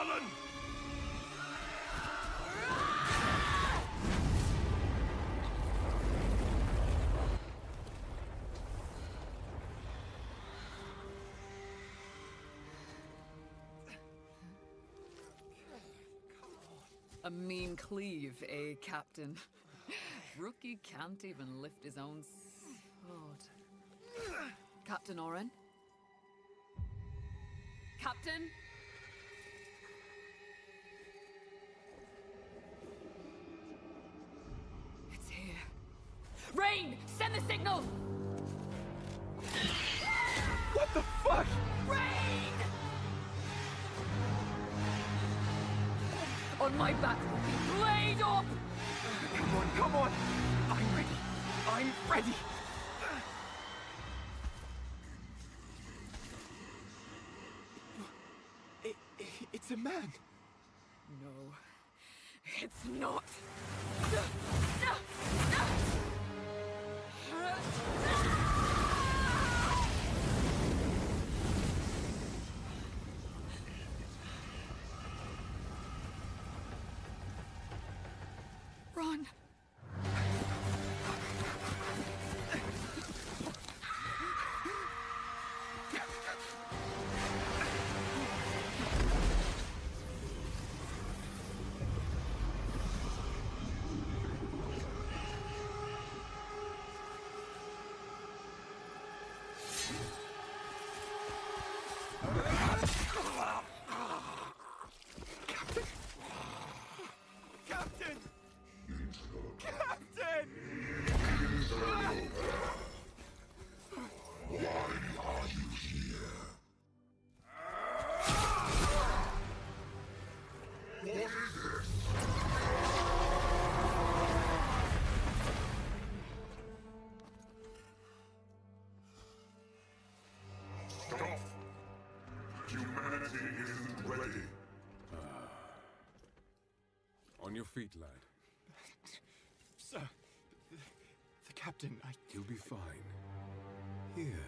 villain! A mean cleave, eh, Captain? Rookie can't even lift his own sword. Captain Oren? Captain? It's here. Rain! Send the signal! What the fuck? Rain! On my back, blade up! Come on! I'm ready! I'm ready! It's a man! No, it's not. Run. Stop! Humanity isn't ready. On your feet, lad. Sir, the captain, You'll be fine. Here.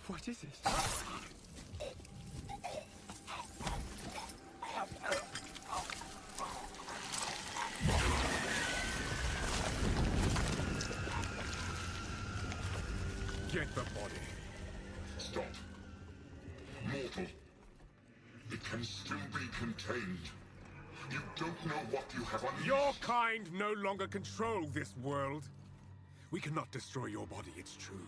What is it? Get the body. Stop. Mortal. It can still be contained. You don't know what you have unleashed. Your kind no longer control this world. We cannot destroy your body, it's true.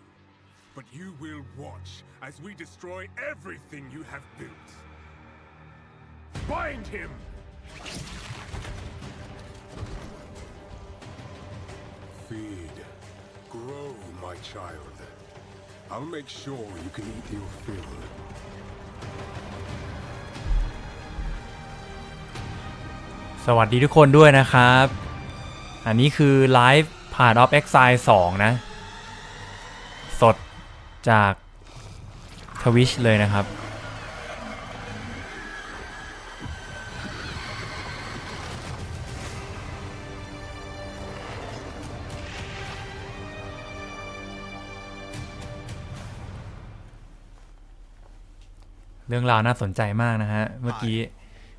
But you will watch as we destroy everything you have built. Bind him! Feed. Grow, my child. I'll make sure you can eat your fill. สวัสดีทุกคนด้วยนะครับ อันนี้คือไลฟ์ผ่าน of Exile 2 นะ สดจาก Twitch เลยนะครับเรื่องราวน่าสนใจมากนะฮะเมื่อกี้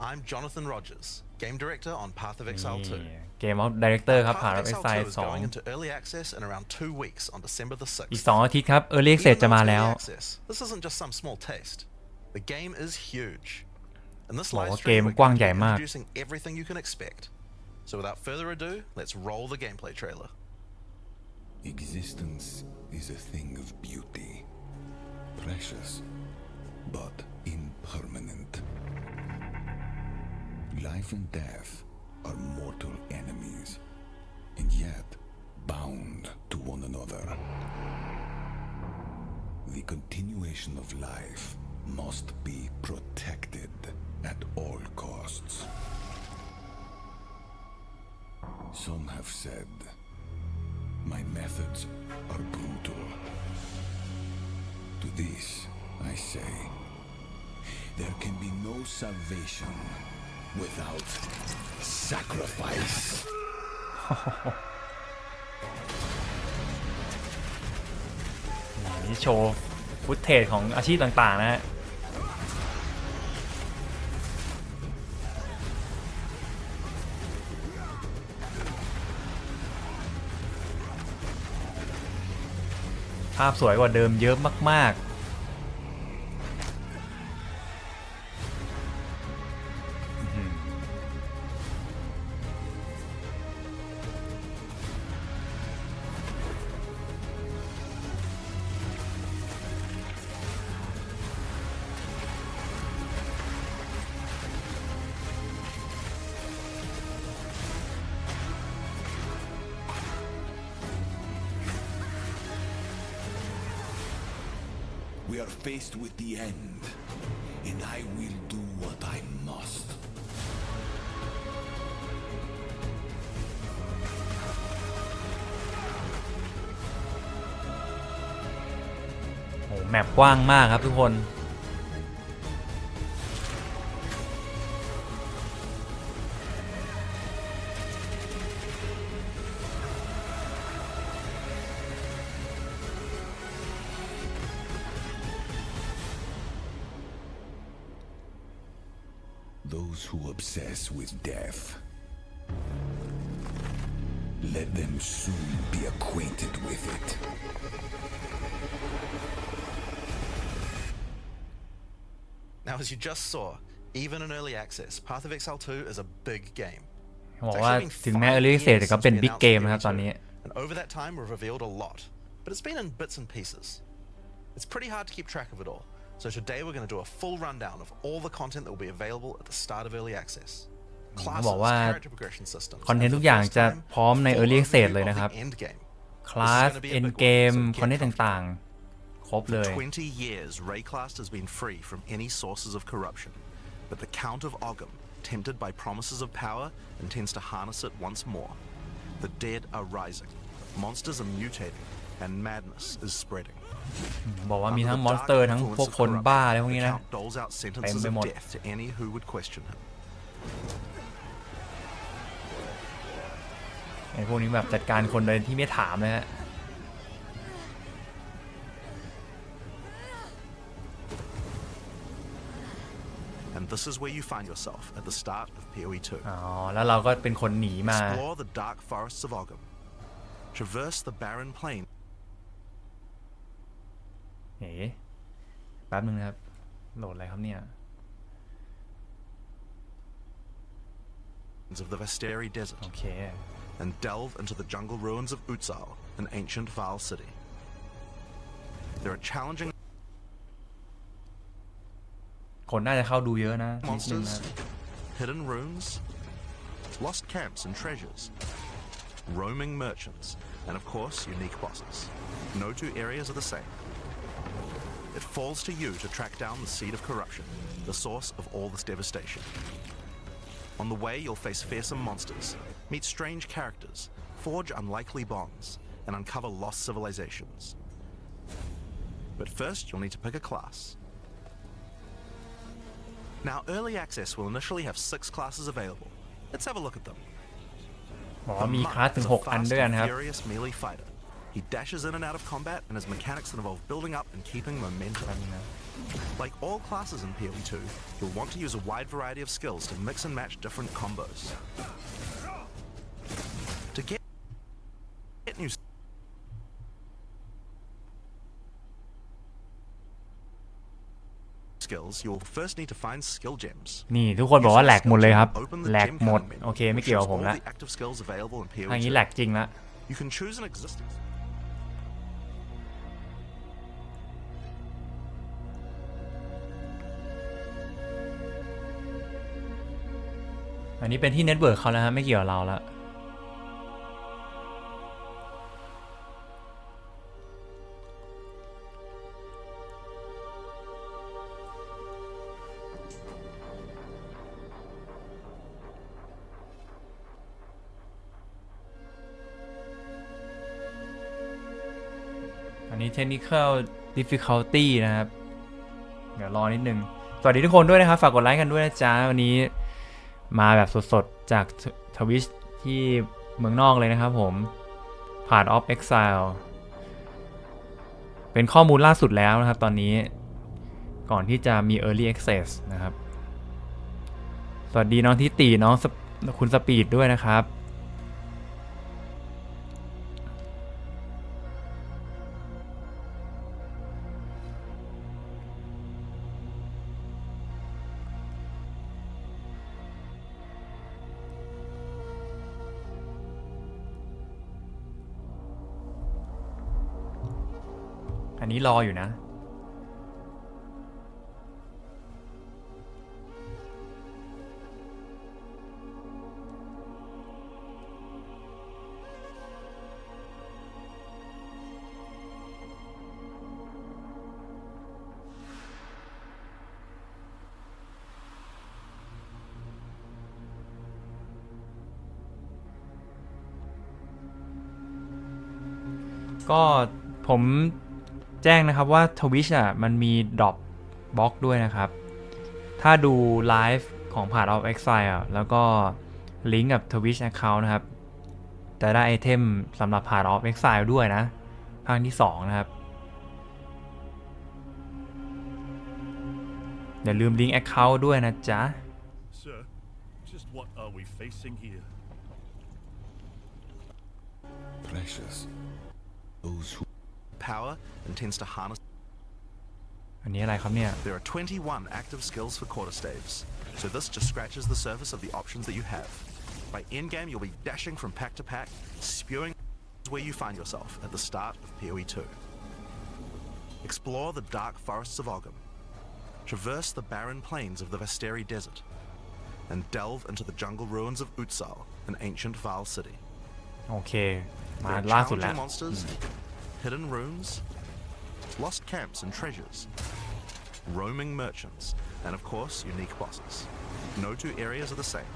I'm Jonathan Rogers, Game Director on Path of Exile 2. Game of Director ครับผ่าน of Path of Exile Exile 2 is going into early access in around 2 weeks on December the 6th. 2 อีก 2 อาทิตย์ครับ Early Access จะมาแล้ว This isn't just some small taste. The game is huge. In this บอก live ว่าเก stream, ม we're กว้าง going ให to ญ่ be มาก introducing everything you can expect. So without further ado, let's roll the gameplay trailer. Existence is a thing of beauty, precious, but impermanent. Life and death are mortal enemies, and yet bound to one another. The continuation of life must be protected at all costs. Some have said my methods are brutal. To this I say, there can be no salvation without sacrifice. นี่โชว์ฟุตเทจของอาชีพต่างๆนะฮะภาพสวยกว่าเดิมเยอะมากๆWe are faced with the end, and I will do what I must. โอ้แมปกว้างมากครับทุกคน Those who obsess with death, let them soon be acquainted with it. Now, as you just saw, even in early access, Path of Exile 2 is a big game. บอกว่าถึงแม้ Early Access แต่ก็เป็น Big Game นะครับตอนนี้ And over that time, we've revealed a lot, but it's been in bits and pieces. It's pretty hard to keep track of it all. So today we're going to do a full rundown of all the content that will be available at the start of early access. Classes, character progression systems, คอนเทนต์ทุกอย่างจะพร้อมใน Early Access เลยนะครับ คลาส Endgame คอนเทนต์ต่างๆครบเลย 20 years, Rayclast has been free from any sources of corruption, but the Count of Ogham, tempted by promises of power, intends to harness it once more. The dead are rising, monsters are mutating, and madness is spreading. บอกว่ามีทั้งมอนสเตอร์ทั้งพวกคนบ้าอะไรพวกนี้นะ doles out sentences of death to any who would question him. ไอ้พวกนี้แบบจัดการคนโดยที่ไม่ถามเลยฮะ And this is where you find yourself at the start of POE2. อ๋อแล้วเราก็เป็นคนหนีมา Explore the dark forests of Ogham. Traverse the barren plain. เอ๋แป๊บนึงนะครับโหลดอะไรครับเนี่ย of the Vesteri Desert. โอเค And delve into the jungle ruins of Exile, an ancient Val city. There are challenging คนน่าจะเข้าดูเยอะนะนิดนึง monsters, นะ hidden runes, lost camps and treasures, roaming merchants, and of course, unique bosses. No two areas are the same. It falls to you to track down the seed of corruption, the source of all this devastation. On the way, you'll face fearsome monsters, meet strange characters, forge unlikely bonds, and uncover lost civilizations. But first, you'll need to pick a class. Now, early access will initially have 6 classes available. Let's have a look at them. บอกว่ามีคลาสถึง6 อันด้วยกันครับ Furious melee fighter. He dashes in and out of combat and has mechanics that involve building up and keeping momentum. Like all classes in POE2, you'll want to use a wide variety of skills to mix and match different combos. To get new skills, you'll first need to find skill gems. นี่ทุกคนบอกว่าแหลกหมดเลยครับแหลกหมดโอเคไม่เกี่ยวกับผมละ active skills available in POE2. ทางนี้แหลกจริงละ You can choose an existing. อันนี้เป็นที่เน็ตเวิร์กเขาแล้วฮะไม่เกี่ยวกับเราละอันนี้ technical difficulty นะครับเดี๋ยวรอนิดนึงสวัสดีทุกคนด้วยนะครับฝากกดไลค์กันด้วยนะจ๊ะวันนี้ มาแบบสดๆจากทวิชที่เมืองนอกเลยนะครับผมผ่าน of Exile เป็นข้อมูลล่าสุดแล้วนะครับตอนนี้ก่อนที่จะมี Early Access นะครับสวัสดีน้องทิติน้องคุณสปีดด้วยนะครับอันนี้รออยู่นะก็ผมแจ้งนะครับว่า Twitch อ่ะมันมี Drop Box ด้วยนะครับถ้าดูไลฟ์ของผ่าน of Exile อ่ะแล้วก็ลิงก์กับ Twitch Account นะครับจะได้ไอเทมสำหรับผ่าน of Exile ด้วยนะภาคที่2นะครับอย่าลืมลิงก์ Account ด้วยนะจ๊ะ Sir, just what are we facing here? Precious. Those who Power intends to harness. อันนี้อะไรครับเนี่ย There are 21 active skills for quarterstaves, so this just scratches the surface of the options that you have. By endgame, you'll be dashing from pack to pack, spewing where you find yourself at the start of POE2. Explore the dark forests of Ogham, traverse the barren plains of the Vasteri Desert, and delve into the jungle ruins of Exile, an ancient Val city. โอเคมา There are ล่าสุดแล้ว challenging monsters, hidden runes, lost camps and treasures, roaming merchants, and of course, unique bosses. No two areas are the same.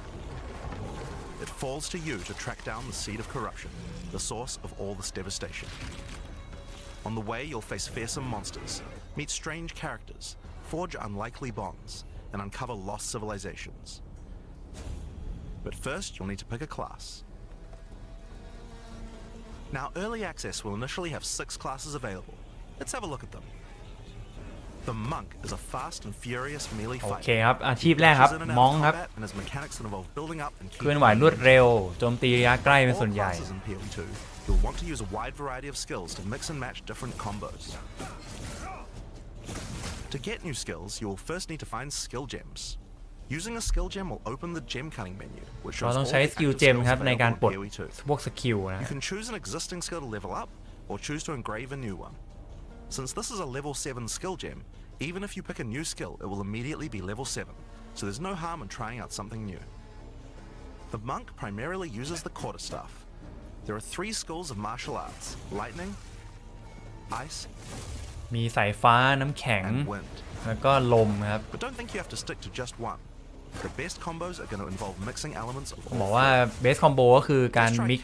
It falls to you to track down the seed of corruption, the source of all this devastation. On the way, you'll face fearsome monsters, meet strange characters, forge unlikely bonds, and uncover lost civilizations. But first, you'll need to pick a class. Now, early access will initially have 6 classes available. Let's have a look at them. The Monk is a fast and furious melee โอ fighter. เคครับอาชีพแรกครับ He dashes in and ม out อง of ครับ combat and has mechanics that involve building up and เคลื่อน keeping ไหว up รวด with เร็วโจมตีระยะใกล้เป็น all ส่วนใหญ่ classes in POE2. You'll want to use a wide variety of skills to mix and match different combos. To get new skills, you will first need to find skill gems. Using a skill gem will open the gem cutting menu, which เรา shows ต้อง all ใช้ the สกิล active เจม skills ครับในการ available ปล in ด POE2. พวกสกิลนะ You can choose an existing skill to level up, or choose to engrave a new one. Since this is a level 7 skill gem, even if you pick a new skill, it will immediately be level 7, so there's no harm in trying out something new. The Monk primarily uses the quarterstaff. There are 3 schools of martial arts: lightning, ice, มีสายฟ้าน้ำแข็ง and wind. แล้วก็ลมครับ But don't think you have to stick to just one. The best combos are going to involve mixing elements of บอก all ว่า three. เบสคอมโบก็คือการมิก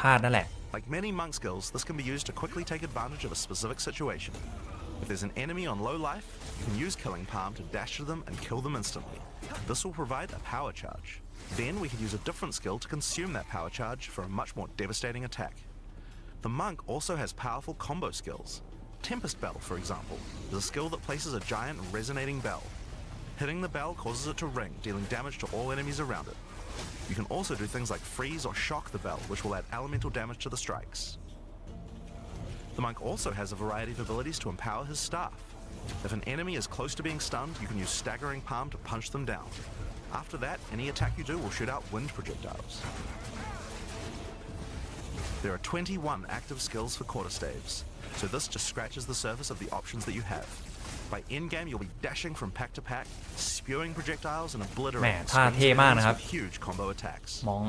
ธาตุนั่นแหละ Like many monk skills, this can be used to quickly take advantage of a specific situation. If there's an enemy on low life, you can use Killing Palm to dash to them and kill them instantly. This will provide a power charge. Then we can use a different skill to consume that power charge for a much more devastating attack. The monk also has powerful combo skills. Tempest Bell, for example, is a skill that places a giant resonating bell. Hitting the bell causes it to ring, dealing damage to all enemies around it. You can also do things like freeze or shock the bell, which will add elemental damage to the strikes. The monk also has a variety of abilities to empower his staff. If an enemy is close to being stunned, you can use Staggering Palm to punch them down. After that, any attack you do will shoot out wind projectiles. There are 21 active skills for quarterstaves, so this just scratches the surface of the options that you have. By endgame, you'll be dashing from pack to pack, spewing projectiles and แหม่ obliterating ท่า swings เท่ of มาก enemies นะครับ with huge combo attacks. มอง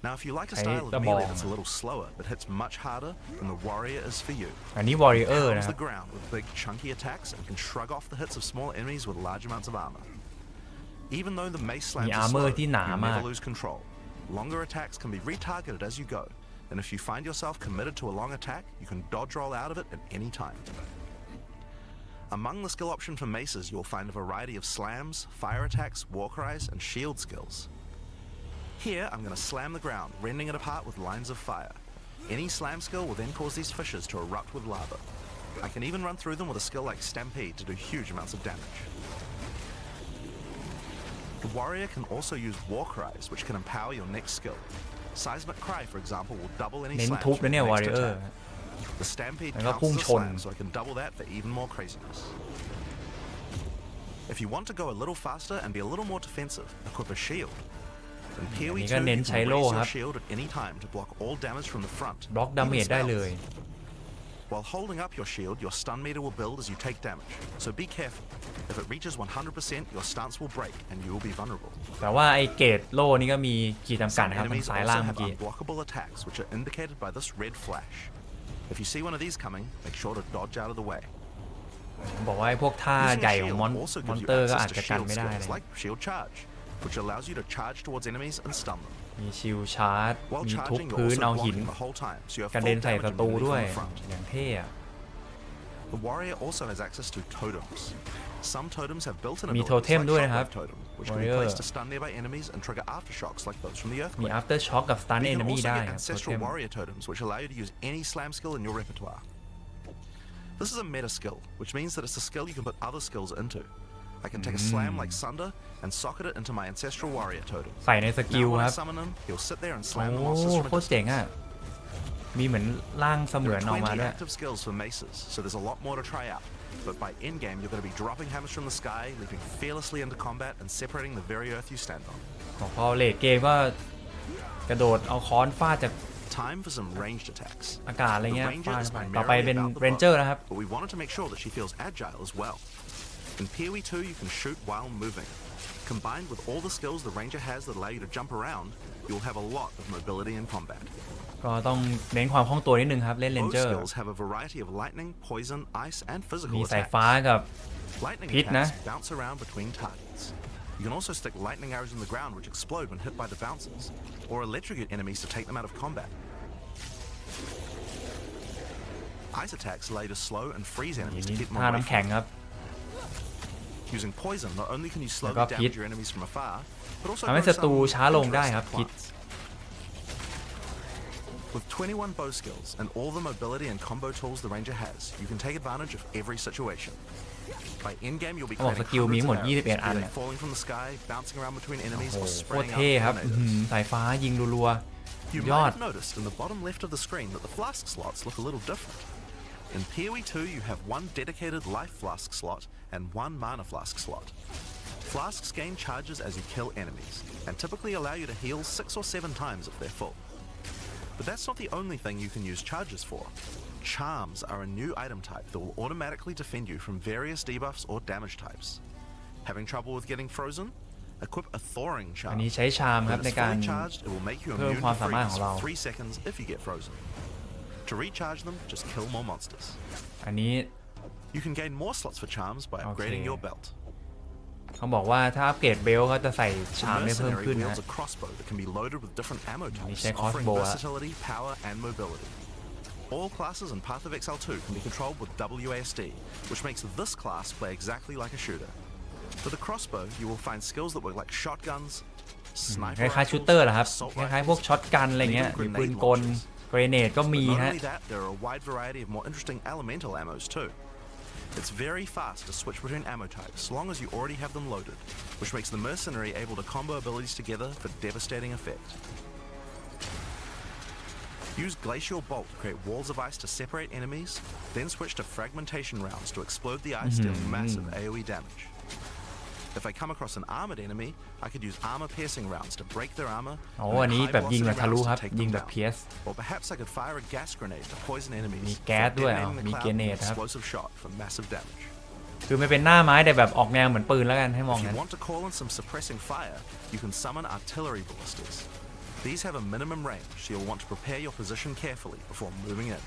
Now, if you like a Hey, style of the melee ball. that's a little slower but hits much harder, then the warrior is for you. อันนี้ Warrior Pounds นะครั the บ ground with big chunky attacks and can shrug off the hits of small enemies with large amounts of armor. Even though the mace slams มี are armor slow, ที่หนา you มาก never lose control. Longer attacks can be retargeted as you go, and if you find yourself committed to a long attack, you can dodge roll out of it at any time. Among the skill option for maces, you'll find a variety of slams, fire attacks, war cries, and shield skills. Here, I'm going to slam the ground, rending it apart with lines of fire. Any slam skill will then cause these fissures to erupt with lava. I can even run through them with a skill like Stampede to do huge amounts of damage. The warrior can also use war cries, which can empower your next skill. Seismic Cry, for example, will double any เน้น slams ทุบ from นะเนี่ย your วอ next ริเออร์ attack. The Stampede แล้วก็ counts พุ่ง as a ชน slam, so I can double that for even more craziness. If you want to go a little faster and be a little more defensive, equip a shield. In อันนี้ POE2, ก็ you เน้น can ใช้ raise โล่ค your รับ shield at any time to block all damage from the front. บล็อกดาเม even จได้เล spells. ย While holding up your shield, your stun meter will build as you take damage, so be careful. If it reaches 100%, your stance will break and you will be vulnerable. แต่ว่าไอเกตโล่นี่ก็มีขีดจำกัด Some นะครับทาง enemies ซ้ายล่าง also เมื่อ have กี้ unblockable attacks, which are indicated by this red flash. If you see one of these coming, make sure to dodge out of the way. บอกว่าไอพวกท่า Using ใหญ่ a ของ shield มอน also มอน gives you เตอร์ก็อาจ access จะ to กัน shield ไม่ได้ skills เลย like shield charge, which allows you to charge towards enemies and stun them. มีชิลชาร์จ While มีทุบ charging, พื้ you're น also เอาหิน blocking the whole time, so you have กระ full เด็นใส่ damage ศัตรู immunity ด้วย from the front. อย่างเท่อะ The warrior also has access to totems. Some totems have built-in มี abilities โทเทม like ด้วยนะครับ Shockwave Totem, which can be Warrior placed to stun nearby enemies and trigger aftershocks like those from the มี earthquake. after shock กับ stun But you can enemy also ได้ get ครับโท ancestral เทม warrior totems, which allow you to use any slam skill in your repertoire. This is a meta skill, which means that it's a skill you can put other skills into. I can take a slam like Sunder and socket it into my ancestral warrior totem. ใส่ในสกิล Now when ค I รับ summon him, he'll sit there and โอ้ slam the monsters from โค a ตรเจ๋ง distance. อ่ะมีเหมือนร่างเสมื There อน are ออกมา 20 ด้วย active skills for maces, so there's a lot more to try out. But by endgame, you're going to be dropping hammers from the sky, leaping fearlessly into combat, and separating the very earth you stand on. พอเลทเกมก็กระโดดเอาค้อนฟาดจาก Time for some ranged attacks. อากาศอะไร The เงี้ย ranger ฟาด is ไปต่อไป primarily เป็น about the เรนเจอร์ bow, นะครับ but we wanted to make sure that she feels agile as well. In POE2, you can shoot while moving. Combined with all the skills the ranger has that allow you to jump around, you'll have a lot of mobility in combat. ก็ต้องเน้นความคล่องตัวนิดนึงครับเล่นเรน Both เจอร์ skills have a variety of lightning, poison, ice, and มี physical สาย attacks. ฟ้ากับ Lightning พิษนะ attacks bounce around between targets. You can also stick lightning arrows in the ground which explode when hit by the bouncers, or electrocute enemies to take them out of combat. Ice attacks allow you to slow and freeze อย่าง enemies นี้ to keep them ท่า away น้ำแข็ง from you. ครับ Using poison, not only can you แล้ว slowly ก็พิษ damage your enemies from afar, but also ทำให้ grow ศัตรู some ช้าลงได้ครับ interesting พิษ plants. With 21 bow skills and all the mobility and combo tools the ranger has, you can take advantage of every situation. By endgame, you'll be เขาบอก creating สกิลมีทั้งหมด hundreds of 21 arrows, อัน be เนี่ย they falling from the sky, bouncing around between โอ้ enemies, โห or โคตร spraying เท่ out ครับ tornadoes. สายฟ้ายิงรัว You ๆยอ might ด have noticed in the bottom left of the screen that the flask slots look a little different. In POE2, you have one dedicated life flask slot and one mana flask slot. Flasks gain charges as you kill enemies, and typically allow you to heal 6 or 7 times if they're full. But that's not the only thing you can use charges for. Charms are a new item type that will automatically defend you from various debuffs or damage types. Having trouble with getting frozen? Equip a thawing อั charm. นนี้ใช้ชามครับ When ใน it's การ fully charged, it will make you เพิ่ม immune ความ to สามารถข freeze องเรา for 3 seconds if you get frozen. To recharge them, just kill more monsters. อันนี้ You can gain more slots for charms by upgrading your belt. เขาบอกว่าถ้าอัปเกรดเบลเขาจะใส่ The ชามได้เพิ่ม Mercenary ขึ้นนะ wields a crossbow that can be loaded with different ammo types, say offering crossbow, versatility, power, and mobility. All classes in Path of Exile 2 can be controlled with WASD, which makes this class play exactly like a shooter. For the crossbow, you will find skills that work like shotguns, ค sniper ล้ายๆชูตเตอร์เหรอครับ assault คล้ายๆพวก rifles, ช็อตกันอะไรเงี้ย and มี even ปืน grenade กล launchers. เกรเนดก็มี Not ฮะ only that, there are a wide variety of more interesting elemental ammos too. It's very fast to switch between ammo types, as long as you already have them loaded, which makes the Mercenary able to combo abilities together for devastating effect. Use Glacial Bolt to create walls of ice to separate enemies, then switch to Fragmentation rounds to explode the ice, dealing massive AoE damage. If I come across an armored enemy, I could use armor-piercing rounds to break their armor, โอ้ and อันนี้ high แบบยิงแบบ velocity ทะลุ rounds ครับ to take ยิง them แบบ down. เพียส Or perhaps I could fire a gas grenade to poison enemies, มีแก๊สด้วย detonating the มี cloud เกรเนด with ครับ explosive shot for massive damage. คือไม่เป็นหน้าไม้แต่แบบออกแนวเหมือนปืนแล้วกันให้มอง If งั้ you น want to call in some suppressing fire, you can summon artillery ballistas. These have a minimum range, so you'll want to prepare your position carefully before moving in.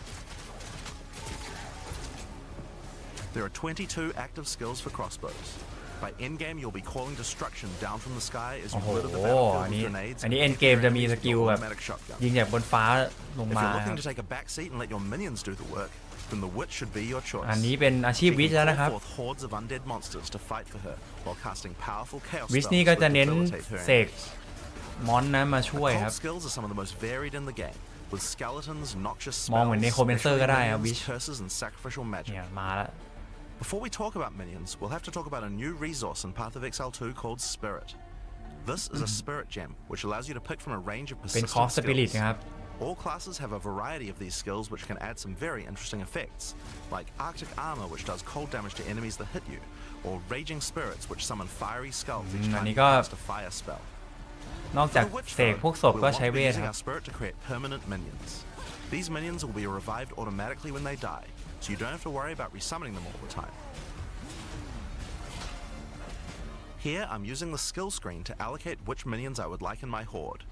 There are 22 active skills for crossbows. By endgame, you'll be calling destruction down from the sky as โอ้ you โห litter the อั battlefield น with นี้ grenades อันนี้ and เอ็น hit เกม your จะมี enemies ส with กิล your แบบ automatic shotgun. ยิงจากบนฟ้าลง If มา you're ค looking รับ to take a back seat and let your minions do the work, then the witch should be your choice. อันนี้เป็นอาชีพ She วิช can แล้ว call นะครับ forth hordes of undead monsters to fight for her while casting powerful chaos วิช spells นี่ก็จะ that เน้น debilitate her เสก enemies. มอนนะมาช่วยค Occult รับ skills are some of the most varied in the game, with skeletons, noxious มองเหมือน spells, Necromancer ก็ได้ครับ special Witch minions, curses, and sacrificial เนี่ย magic. มาแล้ว Before we talk about minions, we'll have to talk about a new resource in Path of Exile 2 called Spirit. This is a spirit gem, which allows you to pick from a range of เป็น persistent คอสสปิริต skills. นะครับ All classes have a variety of these skills which can add some very interesting effects, like Arctic Armor which does cold damage to enemies that hit you, or Raging Spirits which summon fiery skulls each อัน time นี้ you ก็ cast a fire spell. นอกจาก For the Witch เสก Throne, พวกศพ we'll ก็ want ใช้ to เว be ท using ครับ our spirit to create permanent minions. These minions will be revived automatically when they die, so you don't have to worry about resummoning them all the time. Here I'm using the skill screen to allocate which minions I would like in my horde.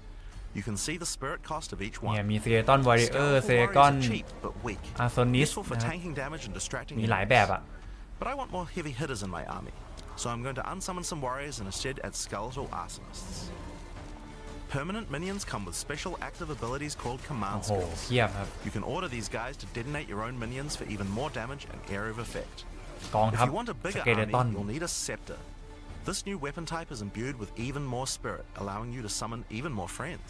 You can see the spirit cost of each เนี่ย one. มี Skeleton Warrior Skeletal Skeleton warriors are cheap but weak, Arsonist useful for นะครับ tanking damage and distracting มีหลาย enemies. แบบอะ But I want more heavy hitters in my army, so I'm going to unsummon some warriors and instead add skeletal arsonists. Permanent minions come with special active abilities called โอ้ command โห skills. เทียบครับ You can order these guys to detonate your own minions for even more damage and area of effect. กอง If ทัพ you want a ส bigger เกเลตัน army, you'll need a scepter. This new weapon type is imbued with even more spirit, allowing you to summon even more friends.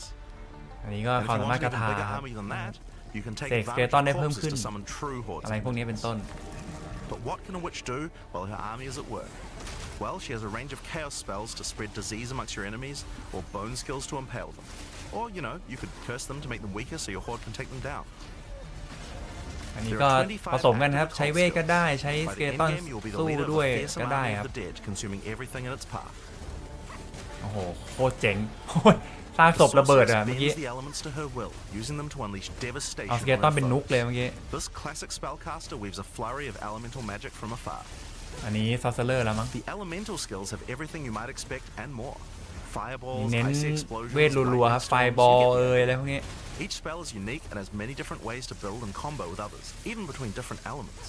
อันนี้ก็ And if ความ you สามาร want ถ an คา even ถา bigger ครับ army than that, you can take เสก advantage Skeleton ได้ of เพิ่มขึ้น corpses to summon true hordes. อะไรพวกนี้เป็นต้น But what can a witch do while her army is at work? Well, she has a range of chaos spells to spread disease amongst your enemies, or bone skills to impale them. Or, you know, you could curse them to make them weaker so your horde can take them down. อันนี้ก็ผสมกันครับ ใช้เวทก็ได้ใช้ By the Skeleton endgame, you'll be the สู้ leader of ด้วย a fearsome ก็ได้ army ค of รับ the dead, consuming everything in its path. โอ้โหโคตรเจ๋ง โอ้ยสร้างศพระเบิดอะ Sorceress เมื่อกี้ bends the elements to her will, using them to unleash เอา devastation สเกเล on ตัน her เป็นนุก foes. เลยเมื่อกี้ This classic spellcaster weaves a flurry of elemental magic from afar. อันนี้ Sorcerer แล้วมั้ง The elemental skills have everything you might expect and more. Fireballs, เน้น icy explosions, เวทรัวๆครับ lightning storms, Fireball you get the เอ่ย idea. อะไรพวกนี้ Each spell is unique and has many different ways to build and combo with others, even between different elements.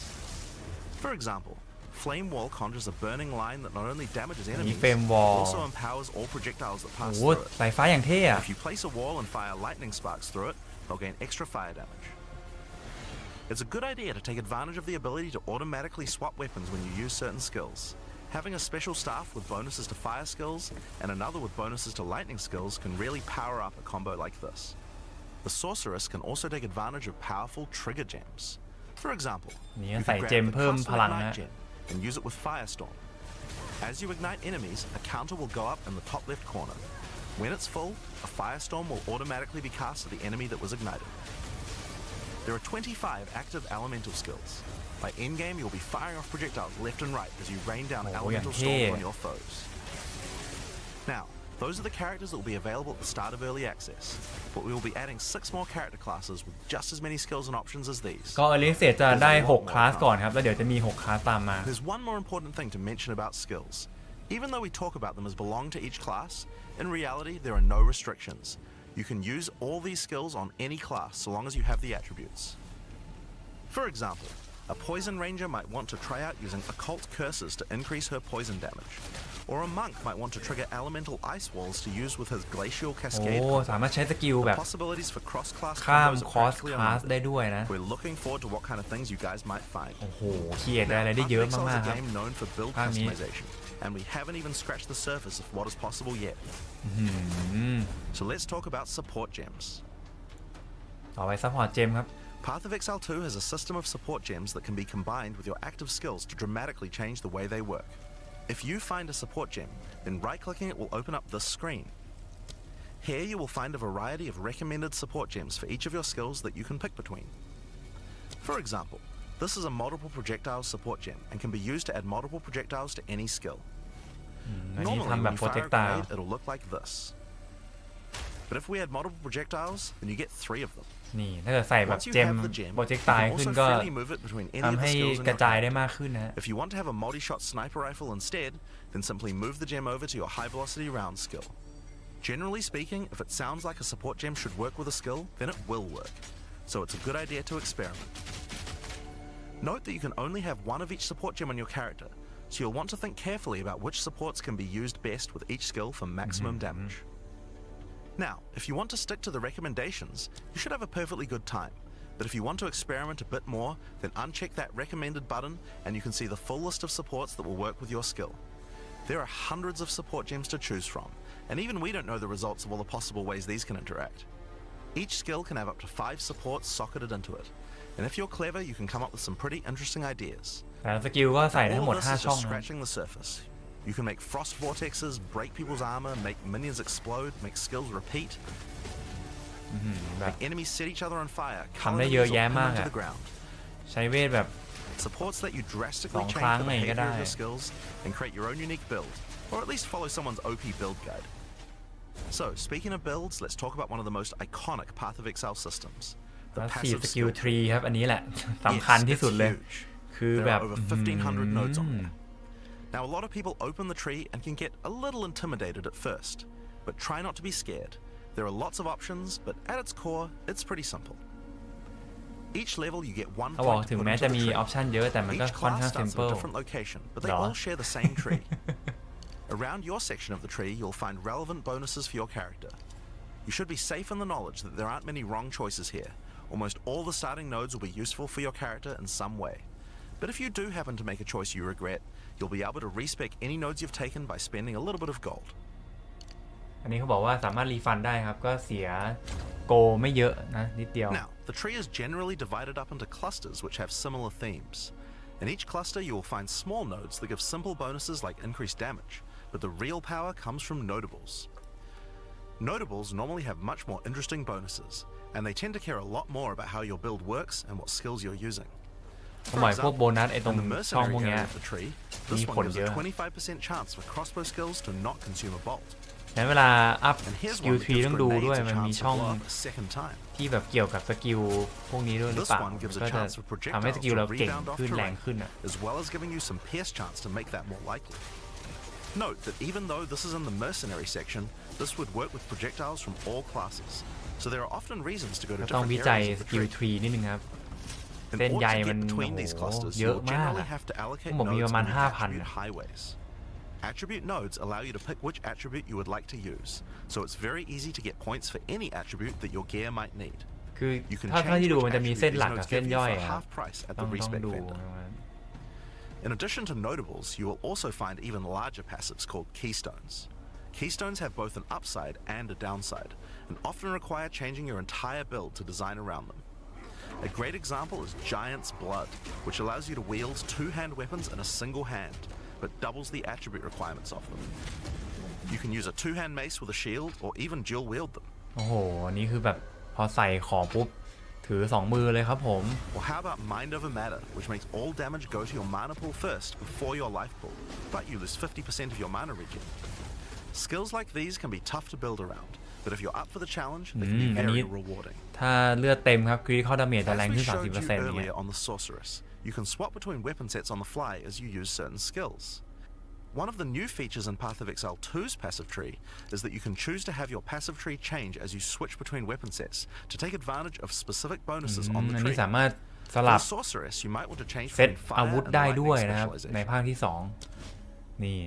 For example, Flame Wall conjures a burning line that not only damages อันนี้ enemies, Flame but Wall also empowers all projectiles that โอ้ pass โห through it. สายฟ้าอย่างเท่อะ If you place a wall and fire lightning sparks through it, they'll gain extra fire damage. It's a good idea to take advantage of the ability to automatically swap weapons when you use certain skills. Having a special staff with bonuses to fire skills and another with bonuses to lightning skills can really power up a combo like this. The Sorceress can also take advantage of powerful trigger gems. For example, นี่ you ใส่ can เจม grab the เพิ่ม Custom พลัง Ignite นะ gem and use it with Firestorm. As you ignite enemies, a counter will go up in the top left corner. When it's full, a Firestorm will automatically be cast at the enemy that was ignited. There are 25 active elemental skills. By endgame, you'll be firing off projectiles left and right as you rain down Oh, elemental yeah. storms on your foes. Now, those are the characters that will be available at the start of early access, but we will be adding 6 more character classes with just as many skills and options as these. ก็ Early Access จะได้ 6 คลาสก่อนครับ แล้วเดี๋ยวจะมี 6 คลาสตามมา There's one more important thing to mention about skills. Even though we talk about them as belong to each class, in reality, there are no restrictions. You can use all these skills on any class so long as you have the attributes. For example, a Poison Ranger might want to try out using occult curses to increase her poison damage. Or a monk might want to trigger elemental ice walls to use with his glacial โอ้ cascade. สามารถใช้สกิล The แบบ possibilities for cross-class ข้าม combos are คอส practically คลาส ได้ unlimited. ด้วยนะ We're looking forward to what kind of things you guys might find. โอ้โหเขียดอะไรได้ Path เย of อะ Exile มาก is ๆ a ครับ game known for build ภาคนี้ customization, and we haven't even scratched the surface of what is possible yet. So let's talk about support gems. ต่อไปซัพพอร์ตเจมครับ Path of Exile 2 has a system of support gems that can be combined with your active skills to dramatically change the way they work. If you find a support gem, then right-clicking it will open up this screen. Here you will find a variety of recommended support gems for each of your skills that you can pick between. For example, this is a multiple projectiles support gem and can be used to add multiple projectiles to any skill. อันนี้ Normally, ทำแบ when บ you โปร fire เจ a กตา grenade, it'll look like this. But if we add multiple projectiles, then you get 3 of them. นี่ถ้าเกิดใส่แบบ Once you เจม have the gem, โปรเจก you ตาย can ขึ้น also ก็ freely move it between any of ทำ the ให้ skills in กระ your จาย hand. ได้มากขึ้นนะ If you want to have a multi-shot sniper rifle instead, then simply move the gem over to your high-velocity round skill. Generally speaking, if it sounds like a support gem should work with a skill, then it will work. So it's a good idea to experiment. Note that you can only have one of each support gem on your character, so you'll want to think carefully about which supports can be used best with each skill for maximum damage. Now, if you want to stick to the recommendations, you should have a perfectly good time. But if you want to experiment a bit more, then uncheck that recommended button and you can see the full list of supports that will work with your skill. There are hundreds of support gems to choose from, and even we don't know the results of all the possible ways these can interact. Each skill can have up to 5 supports socketed into it, and if you're clever, you can come up with some pretty interesting ideas. แต่สกิลก็ใส่ทั้งหมด All of this is 5 ช่อง just นะ scratching the surface. You can make frost vortexes, break people's armor, make minions explode, make skills repeat, แบบ make enemies set each other on fire, ทำ color ได้ enemies เย or อะ pin แยะ them มาก to อะ the ground. ใช้เวทแบบ Supports let you drastically 2 change ครั้ง the อะไรก็ behavior ได้ of your skills and create your own unique build, or at least follow someone's OP build guide. So, speaking of builds, let's talk about one of the most iconic Path of Exile systems, the แล้ว passive สกิล skill ทรี tree. ครับอันนี้แหละสำคัญ Yes, ที่ it's สุดเลย huge. คือแบ There บ are over 1,500 nodes on there. Now, a lot of people open the tree and can get a little intimidated at first, but try not to be scared. There are lots of options, but at its core, it's pretty simple. Each level you get 1 เขาบอก point to ถึง put แม้ into จะ the มี tree. ออปชันเยอะแต่มันก็ Each ค่อน class ข้าง starts at a simple different location, but they เหรอ all share the same tree. Around your section of the tree, you'll find relevant bonuses for your character. You should be safe in the knowledge that there aren't many wrong choices here. Almost all the starting nodes will be useful for your character in some way. But if you do happen to make a choice you regret, you'll be able to respec any nodes you've taken by spending a little bit of gold. อันนี้เขาบอกว่าสามารถรีฟันได้ครับก็เสียโกไม่เยอะนะนิดเดียว Now, the tree is generally divided up into clusters which have similar themes. In each cluster, you will find small nodes that give simple bonuses like increased damage, but the real power comes from notables. Notables normally have much more interesting bonuses, and they tend to care a lot more about how your build works and what skills you're using. เขาหมายพวกโบนัสไอ้ตรง In the ช่องพวก mercenary เนี้ย area of the tree, thisมี one ผล gives เย a อะ 25% chance for crossbow skills to not consume a bolt. งั้นเวลาอัพ And ส here's กิล one that ทรี gives ต้องดูด้วย grenades a มันมี chance to ช่อง blow up a second time. ที่แบบเกี่ยวกับสกิลพวกนี้ด้วยหรือ This เปล่า one gives a ก็จะ chance for ทำให้ projectiles สกิล to เราเก่ง rebound off ขึ้นแรง terrain, ขึ้นอ่ะ as well as giving you some pierce chance to make that more likely. Note that even though this is in the mercenary section, this would work with projectiles from all classes. So there are often reasons to go to ก็ต้อง different วิจัย areas of ส the กิล tree. ทรีนิดนึงครับ In เส้น order ใย to มัน get โอ้ between โห these clusters, เยอะ you'll มาก generally อะ have to allocate ผมมี nodes ประมาณ in the attribute 5,000 highways. Attribute nodes allow you to pick which attribute you would like to use, so it's very easy to get points for any attribute that your gear might need. คือ You can ถ้า change ที่ดู which มันจะมี attribute เส้น these หลักกับ nodes เส้น give you ย่อย for อะครับ half price at ต้อ the ง respec ดู vendor. In addition to notables, you will also find even larger passives called keystones. Keystones have both an upside and a downside, and often require changing your entire build to design around them. A great example is Giant's Blood, which allows you to wield 2-hand weapons in a single hand, but doubles the attribute requirements of them. You can use a 2-hand mace with a shield, or even dual wield them. โอ้โหอันนี้คือแบบพอใส่ของปุ๊บถือ2 มือเลยครับผม Or how about Mind Over Matter, which makes all damage go to your mana pool first before your life pool, but you lose 50% of your mana regen. Skills like these can be tough to build around, but if you're up for the challenge, they can be อันนี้ very rewarding. ถ้าเลือดเต็มครับคริติคอลดาเมจจะแรง As ขึ้ we น showed you 30% อย่างเงี้ย earlier on the Sorceress, you can swap between weapon sets on the fly as you use certain skills. One of the new features in Path of Exile 2's passive tree is that you can choose to have your passive tree change as you switch between weapon sets to take advantage of specific bonuses on อั the นนี้ tree. สามารถส For ลั the บ Sorceress, you might want to change เซต between อา fire วุธ and ได้ lightning ด้วยนะครับใน specialization. ภาคที่ 2 นี่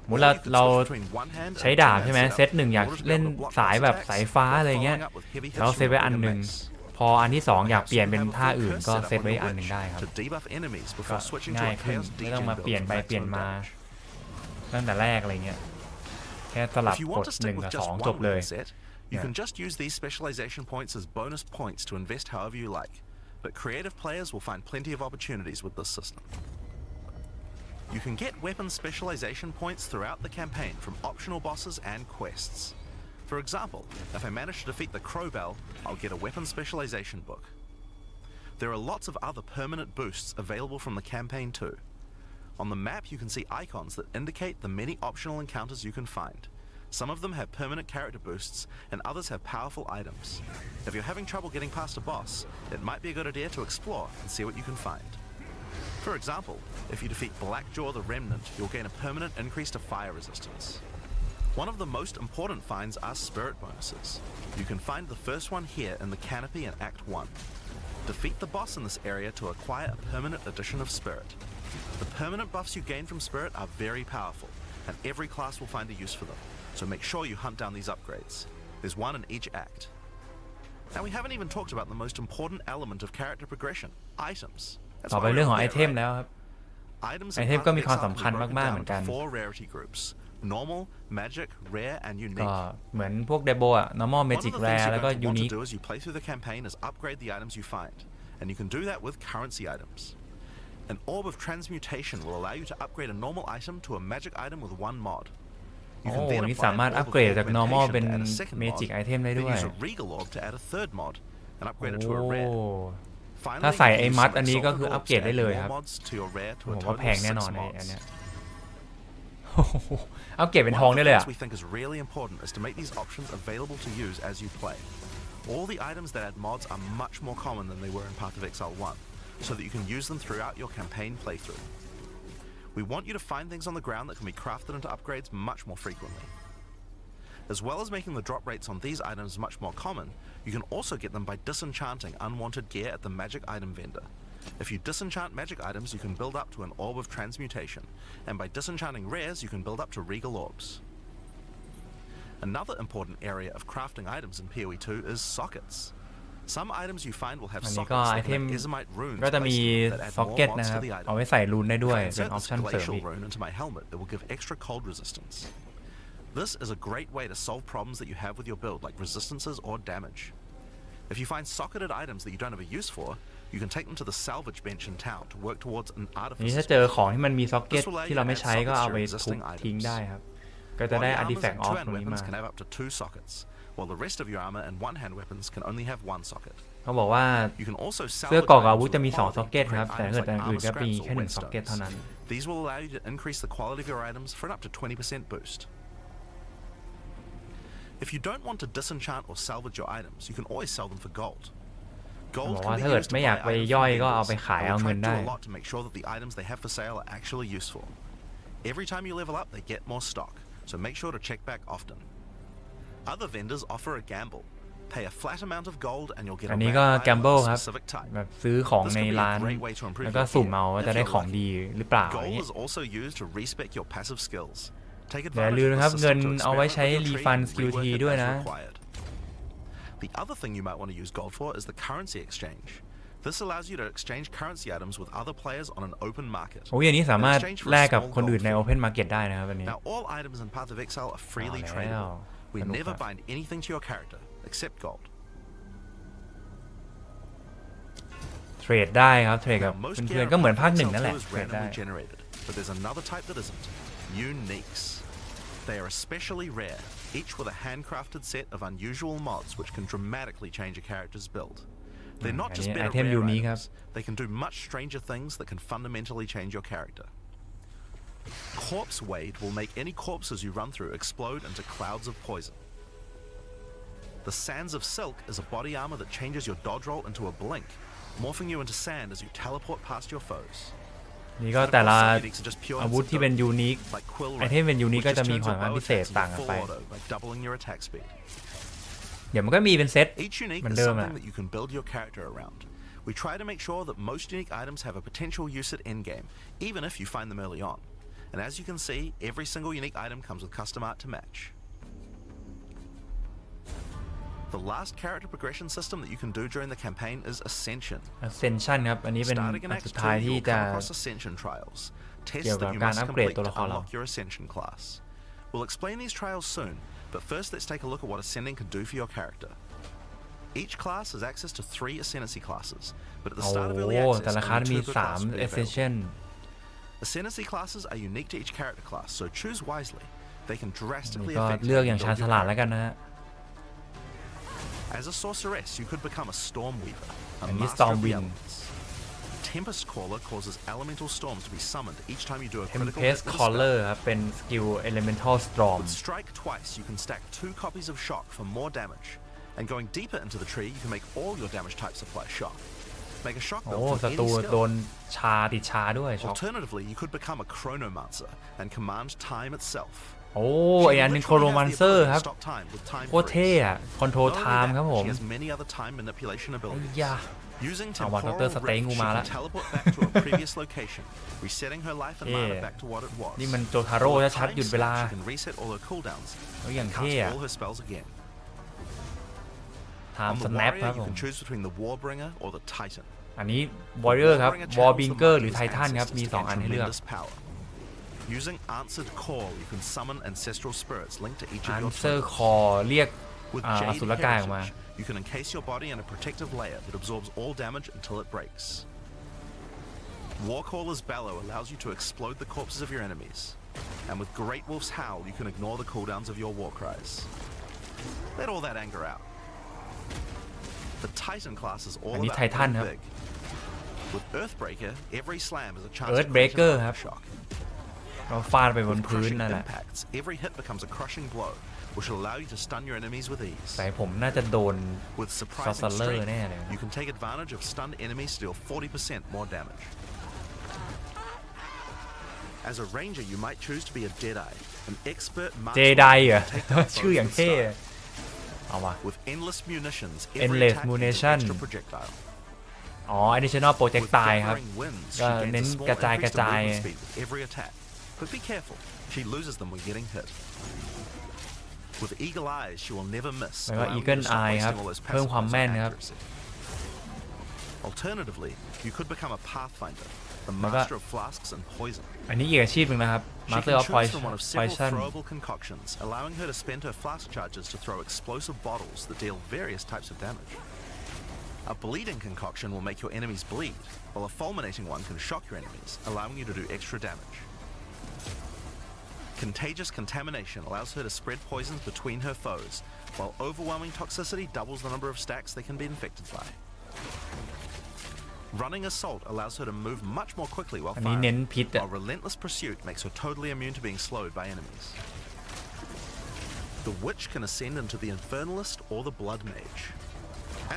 สมมุติ Or you could เรา switch between one hand and ใช้ a ดาบ two-hand ใช่ไหม setup เซตหนึ่ง in อยาก order to be เล่น able to block สาย those แบบ attacks สายฟ้า while อะไรเงี้ย following up with heavy hits แล้ว from เซตไว้ your อัน bigger หนึ่ง mace. พออันที่ 2 อยาก Perhaps เปลี่ยน you เป็น have a ท่า full อื่น curse ก็ setup เซต on ไว้ your อันหนึ่ง witch ได้ครับ to debuff enemies ก็ before switching to ง่าย a ขึ้น chaos ไม่ต้อง degen มาเปลี่ยน build ไป with เปลี่ยน maximum มา damage. ตั้งแต่แรกอะไรเงี้ยแค่สลับ If you ก want ด to stick 1 with กับ just 2 จบ one เลย weapon set, you can just use these specialization points as bonus points to invest however you like, but creative players will find plenty of opportunities with this system. You can get weapon specialization points throughout the campaign from optional bosses and quests. For example, if I manage to defeat the Crowbell, I'll get a weapon specialization book. There are lots of other permanent boosts available from the campaign too. On the map, you can see icons that indicate the many optional encounters you can find. Some of them have permanent character boosts, and others have powerful items. If you're having trouble getting past a boss, it might be a good idea to explore and see what you can find. For example, if you defeat Blackjaw the Remnant, you'll gain a permanent increase to fire resistance. One of the most important finds are spirit bonuses. You can find the first one here in the canopy in Act 1. Defeat the boss in this area to acquire a permanent addition of spirit. The permanent buffs you gain from spirit are very powerful, and every class will find a use for them, so make sure you hunt down these upgrades. There's one in each act. And we haven't even talked about the most important element of character progression, items. ต่อไปเรื่องของไอเทมแล้วครับ Items ไอเทมก็มีความสำคัญมากๆเหมือนกัน four rarity groups: normal, magic, rare, and ก็ unique. เหมือนพวกเดโบอะ normal One of magic the things rare you're แล้วก็ going to want unique to do as you play through the campaign is upgrade the items you find, and you can do that with currency items. An orb of transmutation will allow you to upgrade a normal item to a magic item with one mod. You โอ้ can then นี่ apply สามารถ an orb อั of ปเกรดจาก normal เป็น augmentation to add a second magic mod, item ได้ then ด้วย use a regal orb to add a third mod, and upgrade it to โอ้ a rare. ถ้า Finally, ใส่ you ไอ้ can มัด use อันนี้ก็คือ some อัปเกรด orbs ได้ to เลย add ครับ more mods to your rare to ผ a มว่า total แพ of งแน่นอน 6 ไอ้อัน mods. เนี้ย อัปเกรดเป็นท One อง of ได้ the เลย things อะ we think is really important is to make these options available to use as you play. All the items that add mods are much more common than they were in Path of Exile 1, so that you can use them throughout your campaign playthrough. We want you to find things on the ground that can be crafted into upgrades much more frequently. As well as making the drop rates on these items much more common, you can also get them by disenchanting unwanted gear at the magic item vendor. If you disenchant magic items, you can build up to an orb of transmutation, and by disenchanting rares, you can build up to regal orbs. Another important area of crafting items in POE2 is sockets. Some items you find will have อันนี้ sockets ก็ไอ that เท can ม have Ismite runes ก็จะมี placed that add ซ็อก more เก็ต mods นะค to รับ the เอา item. ไว้ใส่รูนได้ด้วย If I เป็น insert ออป this ชั่นเสริม glacial อีก rune into my helmet, it will give extra cold resistance. This is a great way to solve problems that you have with your build, like resistances or damage. If you find socketed items that you don't have a use for, you can take them to the salvage bench in town to work towards an นี่ถ้า artifice. เจอของที่มันมีซ็อกเก็ตที่เราไม่ใช้ก็เอาไปทุบทิ้งได้ครับ ก็จะได้ Body armors artifact and off two-hand ตรงนี้ weapons มา can have up to 2 sockets, while the rest of your armor and one-hand weapons can only have 1 socket. เขาบอกว่า You can also เสื้อ salvage เกราะกับอาวุธ items จะมี with 2 quality ซ็อกเก็ต to ครับ create แต่ถ้า items เกิด like อย่างอื่น armor ก็มี scraps แค่ or 1 ซ็อกเก็ต whetstones. เท่านั้น These will allow you to increase the quality of your items for an up to 20% boost. If you don't want to disenchant or salvage your items, you can always sell them for gold. บ Gold อก can ว่า be ถ้าเกิด used to ไม่ buy อยากไป items ย่อย from ก็เอา vendors, ไปขาย and เอา we'll เงิ try น to ได้ do a lot to make sure that the items they have for sale are actually useful. Every time you level up, they get more stock, so make sure to check back often. Other vendors offer a gamble. Pay a flat amount of gold and you'll get อั a นนี้ก็ rare item of gamble a ครับ specific type. แบบซื้อของ This ใน can be a ร้าน great way to improve แล้ว your ก็สุ่ม gear, เอาว่า if จะได้ you're ของ lucky. ดีหรือเปล่าอย่าง Gold นี้ is also used to respec your passive skills. Take อย่า advantage ลืม of นะ the ครับ เงิน system to เอาไว้ experiment ใช้ with your รี tree ฟัน and สกิล rework ที it ด้วย as นะ required. The other thing you might want to use gold for is the currency exchange. This allows you to exchange currency items with other players on an open market. โอ้ยอย่างนี้สามารถ In exchange for a แลกกับ small คนอื่น gold ใน fee. Open Market ได้นะครับอันนี้ Now, all items in Path of Exile are freely เอาแล้ว tradable. We สนุก never อะ bind anything to your character except gold. เทรดได้ครับเทรดกับ Now, most เพื่อน gear ๆก็เหมือน in ภาค Path ห of นึ่งนั่น Exile แหละ 2 is เทรดได้ randomly generated, but there's another type that isn't. Uniques. They are especially rare, each with a handcrafted set of unusual mods which can dramatically change a character's build. They're not just อันนี้ better ไอเทม rare unique ครับ items, they can do much stranger things that can fundamentally change your character. Corpse Wade will make any corpses you run through explode into clouds of poison. The Sands of Silk is a body armor that changes your dodge roll into a blink, morphing you into sand as you teleport past your foes. นี่ก็แต่ละ Subunits are just pure อาวุธที่เป็น incentive, ยูนิค like Quill ไอ Ring, เทมเป็นยูนิค which ก็ just จะมี turns ความ your สามารถ bow พิเศษ attacks ต่าง into กัน full ไป auto by doubling your attack speed. เดี๋ยวมันก็มีเป็นเซต Each unique เหมือน is เดิมอะ something that you can build your character around. We try to make sure that most unique items have a potential use at endgame, even if you find them early on. And as you can see, every single unique item comes with custom art to match. The last character progression system that you can do during the campaign is Ascension. Ascension ครับอันนี้เป็น Starting in อัน Act สุดท้าย 2, ที่ you'll จะ come across Ascension trials, เกี่ tests ยวกับ that you การ must อัปเกรด complete ตัว to ละครเรา unlock your Ascension class. We'll explain these trials soon, but first let's take a look at what Ascending can do for your character. Each class has access to 3 Ascendancy classes, but at the โอ้ start of early แต่ access, ละคลาส only มี 2 good 3 classes will be available. Ascension Ascendancy classes are unique to each character class, so choose wisely. They can นี่ drastically ก็ affect เลือก how อ you ย่าง build ชาญ your ฉลาด character. แล้วกันนะฮะ As a sorceress, you could become a storm weaver, a And you master storm of the wind. elements. Tempest Caller causes elemental storms to be summoned each time you do a critical hit Tempest with a Caller spell. ครับเป็นสกิล Elemental Storm With Strike twice, you can stack 2 copies of Shock for more damage. And going deeper into the tree, you can make all your damage types apply Shock. Make a Shock โอ้ build ศั from ตรู any โด skill. นชาติดชาด้วยช็อก Alternatively, you could become a Chronomancer and command time itself. โอ้ She ไออันนึง literally has the Chronomancer ability to ครับ stop time with time โคตรเท่ freeze. อะ Control Not only Time that, ครับผม she has many other time manipulation ไอ้ abilities. ยา Using เอาว่ะ temporal Dr. rift, Stay งู she มา can ละ teleport back to a previous location, resetting her life and mana back to what it was. นี่มันโจทาโร่ With ชัด time ๆหยุดเวลา snap, she can reset all her cooldowns แล้วอย่าง and เท่ cast อะ all her spells again. Time On the Snap warrior, ครับ you ผม can choose between the Warbringer or the Titan. อันนี้ Warrior ครับ Warbringer Warbringer channels the หรือ mind of his Titan ครับ มี ancestors to 2 อัน gain ให้เลือก tremendous power. Using Answered Call, you can summon ancestral spirits linked to each of your Answer tokens. Call เรียก With อ Jade สุรกายออกมา Heritage, you can encase your body in a protective layer that absorbs all damage until it breaks. Warcaller's Bellow allows you to explode the corpses of your enemies. And with Great Wolf's Howl, you can ignore the cooldowns of your war cries. Let all that anger out. The Titan class is all อันนี้ about Titan hitting ครับ big. With Earthbreaker, every slam is a chance Earthbreaker to ครับ shock. เราฟาดไปบน With พื้น crushing นั่นแหละ impacts, every hit becomes a crushing blow, which will allow you to stun your enemies with ease. แต่ผมน่าจะโดน With surprising Sorcerer strength, แน่เลย you can take advantage of stunned enemies to deal 40% more damage. As a ranger, you might choose to be a Deadeye, an expert marksman เจไดเหรอ who can take down ชื่อ foes อย่าง with เท่ style. เอาวะ With endless munitions, every Endless attack is an munition extra projectile. อ๋อ Additional With Projectile ครับ Gathering Winds, ก็ she เน้น gains a small กระจาย increase กระ to จาย movement speed with every attack. But be careful, she loses them when getting hit. With Eagle Eyes, she will never miss. แล้วก็ allowing you Eagle to stop Eye ครับ wasting all those เพิ่ม passive ความ points แม่ of นครับ accuracy. Alternatively, you could become a Pathfinder, the แล้วก็ master of flasks and poison. อันนี้อีกอาชีพหนึ่งนะครับ She Master can of choose from one of several Poison throwable concoctions, allowing her to spend her flask charges to throw explosive bottles that deal various types of damage. A bleeding concoction will make your enemies bleed, while a fulminating one can shock your enemies, allowing you to do extra damage. Contagious Contamination allows her to spread poisons between her foes, while Overwhelming Toxicity doubles the number of stacks they can be infected by. Running Assault allows her to move much more quickly while อันนี้เน้น firing, พิษอะ while Relentless Pursuit makes her totally immune to being slowed by enemies. The Witch can ascend into the Infernalist or the Blood Mage.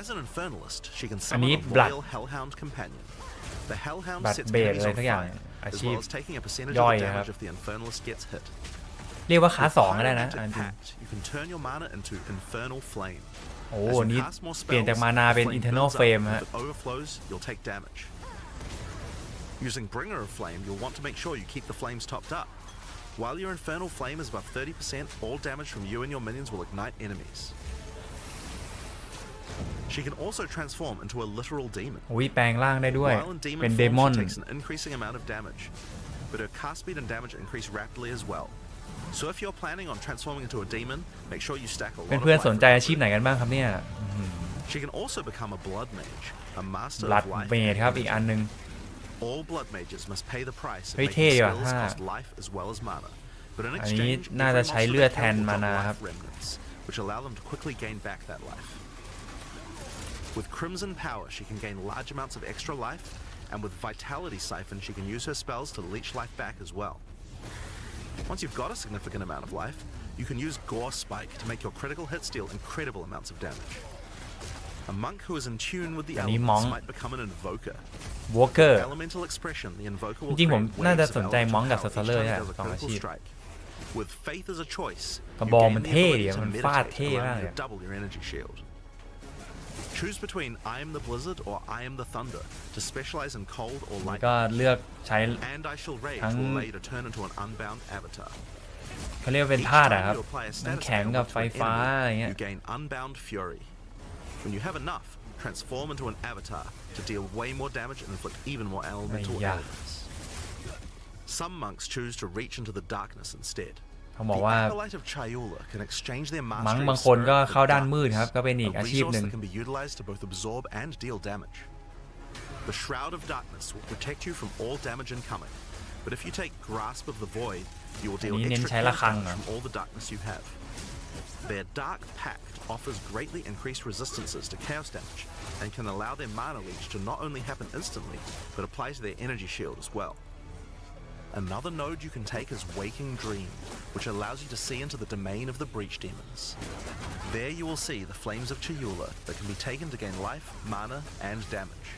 As an Infernalist, she can summon a Blood loyal Hellhound companion. The Hellhound Blood sets Bait enemies อะไร on สักอย่าง fire, อา as ชีพ well as taking a percentage ย่ of อย the ครับ damage if the Infernalist gets hit. เรียกว่าคลาส 2 With ก็ได้นะ Pyromantic อันจริง Pact, you can turn your mana into Infernal Flame. โอ้ As you นี่ cast more เปลี่ยนจาก spells, มานา the เป็น flame Internal builds up. Flame If ฮะ it overflows, you'll take damage. Using Bringer of Flame, you'll want to make sure you keep the flames topped up. While your Infernal Flame is above 30%, all damage from you and your minions will ignite enemies. She can also transform into a literal demon. อุ้ยแปลงร่างได้ด้วย While in เป็น demon เด form, มอน she takes an increasing amount of damage, but her cast speed and damage increase rapidly as well. So if you're planning on transforming into a demon, make sure you stack a lot of เพื่อน life ๆสนใจอาชีพ recovery. ไหนกันบ้างครับเนี่ย She can also become a blood mage, a master Blood of life. Mage ครับอีกอันนึง All blood mages must pay the price of เฮ้ย making เท่ว่ะ skills ถ้า cost life as well as mana. But in อันนี้ exchange, น่าจะ every ใช้ monster เลือด they แท kill น will มา drop นาครับ life remnants, which allow them to quickly gain back that life. With Crimson Power, she can gain large amounts of extra life, and with Vitality Siphon, she can use her spells to leech life back as well. Once you've got a significant amount of life, you can use Gore Spike to make your critical hits deal incredible amounts of damage. A monk who is in tune with the อันนี้ elements monk might become an invoker. Walker With Elemental Expression, the invoker will จริงๆผม create น่าจะ waves ส of นใจ elemental monk กับ power each sorcerer time he เนี่ย does a สองอา critical ชีพ strike. With Faith as a choice, กระ you บอง gain มัน the เท่ดิ ability to มันฟาด meditate, เท่มาก allowing เล you ย to double your energy shield. Choose between I am the Blizzard or I am the Thunder to specialize in cold or ก็ lightning. เลือกใช้ And I shall rage ทั้ง will allow you to turn into an unbound avatar. เขาเรียกว่าเป็น Each ธาตุอะ time ครับ you apply a น้ำ status แข็งกับ ailment ไฟ to an ฟ้าอะไร enemy, เงี้ย you gain unbound fury. When you have enough, transform into an avatar to deal way more damage and inflict even more elemental Yeah. elements. Some monks choose to reach into the darkness instead. เขาบอก The ว่า acolyte of Chayula can exchange their มัง mastery บาง of คนก็ spirit เข้า for ด้านมืดครับ darkness, ก็เป็นอีก a อาชีพ resource หนึ่ง that can be utilized to both absorb and deal damage. The Shroud of Darkness will protect you from all damage incoming, but if you take Grasp of the Void, you will deal อันนี้เน้น extra ใช้ระฆัง damage เหรอ from all the darkness you have. Their Dark Pact offers greatly increased resistances to chaos damage and can allow their mana leech to not only happen instantly, but apply to their energy shield as well. Another node you can take is Waking Dream, which allows you to see into the domain of the Breach Demons. There you will see the flames of Chayula that can be taken to gain life, mana, and damage.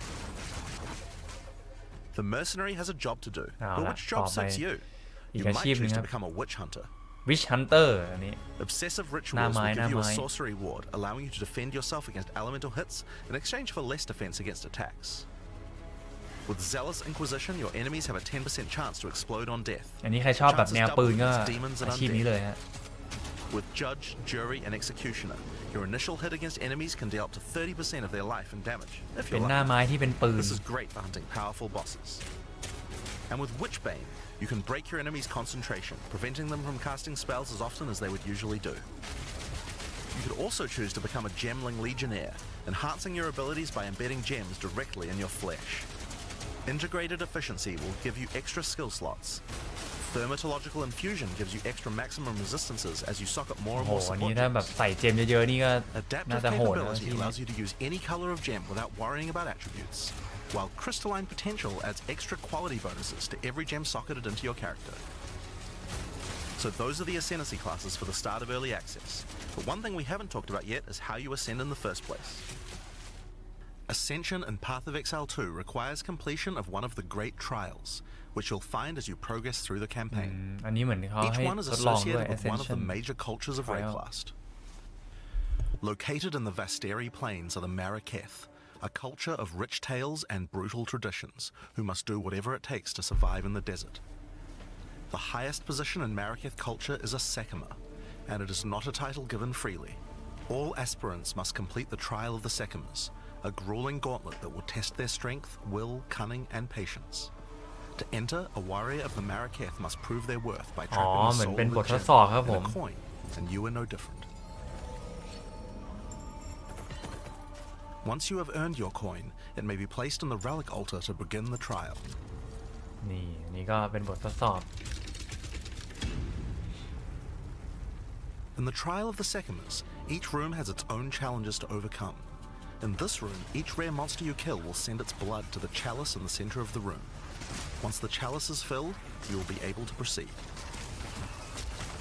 The Mercenary has a job to do, Nào but là which job bỏ suits mày. you? Ý You cái might ship choose nữa. to become a Witch Hunter. Witch Hunter อันนี้ Obsessive Nam Rituals will ai, give you a nam ai. sorcery ward, allowing you to defend yourself against elemental hits in exchange for less defense against attacks. With Zealous Inquisition, your enemies have a 10% chance to explode on death. อันนี้ใครชอบแบบ Chances แนวปืน double ก็ against demons and อาชีพนี้ undead. เลยฮะ With Judge, Jury, and Executioner, your initial hit against enemies can deal up to 30% of their life and damage, if เป็ you're นหน้า lucky. ไม้ที่เป็นปืน This is great for hunting powerful bosses. And with Witchbane, you can break your enemy's concentration, preventing them from casting spells as often as they would usually do. You could also choose to become a Gemling Legionnaire, enhancing your abilities by embedding gems directly in your flesh. Integrated Efficiency will give you extra skill slots. Thermatological Infusion gives you extra maximum resistances as you sock up more โอ้ and โห more อันนี้ support ถ้าแบบ gems. ใส่เจมเยอะๆนี่ก็น่า Adaptive จะโหดนะ capability ที่ allows you to use any color of gem without worrying about attributes, while Crystalline Potential adds extra quality bonuses to every gem socketed into your character. So those are the Ascendancy classes for the start of Early Access. But one thing we haven't talked about yet is how you ascend in the first place. Ascension in Path of Exile 2 requires completion of one of the Great Trials, which you'll find as you progress through the campaign. อันนี้เหมือนเขา Each ให้ one is ทดลองด้วย associated with one of the Ascension major cultures of trial. Rayclast. Located in the Vasteri Plains are the Maraketh, a culture of rich tales and brutal traditions who must do whatever it takes to survive in the desert. The highest position in Maraketh culture is a Sekhemas, and it is not a title given freely. All aspirants must complete the trial of the Sekhemas, a grueling gauntlet that will test their strength, will, cunning, and patience. To enter, a warrior of the Maraketh must prove their worth by อ๋อ trapping เหมื the อน soul เป็น of บ a ททด gem สอบครับผ in ม a coin, and you are no different. Once you have earned your coin, it may be placed in the relic altar to begin the trial. นี่ก็เป็นบททดสอบ In the trial of the Sekhemas, each room has its own challenges to overcome. In this room, each rare monster you kill will send its blood to the chalice in the center of the room. Once the chalice is filled, you will be able to proceed.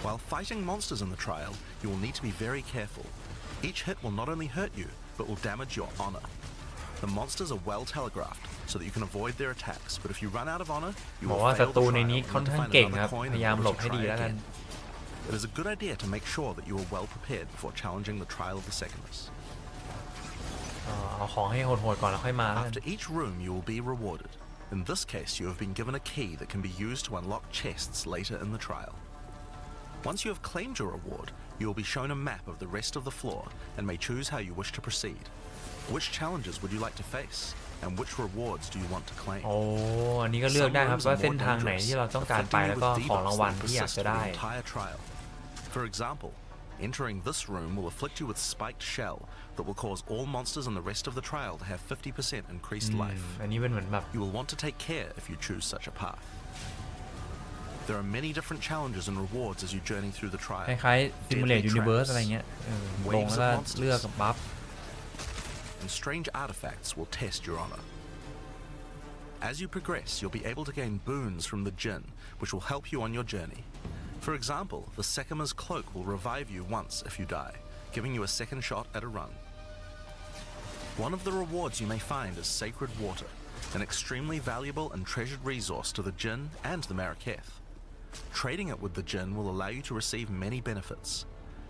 While fighting monsters in the trial, you will need to be very careful. Each hit will not only hurt you, but will damage your honor. The monsters are well telegraphed, so that you can avoid their attacks, but if you run out of honor, you บอก will ว่า fail ศั the ตรู trial ใน and นี้ need ค่อน to ข้าง find เก่งค another รับ coin พ in ยายาม order หลบ to ให้ try ดีแล้วกัน again. It is a good idea to make sure that you are well prepared before challenging the trial of the Sekhemas. เอาของให้โหดๆก่อนแล้วค่อยมาแล้วกัน After each room, you will be rewarded. In this case, you have been given a key that can be used to unlock chests later in the trial. Once you have claimed your reward, you will be shown a map of the rest of the floor and may choose how you wish to proceed. Which challenges would you like to face, and which rewards do you want to claim? โอ้อันนี้ก็เลือกได้ครับว่าเส้นทางไหนที่เราต้องการไปแล้วก็ของรางวัลที่อยากจะได้ entire trial. For example, entering this room will afflict you with spiked shell that will cause all monsters in the rest of the trial to have 50% increased life. อันนี้เป็นเหมือนแบบ You will want to take care if you choose such a path. There are many different challenges and rewards as you journey through the ค trial. ล้ายๆ Simulate Universe อะไรเงี้ยลงแล้วก็เลือกบัฟ And strange artifacts will test your honor. As you progress, you'll be able to gain boons from the Jinn, which will help you on your journey. For example, the Sekhemas cloak will revive you once if you die, giving you a second shot at a run. One of the rewards you may find is Sacred Water, an extremely valuable and treasured resource to the Jinn and the Maraketh. Trading it with the Jinn will allow you to receive many benefits.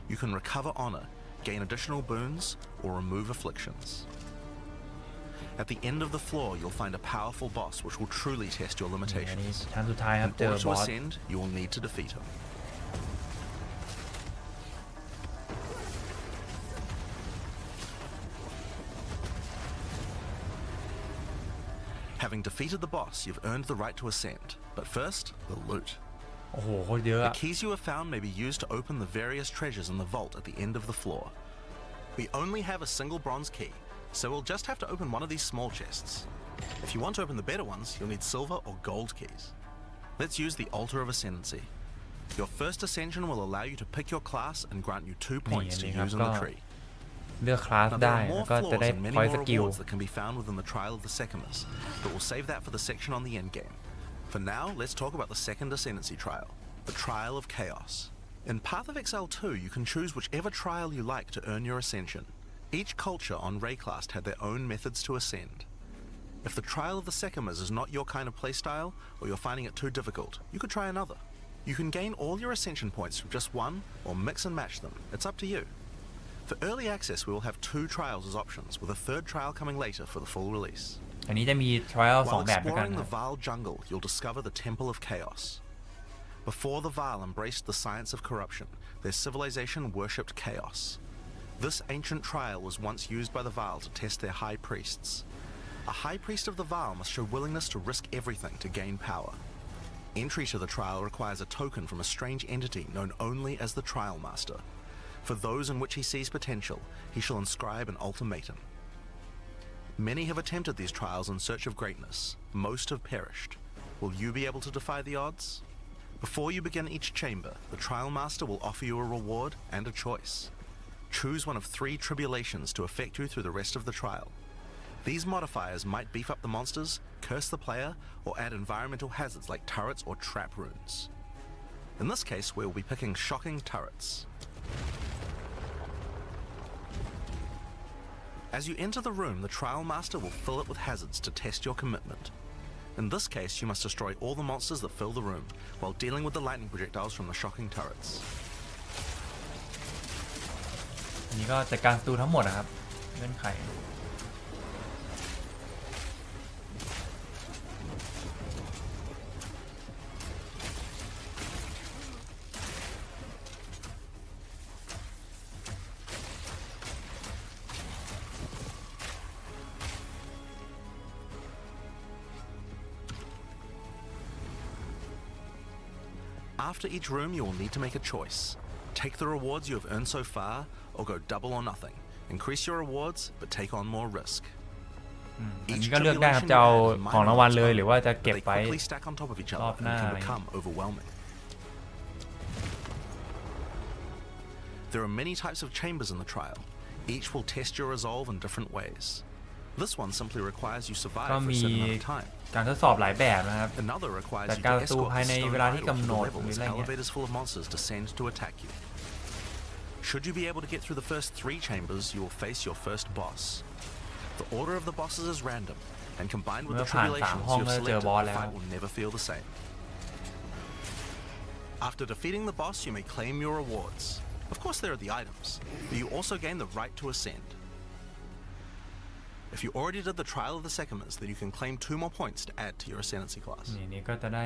You can recover honor, gain additional boons, or remove afflictions. At the end of the floor, you'll find a powerful boss which will truly test your อันนี้ limitations. ชั้นสุดท้ายครับ In เจอ order บ to อส ascend, you will need to defeat him. Having defeated the boss, you've earned the right to ascend. But first, the loot. โอ้โหโคตรเยอะ The keys you have found may be used to open the various treasures in the vault at the end of the floor. We only have a single bronze key, so we'll just have to open one of these small chests. If you want to open the better ones, you'll need silver or gold keys. Let's use the Altar of Ascendancy. Your first ascension will allow you to pick your class and grant you 2 points to use in the tree. เลือกคลาส Now, ได้ there are แล้ว more ก็จะได้ flaws and many พอยต์ more สกิล rewards that can be found within the trial of the Sekhemas, but we'll save that for the section on the endgame. For now, let's talk about the second Ascendancy trial, the Trial of Chaos. In Path of Exile 2, you can choose whichever trial you like to earn your ascension. Each culture on Rayclast had their own methods to ascend. If the Trial of the Sekhemas is not your kind of playstyle, or you're finding it too difficult, you could try another. You can gain all your ascension points from just one, or mix and match them. It's up to you. For early access, we will have 2 trials as options, with a 3rd trial coming later for the full release. อันนี้จะมี trial สอง While แบบด้วยกัน exploring ครั the บ vile jungle, you'll discover the Temple of Chaos. Before the Vaal embraced the science of corruption, their civilization worshipped chaos. This ancient trial was once used by the Vaal to test their high priests. A high priest of the Vaal must show willingness to risk everything to gain power. Entry to the trial requires a token from a strange entity known only as the Trial Master. For those in which he sees potential, he shall inscribe an ultimatum. Many have attempted these trials in search of greatness. Most have perished. Will you be able to defy the odds? Before you begin each chamber, the Trial Master will offer you a reward and a choice. Choose one of 3 tribulations to affect you through the rest of the trial. These modifiers might beef up the monsters, curse the player, or add environmental hazards like turrets or trap runes. In this case, we will be picking shocking turrets. As you enter the room, the Trial Master will fill it with hazards to test your commitment. In this case, you must destroy all the monsters that fill the room, while dealing with the lightning projectiles from the shocking turrets. อันนี้ก็จัดการศัตรูทั้งหมดนะครับเงื่อนไข After each room, you will need to make a choice. Take the rewards you have earned so far, or go double or nothing. Increase your rewards, but take on more risk. อันนี้ก็เลือกได้ครับจะเอาของรางวัลเลยหรือว่าจะเก็บไว้ stack on top of each รอ other บหน้า and can become overwhelming. There are many types of chambers in the trial. Each will test your resolve in different ways. This one simply requires you survive ก็ for a มี certain amount of time. การทดสอบหลายแบบนะครับ Another requires จัด you การ to ศัตรู escort ภาย the ใน stone เวลาที่ idol กำ to หน the ด level หรือ as อะไรเงี้ย elevators full of monsters descend to attack you. Should you be able to get through the first 3 chambers, you will face your first boss. The order of the bosses is random, and combined with the เมื่อผ่าน tribulations 3 ห้อง you ก็ have จะเจอ selected, บอส the แล้ว fight will never feel the same. After defeating the boss, you may claim your rewards. Of course, there are the items, but you also gain the right to ascend. If you already did the trial of the Sekhemas, then you can claim 2 more points to add to your Ascendancy class. นี่ก็จะได้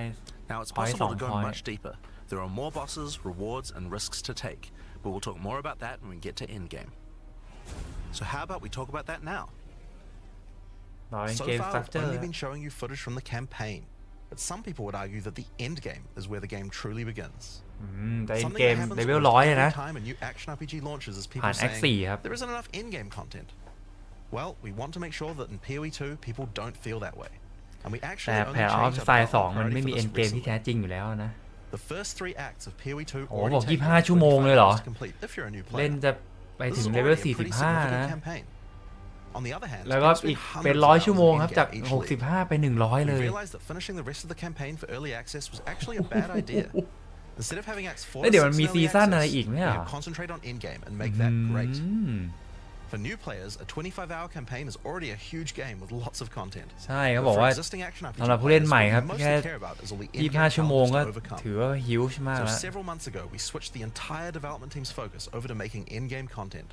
Now it's พอยต์ possible to go 2 much deeper. There are more bosses, rewards, and risks to take, but we'll talk more about that when we get to Endgame. So how about we talk about that now? ต่อเป็น So เกม far, สตรัค I've เจอร์ only been showing you footage from the campaign, but some people would argue that the Endgame is where the game truly begins. แต่เอ็น Something เก that ม happens เลเวล almost 100เลยนะ every time a new action RPG launches is ผ่า people น Act 4 saying ครับ there isn't enough in-game content. Well, we want to make sure that in POE2 people don't feel that way, and we แต่ actually แผ only นออฟ changed ไซ our ด์ 2 มันไม่ priority มี for เอ็ this นเกมที่ recently. แท้จริงอยู่แล้วนะ The first 3 acts of POE2 โอ้ already บอก take 25 ชั่วโมงเลยเหรอ to complete if you're a new เล่น player. จะไป This ถึ is งเลเวล already a pretty 45 significant นะ campaign. On the other hand, แล้วก็ it takes อีก hundreds เป็น of 100 ชั่วโมง hours ครับ in จาก game each league. 65 ไป 100 เล We ย realized that finishing the rest of the campaign for early access was actually a bad idea. Instead of having acts 4 แล้ว to เดี๋ยว 6 มัน in มี early ซีซั่นอะไร access, อีกไหม we อ่ะ have concentrate on in-game and make that great. อืม For new players, a 25-hour campaign is already a huge game with lots of content. ใช่เขา But บอก for ว่า existing action RPG สำหรับผู้เล่น players, ใหม่ what ครับ we แค่ mostly care about is all the in-game 25 ชั่วโมงก็ challenges to overcome. ถือว่าฮิวช์มาก So แล้ว several months ago, we switched the entire development team's focus over to making in-game content.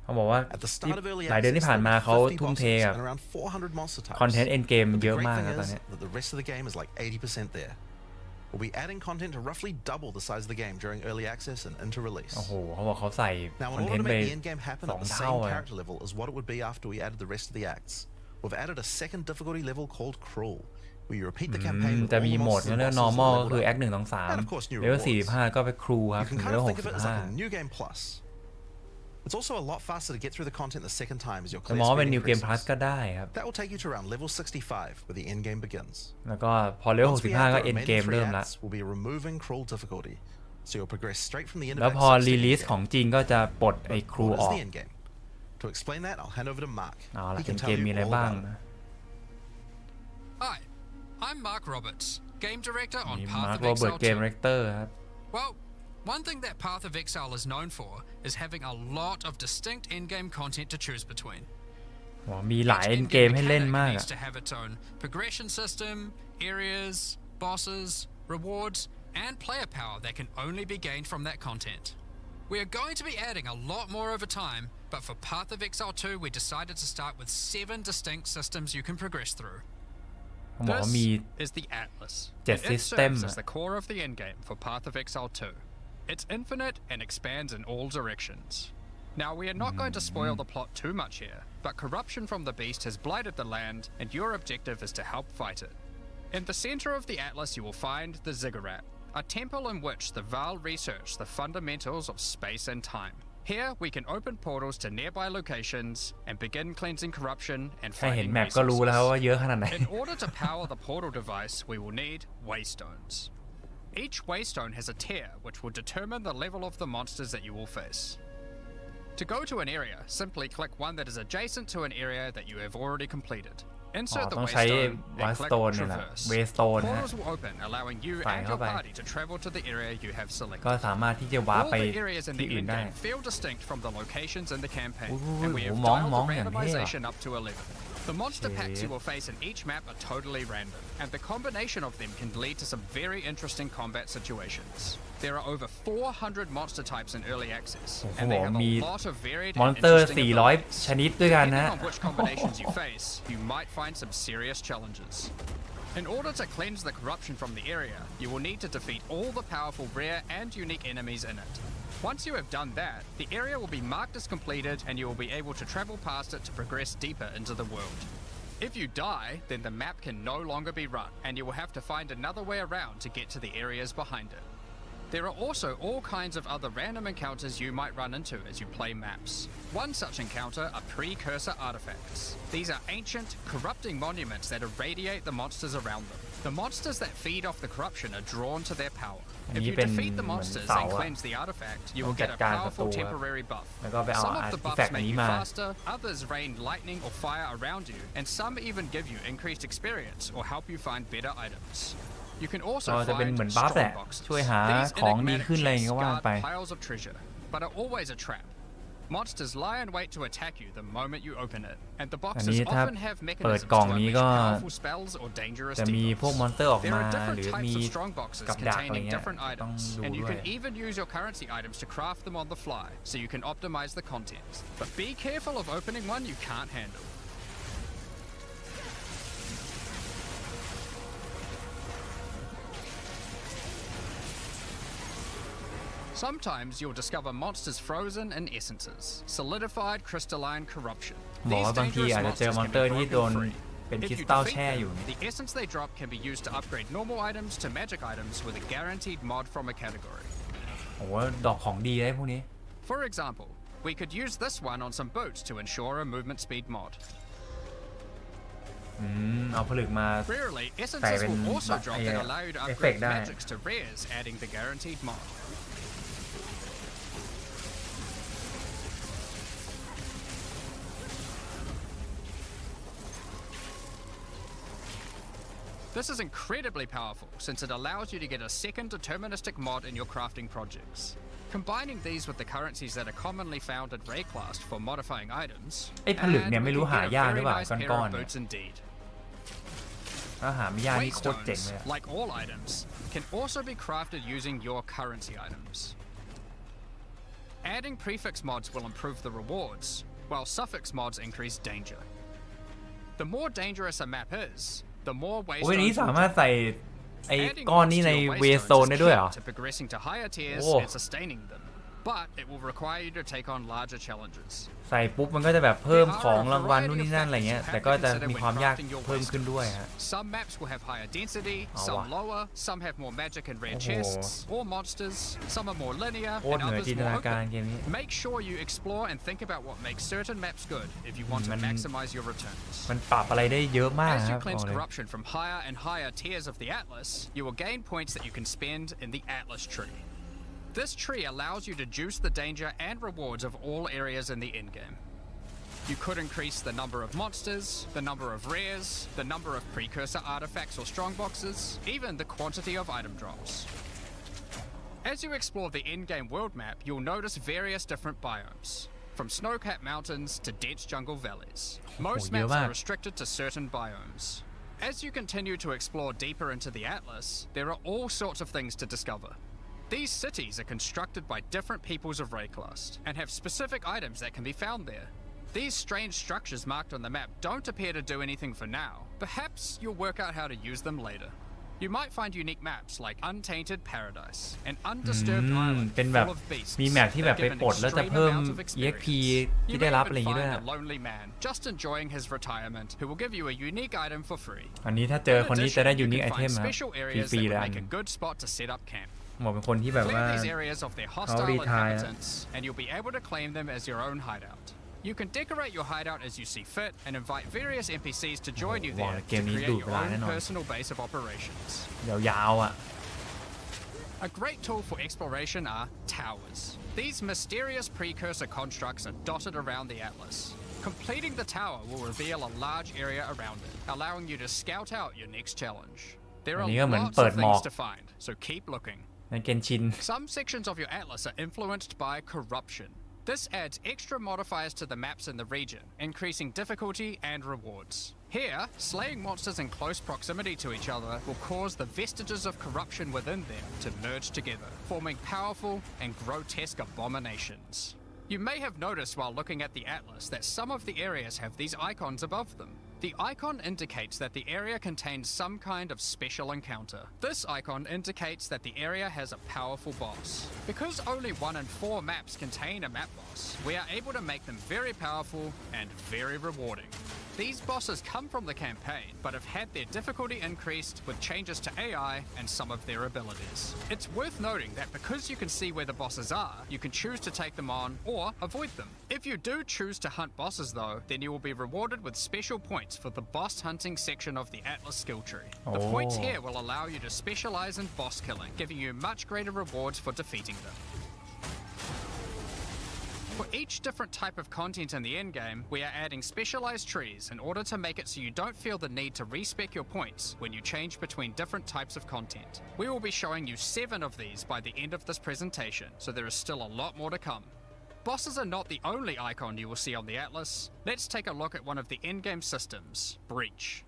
เขาบอกว่า At the start of early หลายเดือน access, ที่ผ่าน there มา were เขา 50 ทุ่มเท bosses กับ and around 400 monster types. คอนเทนต์เอ็นเกม But เย the อะ great มาก thing นะตอน is นี้ that the rest of the game is like 80% there. We'll be adding content to roughly double the size of the game during early access and into release. โอ้โหเขาบอกเขาใส่ Now, คอน in เท order น to ต์ไป make the endgame happen at the 2 same เท่าอะ character level as what it would be after we added the rest of the acts, we've added a second difficulty level called Cruel, where you repeat the campaign with จะ all มี the โหมด monsters and เรื่อง bosses normal ก็ leveled คือ up. Act 1 2 3 And of course, new เลเวล rewards. 45 ก็ไปครูครับ You ถึ can งเล kind เวล of think of it as like a 65 new game plus. It's also a lot faster to get through the content the second time as your จะ clear มองว่าเป็น speed New Game Plus increases. ก็ได้ครับ That will take you to around level 65, where the end game begins. แล้วก็พอเลเวล Once we 65 add ก็ the เอ็น remaining เกม 3 เริ่มละ acts, we'll be removing Cruel difficulty, so you'll progress straight from the end of แล้ว Act พอ 6 to รี the ลิส end ของ game. จริงก็จะปลดไอ้ครู What อ is อก the end game? To explain that, I'll hand over to Mark. เอาละ He เอ็ can นเก tell ม you มีอะไร all บ้าง about it. นะ Hi, I'm Mark Roberts, Game Director มี on มา Path ร์ค of โรเบิร์ต Exile เกม 2. เรคเตอร์ครับ Well, one thing that Path of Exile is known for is having a lot of distinct endgame content to choose between. มีหลาย Each เอ็นเกม endgame ให้เล่น mechanic มาก needs อะ to have its own progression system, areas, bosses, rewards, and player power that can only be gained from that content. We are going to be adding a lot more over time, but for Path of Exile 2 we decided to start with 7 distinct systems you can progress through. เขาบอกว่ามี This is the Atlas. 7 It system serves as the core of the endgame for Path of Exile 2. It's infinite and expands in all directions. Now, we are not going to spoil the plot too much here, but corruption from the beast has blighted the land, and your objective is to help fight it. In the center of the Atlas, you will find the Ziggurat, a temple in which the Val research the fundamentals of space and time. Here, we can open portals to nearby locations and begin cleansing corruption and แค่เห็น finding แมปก็รู้แล้วว่า resources. เยอะขนาดไหน In order to power the portal device, we will need waystones. Each waystone has a tier which will determine the level of the monsters that you will face. To go to an area, simply click one that is adjacent to an area that you have already completed. Insert the ต้องใช้ waystone and click Waystone นี่แหละ traverse. Waystone นะฮะ Portals will open, allowing you ใส่ and เข้า your ไป party to travel to the area you have ก็ selected. สามารถที่จะวาร์ป All ไป the areas in ที่ the อื่นได้ endgame feel distinct from the locations in the campaign, อุ้ย and we have มอง dialed the อย่างเท่อะ randomization up to 11. The monster packs you will face in each map are totally random, and the combination of them can lead to some very interesting combat situations. There are over 400 monster types in early access, and they have a lot of varied มอน and สเตอร์ interesting 400 abilities. ชนิดด้วยกันนะ Depending on which combinations you face, you might find some serious challenges. In order to cleanse the corruption from the area, you will need to defeat all the powerful rare and unique enemies in it. Once you have done that, the area will be marked as completed and you will be able to travel past it to progress deeper into the world. If you die, then the map can no longer be run and you will have to find another way around to get to the areas behind it. There are also all kinds of other random encounters you might run into as you play maps. One such encounter are precursor artifacts. These are ancient, corrupting monuments that irradiate the monsters around them. The monsters that feed off the corruption are drawn to their power. If you defeat the monsters and cleanse the artifact, you will get a powerful temporary buff. Some of the buffs make you faster, others rain lightning or fire around you, and some even give you increased experience or help you find better items. You can also ก็จะเป็น find เหมือนบัฟแหละ strong boxes. ช่วยหา These ของดี enigmatic ขึ้นอะไรอย่าง chests เงี้ยก็ว่า guard ไป piles of treasure, but are always a trap. Monsters lie in wait to attack you the moment you open it, and the อัน boxes นี้ถ้า often have เปิด mechanisms กล่อง to นี้ unleash ก็ powerful spells or dangerous จะมีพวก debuffs. มอนสเตอร์ออก There มา are different หรือ types มี of strong boxes กับดักอะไร containing เงี้ย different ต้อง items, ดู and you ด้วย can even use your currency items to craft them on the fly, so you can optimize the contents. But be careful of opening one you can't handle. Sometimes you'll discover monsters frozen in essences, solidified crystalline corruption. บอก These ว่าบางที dangerous อาจจะเจอ monsters มอน can สเตอ be ร์ที่โดน broken free. เป็นค If ริส you ตัล defeat แช่อยู่ them, the essence they drop can be used to upgrade normal items to magic items with a guaranteed mod from a category. โอ้โหดอกของดีได้พวกนี้ For example, we could use this one on some boots to ensure a movement speed mod. เอาผลึกมา Rarely, essences ใส่เป็น will also drop that ไอ้ allow you to เอฟเฟก upgrade ต์ได้ magics to rares, adding the guaranteed mod. This is incredibly powerful since it allows you to get a second deterministic mod in your crafting projects. Combining these with the currencies that are commonly found in Rayclast for modifying items, ไอ้ผลึกเนี่ย and ไม่ we รู้ can หา get a ยากหรื very อเปล่า nice pair ก้อน of ๆเนี่ย boots indeed. ถ้าหาไม่ยากนี่โคตรเจ๋งเลย Waystones, like all items, can also be crafted using your currency items. Adding prefix mods will improve the rewards, while suffix mods increase danger. The more dangerous a map is, the more โอ้ย waystones นี้ will สามารถ drop. ใส่ไอ้ Adding ก้อน mods นี้ to ใน your เว waystones โซน is ได้ด้วยเหรอ key to progressing to higher tiers Oh. and sustaining them, but it will require you to take on larger challenges. ใส่ปุ๊บมันก็จะแบบเพิ่ม There are ของ a รางวัล variety นู่น of นี่นั่นอะไร factors เงี้ย you have แต่ to ก็จะ consider มี when ความยาก crafting your เพิ่มขึ้นด้วย waystones. ฮะ Some maps will have higher density, Oh, some wow. lower, some have more magic and rare Oh. chests, or monsters, some are more linear, โคต and รเหนือ others จินต more นาการ open. เกมนี้ Make sure you explore and think about what makes certain maps good if you want to Man- maximize your returns. มันปรับอะไรได้เยอะมาก As ค you รับ cleanse บอกเลย corruption from higher and higher tiers of the Atlas, you will gain points that you can spend in the Atlas tree. This tree allows you to juice the danger and rewards of all areas in the endgame. You could increase the number of monsters, the number of rares, the number of precursor artifacts or strongboxes, even the quantity of item drops. As you explore the endgame world map, you'll notice various different biomes, from snow-capped mountains to dense jungle valleys. Most Oh, maps yeah. are restricted to certain biomes. As you continue to explore deeper into the Atlas, there are all sorts of things to discover. These cities are constructed by different peoples of Rayclast and have specific items that can be found there. These strange structures marked on the map don't appear to do anything for now. Perhaps you'll work out how to use them later. You might find unique maps like Untainted Paradise, an undisturbed island เป็นแบบ full of beasts มีแมปที่แบบ that ไป give an ปลดแล้วจะ extreme เพิ่ม amount of EXP experience. ที่ You ได้ may รับอะไรอ even ย่างงี้ด้วย find a lonely man just enjoying his retirement who will give you a unique item for free. อันนี้ถ้าเจอคนนี้จะได้ unique You can item find ครับ special areas ฟรี that ๆเลย will อัน make a good spot to set up camp. หมอเป็นคนที่แบบว่า Clear these areas of their hostile retire. inhabitants, and you'll be able to claim them as your own hideout. You can decorate your hideout as you see fit and invite various NPCs to join you there to เกมนี้ create ดูด your เวลาแน่ own นอน personal base of operations. ยาวๆอ่ะ A great tool for exploration are towers. These mysterious precursor constructs are dotted around the atlas. Completing the tower will reveal a large area around it, allowing you to scout out your next challenge. There อั are นนี้ก็เหมือน lots เปิ of ดหมอก things to find, so keep looking. ในเกนชิน Some sections of your atlas are influenced by corruption. This adds extra modifiers to the maps in the region, increasing difficulty and rewards. Here, slaying monsters in close proximity to each other will cause the vestiges of corruption within them to merge together, forming powerful and grotesque abominations. You may have noticed while looking at the atlas that some of the areas have these icons above them. The icon indicates that the area contains some kind of special encounter. This icon indicates that the area has a powerful boss. Because only 1 in 4 maps contain a map boss, we are able to make them very powerful and very rewarding. These bosses come from the campaign, but have had their difficulty increased with changes to AI and some of their abilities. It's worth noting that because you can see where the bosses are, you can choose to take them on or avoid them. If you do choose to hunt bosses though, then you will be rewarded with special points for the boss hunting section of the Atlas skill tree. The points here will allow you to specialize in boss killing, giving you much greater rewards for defeating them. For each different type of content in the endgame, we are adding specialized trees in order to make it so you don't feel the need to respec your points when you change between different types of content. We will be showing you 7 of these by the end of this presentation, so there is still a lot more to come. Bosses are not the only icon you will see on the Atlas. Let's take a look at one of the endgame systems, Breach.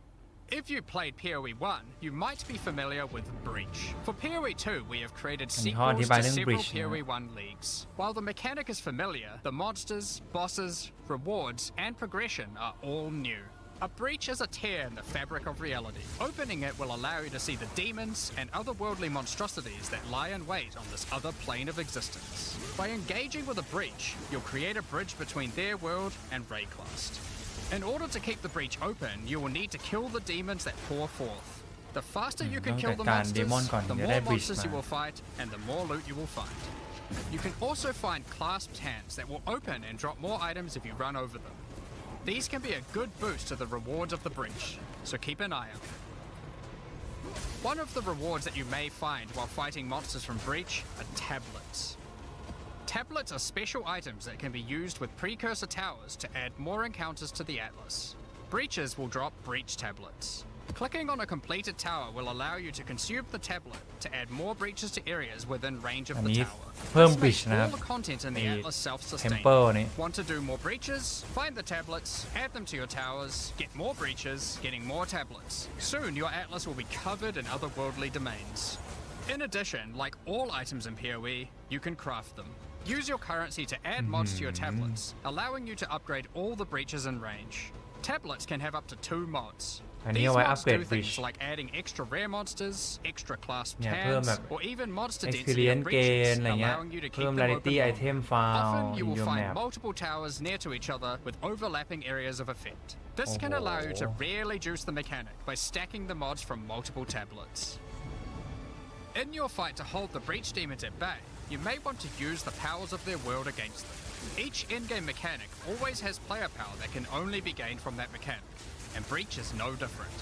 If you played POE1, you might be familiar with Breach. For POE2, we have created sequels to several POE1 leagues. While the mechanic is familiar, the monsters, bosses, rewards, and progression are all new. A breach is a tear in the fabric of reality. Opening it will allow you to see the demons and otherworldly monstrosities that lie in wait on this other plane of existence. By engaging with a breach, you'll create a bridge between their world and Rayclast. In order to keep the breach open, you will need to kill the demons that pour forth. The faster you can kill the monsters, the more monsters you will fight, and the more loot you will find. You can also find clasped hands that will open and drop more items if you run over them. These can be a good boost to the rewards of the breach, so keep an eye out. One of the rewards that you may find while fighting monsters from Breach are tablets. Tablets are special items that can be used with precursor towers to add more encounters to the Atlas. Breaches will drop breach tablets. Clicking on a completed tower will allow you to consume the tablet to add more breaches to areas within range of the tower. เพิ่ม This บริดจ์ makes นะครับ all the content in the Atlas self-sustaining. Temple นี่ Want to do more breaches? Find the tablets, add them to your towers, get more breaches, getting more tablets. Soon your Atlas will be covered in otherworldly domains. In addition, like all items in PoE, you can craft them. Use your currency to add mods to your tablets, allowing you to upgrade all the breaches in range. Tablets can have up to 2 mods. อันนี้ These เอาไว้ mods อัปเกรด do บริดจ์ things like adding extra rare monsters, extra clasped เนี่ยเพิ่ม hands, แบบ or even monster density experience of breaches, gain อะไรเงี้ย allowing you to เพิ่ keep ม them rarity open item longer. file Often you in will your find map multiple towers near to each other with overlapping areas of effect. This can allow you to really juice the mechanic by stacking the mods from multiple tablets. In your fight to hold the breach demons at bay, you may want to use the powers of their world against them. Each endgame mechanic always has player power that can only be gained from that mechanic, and Breach is no different.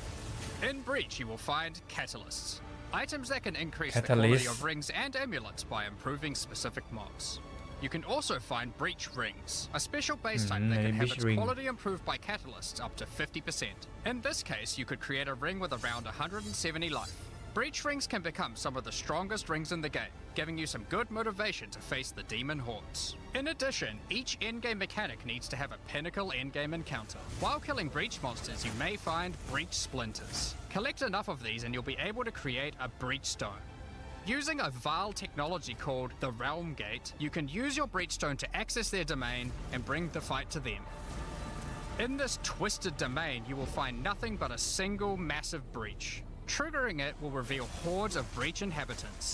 In Breach, you will find catalysts, items that can increase the quality of rings and amulets by improving specific mods. You can also find Breach Rings, a special base type that can have its quality improved by catalysts up to 50%. In this case, you could create a ring with around 170 life. Breach rings can become some of the strongest rings in the game, giving you some good motivation to face the demon hordes. In addition, each endgame mechanic needs to have a pinnacle endgame encounter. While killing breach monsters, you may find breach splinters. Collect enough of these and you'll be able to create a breach stone. Using a vile technology called the Realm Gate, you can use your breach stone to access their domain and bring the fight to them. In this twisted domain, you will find nothing but a single massive breach. Triggering it will reveal hordes of breach inhabitants.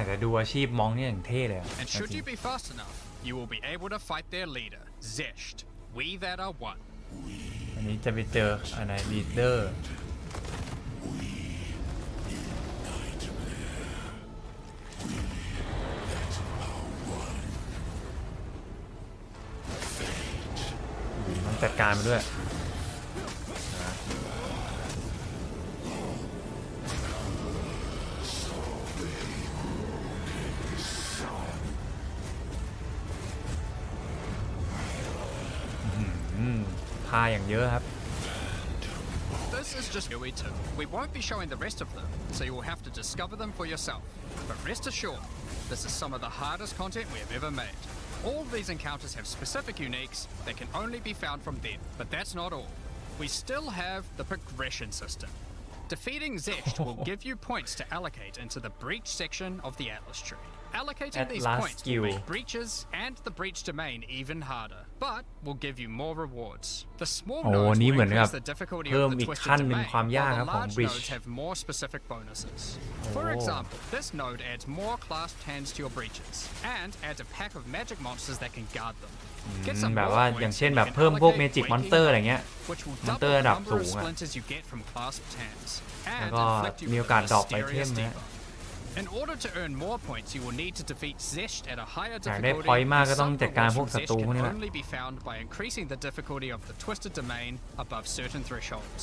แต่ดูอาชีพมองเนี่ยอย่างเท่เลยอะ And should you be fast enough, you will be able to fight their leader, Zesht. We that are one. อันนี้จะไปเจออะไรลีดเดอร์ต้องจัดการมันด้วยท่าอย่างเยอะครับ This is just POE2. We won't be showing the rest of them, so you will have to discover them for yourself. But rest assured, this is some of the hardest content we have ever made. All these encounters have specific uniques that can only be found from them, but that's not all. We still have the progression system. Defeating Zesht will give you points to allocate into the breach section of the Atlas tree. Allocating these points will make breaches and the breach domain even harder, but will give you more rewards. The small nodes will increase the difficulty of the twisted domain, while the large nodes have more specific bonuses. For example, this node adds more clasped hands to your breaches, and adds a pack of magic monsters that can guard them. แบบว่าอย่างเช่นแบบเพิ่มพวกเมจิกมอนสเตอร์อะไรเงี้ยมอนสเตอร์ระดับสูงอะแล้วก็มีโอกาสดรอปไอเทมนะ In order to earn more points, you will need to defeat Zesht at a higher อยากได้ difficulty. พอยต์มากก็ต้อง Some จัดการ rewards พวก from ศั Zesht ตรูพวก can นี้แหละ only be found by increasing the difficulty of the twisted domain above certain thresholds.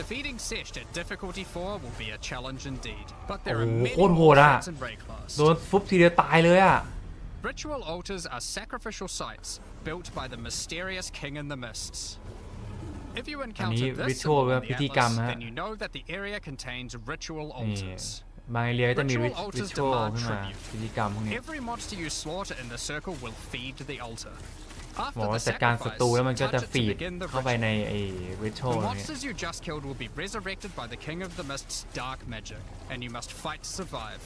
Defeating Zesht at difficulty 4 will be a challenge indeed, but there are many โคตรโห more ดอะ threats in Raid class. โดนฟุบทีเดียวตายเลยอะ Ritual altars are sacrificial sites built by the mysterious King in the Mists. If you encounter this symbol on the Atlas, then you know that the area contains ritual altars. บางเรียจะมี Ritual ริ altars ชวล demand ขึ้นมา tribute. พิธีกรรมพวกนี้ Every monster you slaughter in the circle will feed the altar. บ After อก the ว่าจัดการศัตรูแล้วมัน sacrifice, ก็จะ touch it ฟี to ด begin the เข้าไปใน ritual. ไอ้ริชวล The เนี่ย monsters you just killed will be resurrected by the King of the Mist's dark magic, and you must fight to survive.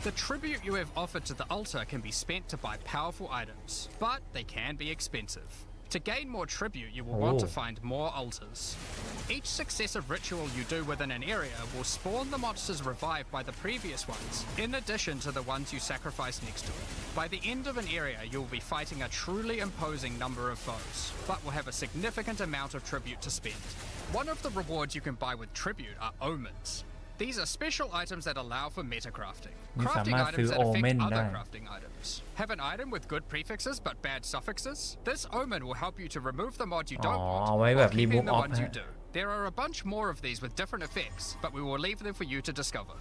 The tribute you have offered to the altar can be spent to buy powerful items, but they can be expensive. To gain more tribute, you will want to find more altars. Each successive ritual you do within an area will spawn the monsters revived by the previous ones, in addition to the ones you sacrifice next to it. By the end of an area, you will be fighting a truly imposing number of foes, but will have a significant amount of tribute to spend. One of the rewards you can buy with tribute are omens. These are special items that allow for metacrafting. Crafting items that affect other crafting items. Have an item with good prefixes but bad suffixes? This omen will help you to remove the mod you don't want, while keeping the ones you do. There are a bunch more of these with different effects, but we will leave them for you to discover.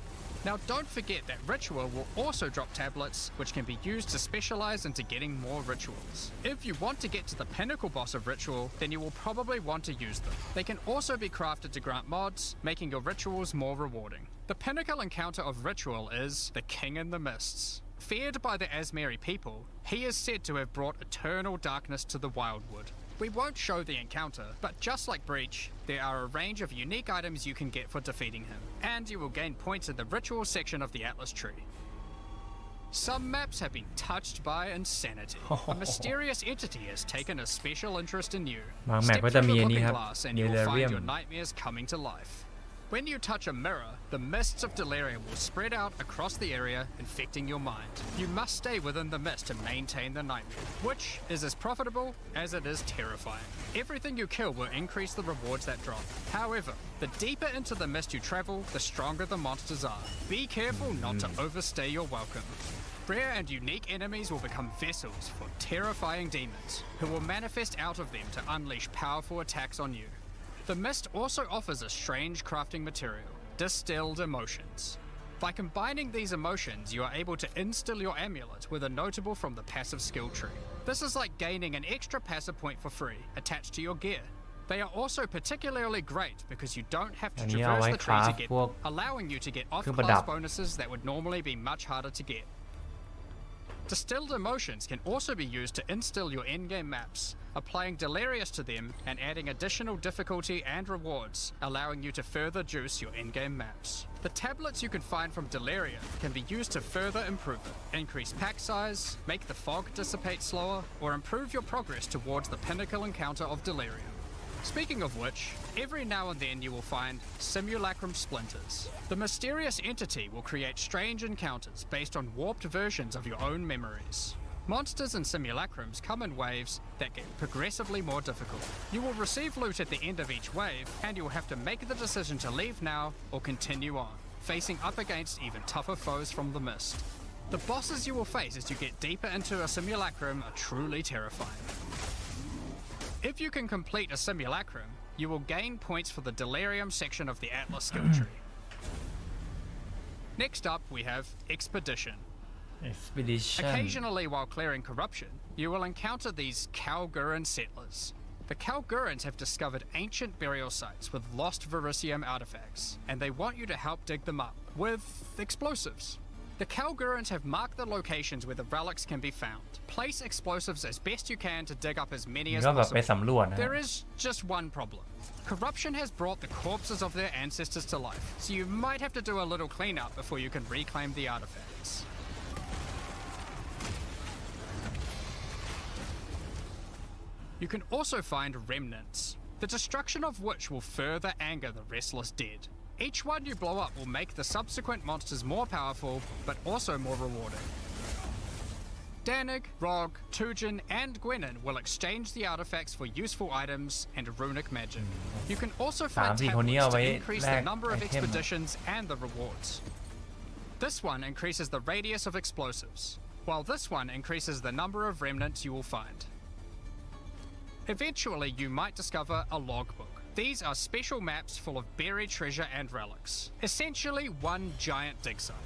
Now don't forget that Ritual will also drop tablets, which can be used to specialize into getting more rituals. If you want to get to the pinnacle boss of Ritual, then you will probably want to use them. They can also be crafted to grant mods, making your rituals more rewarding. The pinnacle encounter of Ritual is the King in the Mists. Feared by the Asmeri people, he is said to have brought eternal darkness to the Wildwood. We won't show the encounter, but just like Breach, there are a range of unique items you can get for defeating him, and you will gain points in the ritual section of the Atlas tree. Some maps have been touched by insanity. A mysterious entity has taken a special interest in you. Step through the looking glass and you will find your nightmares coming to life. When you touch a mirror, the mists of Delirium will spread out across the area, infecting your mind. You must stay within the mist to maintain the nightmare, which is as profitable as it is terrifying. Everything you kill will increase the rewards that drop. However, the deeper into the mist you travel, the stronger the monsters are. Be careful not to overstay your welcome. Rare and unique enemies will become vessels for terrifying demons, who will manifest out of them to unleash powerful attacks on you. The mist also offers a strange crafting material, distilled emotions. By combining these emotions, you are able to instill your amulet with a notable from the passive skill tree. This is like gaining an extra passive point for free, attached to your gear. They are also particularly great because you don't have to traverse the tree to get them, allowing you to get off-class bonuses that would normally be much harder to get. Distilled emotions can also be used to instill your endgame maps, applying Delirious to them and adding additional difficulty and rewards, allowing you to further juice your endgame maps. The tablets you can find from Delirium can be used to further improve it, increase pack size, make the fog dissipate slower, or improve your progress towards the pinnacle encounter of Delirium. Speaking of which, every now and then you will find simulacrum splinters. The mysterious entity will create strange encounters based on warped versions of your own memories. Monsters and simulacrums come in waves that get progressively more difficult. You will receive loot at the end of each wave, and you will have to make the decision to leave now or continue on, facing up against even tougher foes from the mist. The bosses you will face as you get deeper into a simulacrum are truly terrifying. If you can complete a simulacrum, you will gain points for the Delirium section of the Atlas skill tree. Next up, we have Expedition. Occasionally, while clearing corruption, you will encounter these Kalguran settlers. The Kalgurans have discovered ancient burial sites with lost Verisium artifacts, and they want you to help dig them up with explosives. The Kalgurans have marked the locations where the relics can be found. Place explosives as best you can to dig up as many as possible. There is just one problem. Corruption has brought the corpses of their ancestors to life, so you might have to do a little cleanup before you can reclaim the artifacts. You can also find remnants, the destruction of which will further anger the restless dead. Each one you blow up will make the subsequent monsters more powerful, but also more rewarding. Danig, Rog, Tujin, and Gwenin will exchange the artifacts for useful items and runic magic. You can also find tablets to increase the number of expeditions and the rewards. This one increases the radius of explosives, while this one increases the number of remnants you will find. Eventually, you might discover a logbook. These are special maps full of buried treasure and relics, essentially one giant dig site.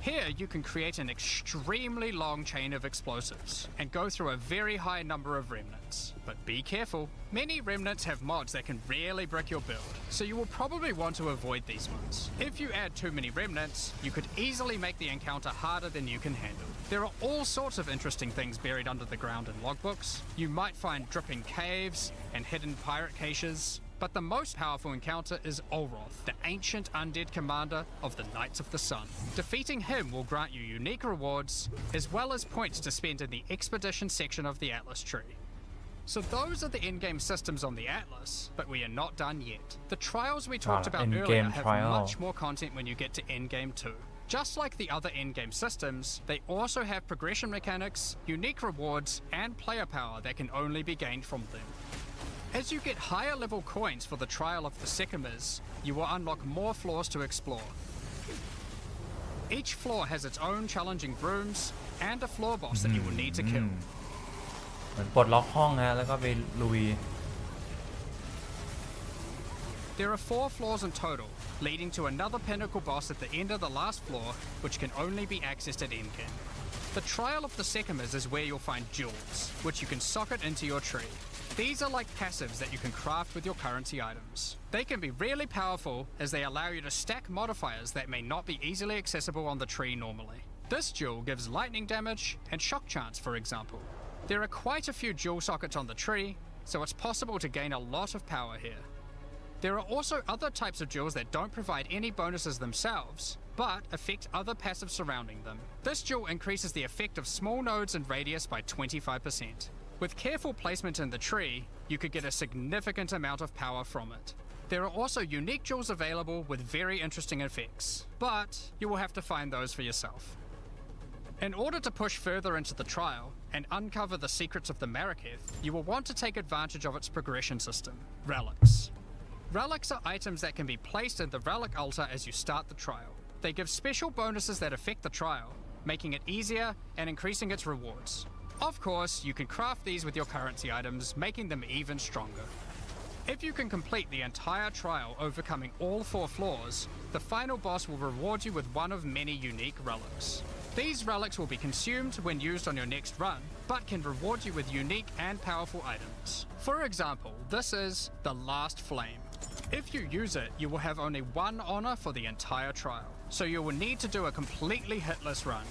Here, you can create an extremely long chain of explosives and go through a very high number of remnants. But be careful, many remnants have mods that can really brick your build, so you will probably want to avoid these ones. If you add too many remnants, you could easily make the encounter harder than you can handle. There are all sorts of interesting things buried under the ground in logbooks. You might find dripping caves and hidden pirate caches, but the most powerful encounter is Olroth, the ancient undead commander of the Knights of the Sun. Defeating him will grant you unique rewards, as well as points to spend in the expedition section of the Atlas tree. So those are the endgame systems on the Atlas, but we are not done yet. The trials we talked about earlier have much more content when you get to Endgame 2. Just like the other endgame systems, they also have progression mechanics, unique rewards, and player power that can only be gained from them. As you get higher level coins for the trial of the Sekhemas, you will unlock more floors to explore. Each floor has its own challenging rooms and a floor boss that you will need to kill. เหมือนปลดล็อกห้องฮะแล้วก็ไปลุย There are 4 floors in total, leading to another pinnacle boss at the end of the last floor, which can only be accessed at Endgame. The Trial of the Sekhemas is where you'll find jewels, which you can socket into your tree. These are like passives that you can craft with your currency items. They can be really powerful as they allow you to stack modifiers that may not be easily accessible on the tree normally. This jewel gives lightning damage and shock chance, for example. There are quite a few jewel sockets on the tree, so it's possible to gain a lot of power here. There are also other types of jewels that don't provide any bonuses themselves, but affect other passives surrounding them. This jewel increases the effect of small nodes and radius by 25%. With careful placement in the tree, you could get a significant amount of power from it. There are also unique jewels available with very interesting effects, but you will have to find those for yourself. In order to push further into the trial and uncover the secrets of the Maraketh, you will want to take advantage of its progression system, relics. Relics are items that can be placed in the relic altar as you start the trial. They give special bonuses that affect the trial, making it easier and increasing its rewards. Of course, you can craft these with your currency items, making them even stronger. If you can complete the entire trial overcoming all 4 floors, the final boss will reward you with one of many unique relics. These relics will be consumed when used on your next run, but can reward you with unique and powerful items. For example, this is the Last Flame. If you use it, you will have only 1 honor for the entire trial, so you will need to do a completely hitless run.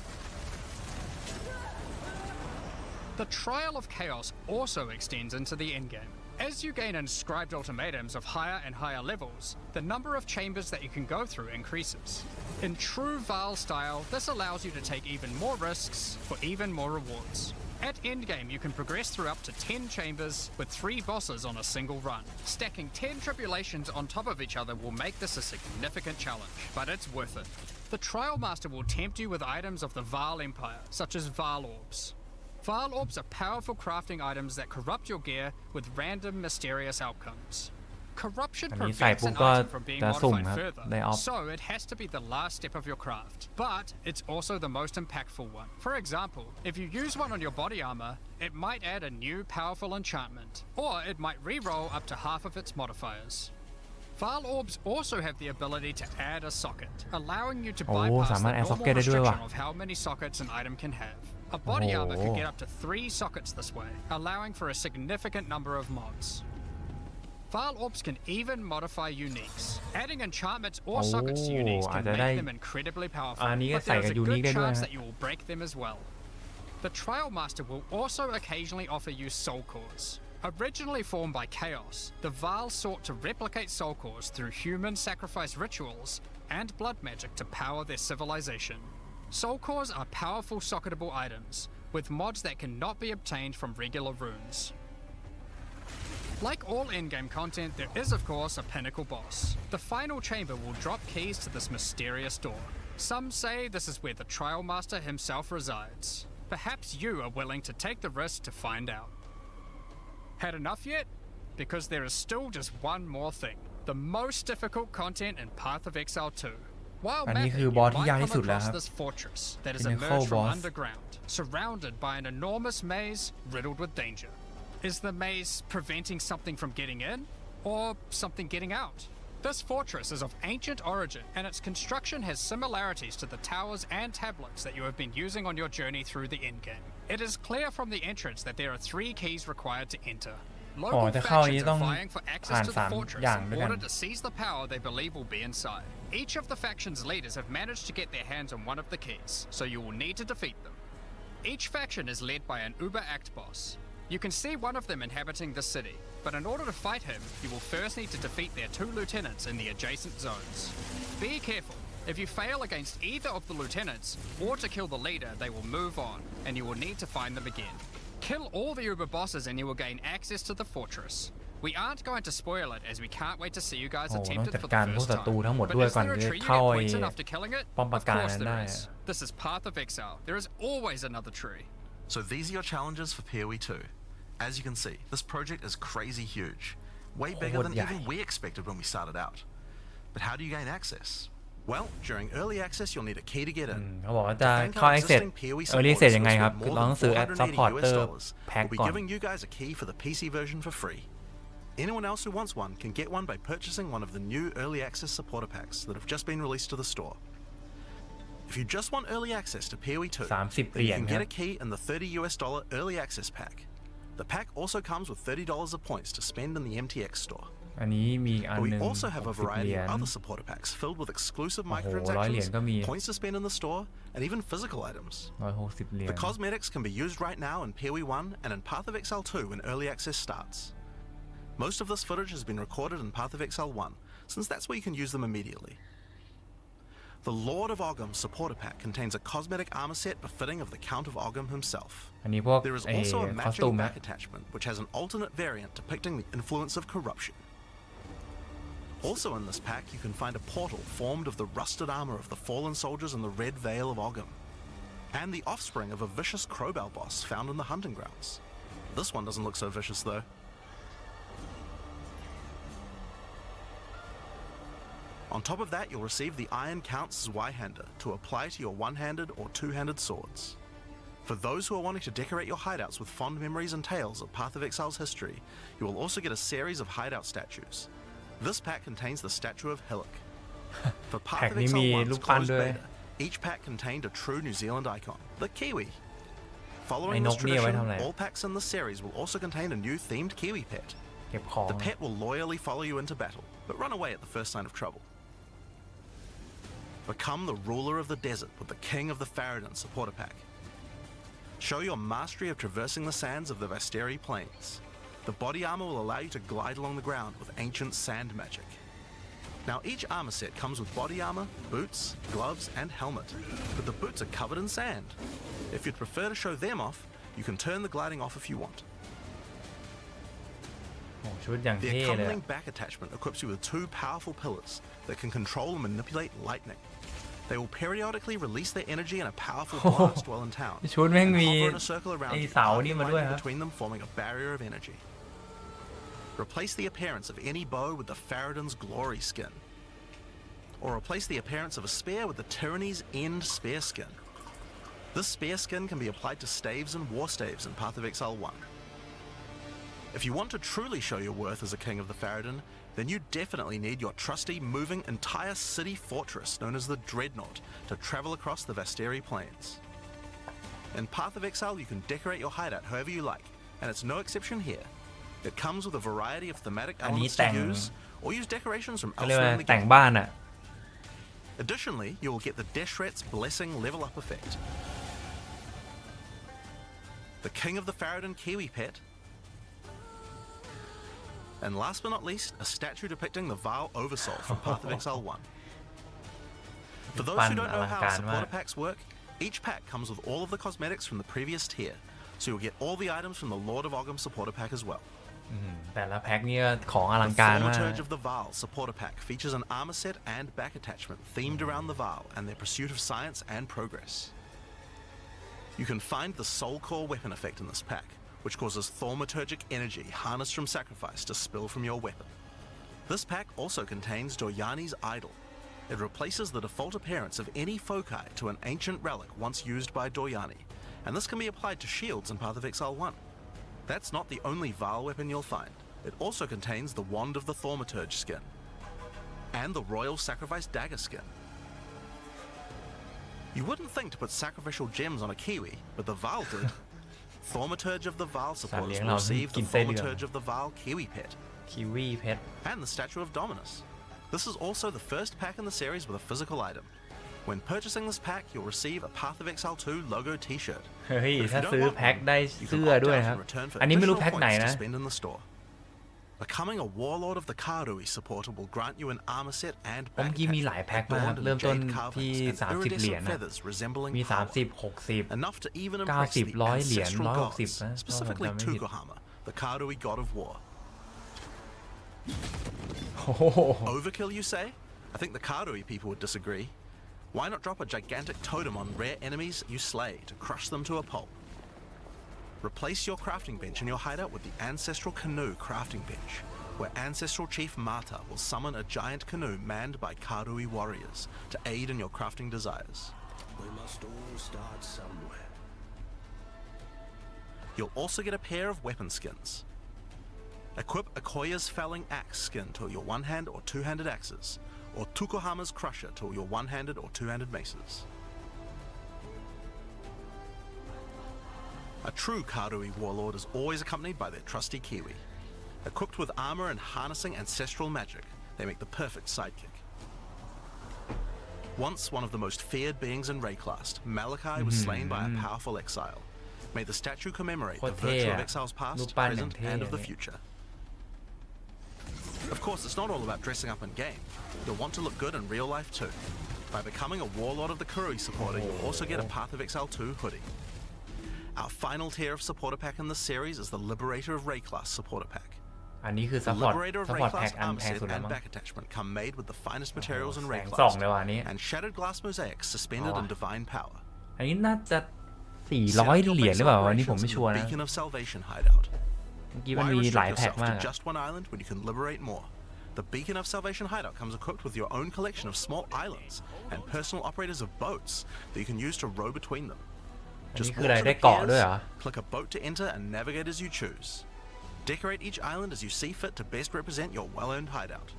The Trial of Chaos also extends into the endgame. As you gain inscribed ultimatums of higher and higher levels, the number of chambers that you can go through increases. In true Val style, this allows you to take even more risks for even more rewards. At Endgame, you can progress through up to 10 chambers with 3 bosses on a single run. Stacking 10 tribulations on top of each other will make this a significant challenge, but it's worth it. The Trial Master will tempt you with items of the Val Empire, such as Val Orbs. Val Orbs are powerful crafting items that corrupt your gear with random mysterious outcomes. Corruption prevents an item from being modified further, so it has to be the last step of your craft. But it's also the most impactful one. For example, if you use one on your body armor, it might add a new powerful enchantment, or it might re-roll up to half of its modifiers. Val Orbs also have the ability to add a socket, allowing you to bypass the normal restriction of how many sockets an item can have. A body armor can get up to 3 sockets this way, allowing for a significant number of mods. Val Orbs can even modify uniques. Adding enchantments or sockets to uniques can make them incredibly powerful, but there is a good chance that you will break them as well. The Trial Master will also occasionally offer you soul cores. Originally formed by Chaos, the Val sought to replicate soul cores through human sacrifice rituals and blood magic to power their civilization. Soul cores are powerful socketable items, with mods that cannot be obtained from regular runes. Like all endgame content, there is of course a pinnacle boss. The final chamber will drop keys to this mysterious door. Some say this is where the Trial Master himself resides. Perhaps you are willing to take the risk to find out. Had enough yet? Because there is still just one more thing. The most difficult content in Path of Exile 2. While mapping, you might come across this fortress that has emerged from underground, surrounded by an enormous maze riddled with danger. Is the maze preventing something from getting in, or something getting out? This fortress is of ancient origin, and its construction has similarities to the towers and tablets that you have been using on your journey through the endgame. It is clear from the entrance that there are 3 keys required to enter. Local factions are vying for access to the fortress in order to seize the power they believe will be inside. Each of the faction's leaders have managed to get their hands on one of the keys, so you will need to defeat them. Each faction is led by an Uber-Act boss. You can see one of them inhabiting the city, but in order to fight him, you will first need to defeat their 2 lieutenants in the adjacent zones. Be careful. If you fail against either of the lieutenants, or to kill the leader, they will move on, and you will need to find them again. Kill all the Uber bosses and you will gain access to the fortress. We aren't going to spoil it as we can't wait to see you guys attempt it for the first time. But is there a tree you get points enough to killing it? Of course there is. This is Path of Exile. There is always another tree. So these are your challenges for POE2. As you can see, this project is crazy huge. Way bigger than even we expected when we started out. But how do you gain access? Well, during early access you'll need a key to get in. เขาบอกว่าจะเข้า access early access ยังไงครับคือเราต้องซื้อ supporter pack We'll be ก่อน giving you guys a key for the PC version for free. Anyone else who wants one can get one by purchasing one of the new early access supporter packs that have just been released to the store. If you just want early access to POE2, then you can get a key in the $30 early access pack. The pack also comes with $30 of points to spend in the MTX store. อันนี้มีอัน But ห we นึ่ง also have a 60 เห variety รียญ of other supporter packs filled with exclusive 100 เหรียญ microtransactions, ก็มี points to spend in the store, and even physical items. 160 เหรียญ The cosmetics can be used right now in POE1 and in Path of Exile 2 when early access starts. Most of this footage has been recorded in Path of Exile 1, since that's where you can use them immediately. The Lord of Ogham supporter pack contains a cosmetic armor set befitting of the Count of Ogham himself. อันนี้พวก There is also a คอส matching ตูมนะ back attachment which has an alternate variant depicting the influence of corruption. Also in this pack you can find a portal formed of the rusted armor of the fallen soldiers in the Red Vale of Ogham, and the offspring of a vicious crowbow boss found in the hunting grounds. This one doesn't look so vicious though. On top of that, you'll receive the Iron Count's Zweihander to apply to your one-handed or two-handed swords. For those who are wanting to decorate your hideouts with fond memories and tales of Path of Exile's history, you will also get a series of hideout statues. This pack contains the statue of Hillock. For Path of Exile 1's closed beta, each pack contained a true New Zealand icon, the Kiwi. Following this tradition, all packs in this series will also contain a new themed Kiwi pet. เก็บของ The pet will loyally follow you into battle, but run away at the first sign of trouble. Become the ruler of the desert with the King of the Faradin supporter pack. Show your mastery of traversing the sands of the Vasteri Plains. The body armor will allow you to glide along the ground with ancient sand magic. Now each armor set comes with body armor, boots, gloves and helmet, but the boots are covered in sand. If you'd prefer to show them off, you can turn the gliding off if you want. โอ้ชุดอย่าง The เท่เลย accompanying back attachment equips you with 2 powerful pillars that can control and manipulate lightning. They will periodically release their energy in a powerful blast while in town, ชุดแม่ง and มี hover in a circle around ไอ้ you, เสานี่มาด้วย lightning ครับ between them forming a barrier of energy. Replace the appearance of any bow with the Faradin's Glory skin, or replace the appearance of a spear with the Tyranny's End spear skin. This spear skin can be applied to staves and war staves in Path of Exile 1. If you want to truly show your worth as a king of the Faradin, then you definitely need your trusty moving entire city fortress known as the Dreadnought to travel across the Vasteri plains. In Path of Exile, you can decorate your hideout however you like, and it's no exception here. It comes with a variety of thematic elements to use, or use decorations from เขาเรียกว่า elsewhere in the แต่ง game. บ้านอ่ะ Additionally, you will get the Deshret's Blessing level up effect, the King of the Faradin Kiwi pet, and last but not least, a statue depicting the Vaal Oversoul from Path of Exile 1. For those who don't know how supporter packs work, each pack comes with all of the cosmetics from the previous tier, so you'll get all the items from the Lord of Ogham supporter pack as well. แต่ละแพ็คนี่ของอลัง The การมาก Thaumaturge of the Vaal supporter pack features an armor set and back attachment themed around the Vaal and their pursuit of science and progress. You can find the Soul Core weapon effect in this pack, which causes thaumaturgic energy harnessed from sacrifice to spill from your weapon. This pack also contains Doryani's Idol. It replaces the default appearance of any foci to an ancient relic once used by Doryani, and this can be applied to shields in Path of Exile 1. That's not the only Vaal weapon you'll find. It also contains the Wand of the Thaumaturge skin, and the Royal Sacrifice Dagger skin. You wouldn't think to put sacrificial gems on a Kiwi, but the Vaal did. Thaumaturge of the Vaal supporters will receive the Thaumaturge of the Vaal Kiwi pet, คิวีเพชร and the Statue of Dominus. This is also the first pack in the series with a physical item. When purchasing this pack, you'll receive a Path of Exile 2 logo T-shirt. เฮ้ย But if ถ้า you don't ซื้อ want แพ็ค one, ได้ you เสื้ can อ opt ด้วย out ครับ in return for อันนี้ไม่รู้ additional แพ็คไหน points to นะ spend in the store. Becoming a Warlord of the Karui supporter will grant you an armor set and ผม back กี้มีหลาย attachment แพ็คมากครับ adorned in เริ่มต้น jade ที่ carvings and 30 เหรียญ iridescent นะ feathers resembling มี power. 30 60 Enough to even 90 impress the 100 เหรียญ ancestral 160 gods, นะ specifically ถ้าผมจำไม่ผิด Tukohama, the Karui god of war. โอ้โห Overkill, you say? I think the Karui people would disagree. Why not drop a gigantic totem on rare enemies you slay to crush them to a pulp? Replace your crafting bench in your hideout with the Ancestral Canoe crafting bench, where Ancestral Chief Mata will summon a giant canoe manned by Karui warriors to aid in your crafting desires. We must all start somewhere. You'll also get a pair of weapon skins. Equip Akoya's Felling Axe skin to your one-hand or two-handed axes, or Tukohama's Crusher to your one-handed or two-handed maces. A true Karui warlord is always accompanied by their trusty Kiwi. Equipped with armor and harnessing ancestral magic, they make the perfect sidekick. Once one of the most feared beings in Rayclast, Malachi was slain by a powerful exile. May the statue commemorate the virtue of Exile's past, present, and of the future. Of course, it's not all about dressing up in game. You'll want to look good in real life too. By becoming a Warlord of the Karui supporter, you'll also get a Path of Exile 2 hoodie. Our final tier of supporter pack in this series is the Liberator of Rayclast supporter pack. อันนี้คือซั The พพอร์ต Liberator of ซัพพอร์ตแพ็ค Rayclast อัน armor แพง set สุดแล้ว and มั้ง back attachment come made with the finest materials in แสง Rayclast ส่องเลยว่ะอันนี้ and shattered glass mosaics suspended in divine power. อันนี้น่าจะ Set up 400 your เหรียญ base หรือเปล่าอันนี้ผม operations ไม่ in ชัวร์ the นะ Beacon of Salvation hideout. เมื่อกี้มัน Why มีหลาย restrict แพ็ค yourself มาก to อะ just one island when you can liberate more? The Beacon of Salvation hideout comes equipped with your own collection of small islands and personal operators of boats that you can use to row between them. อันนี้ Just คือ walk อะไร to ได้ the เกาะด้วย piers, เหรอ click a boat to enter and navigate as you choose. Decorate each island as you see fit to best represent your well-earned hideout.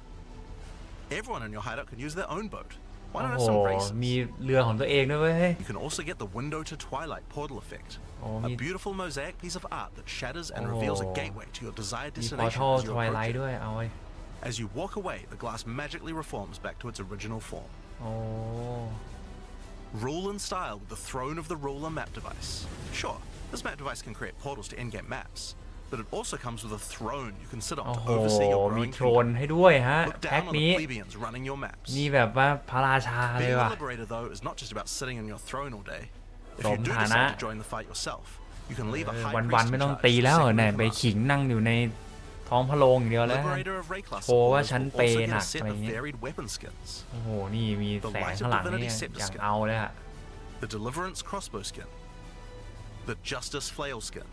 Everyone in your hideout can use their own boat. Why โอ้ not โห have some races? มีเรือของตัวเองด้วยเว้ย You can also get the Window to Twilight portal effect, Oh, a me- beautiful mosaic piece of art that shatters and reveals a Oh. gateway to your desired มีพอ destination ทัล as ท you วาย approach ไล it. ท์ด้วยเอาไว้ As you walk away, the glass magically reforms back to its original form. โอ้ Rule and style with the Throne of the Ruler map device. Sure, this map device can create portals to in-game maps, but it also comes with a throne you can sit โอ้ on โห to oversee your มี growing โทรน kingdom. ให้ด้วยฮะ Look แพ็ค down on the นี้ plebeians running your maps. นี่แบบว่าพระราชาเลย Being a ว่ะ liberator, though, is not just about sitting on your throne all day. If ส you ม do ฐานะ decide to join the fight yourself, you can leave a high วัน priest ๆ in ไม่ต้อง charge, ตีแล้วเนี่ยไป Sekhemas. ขิงนั่งอยู่ในท้องพระโรงอย่างเดียวแล้ว Liberator of Rayclass โชว์ว่า supporters ฉัน will เป also ย์ get หนั a ก set อะไร of เงี้ย varied weapon skins. โอ้โหนี่มีแสงข้างหลังเนี่ยอยากเอาเลยอะ The Deliverance crossbow skin, the Justice flail skin,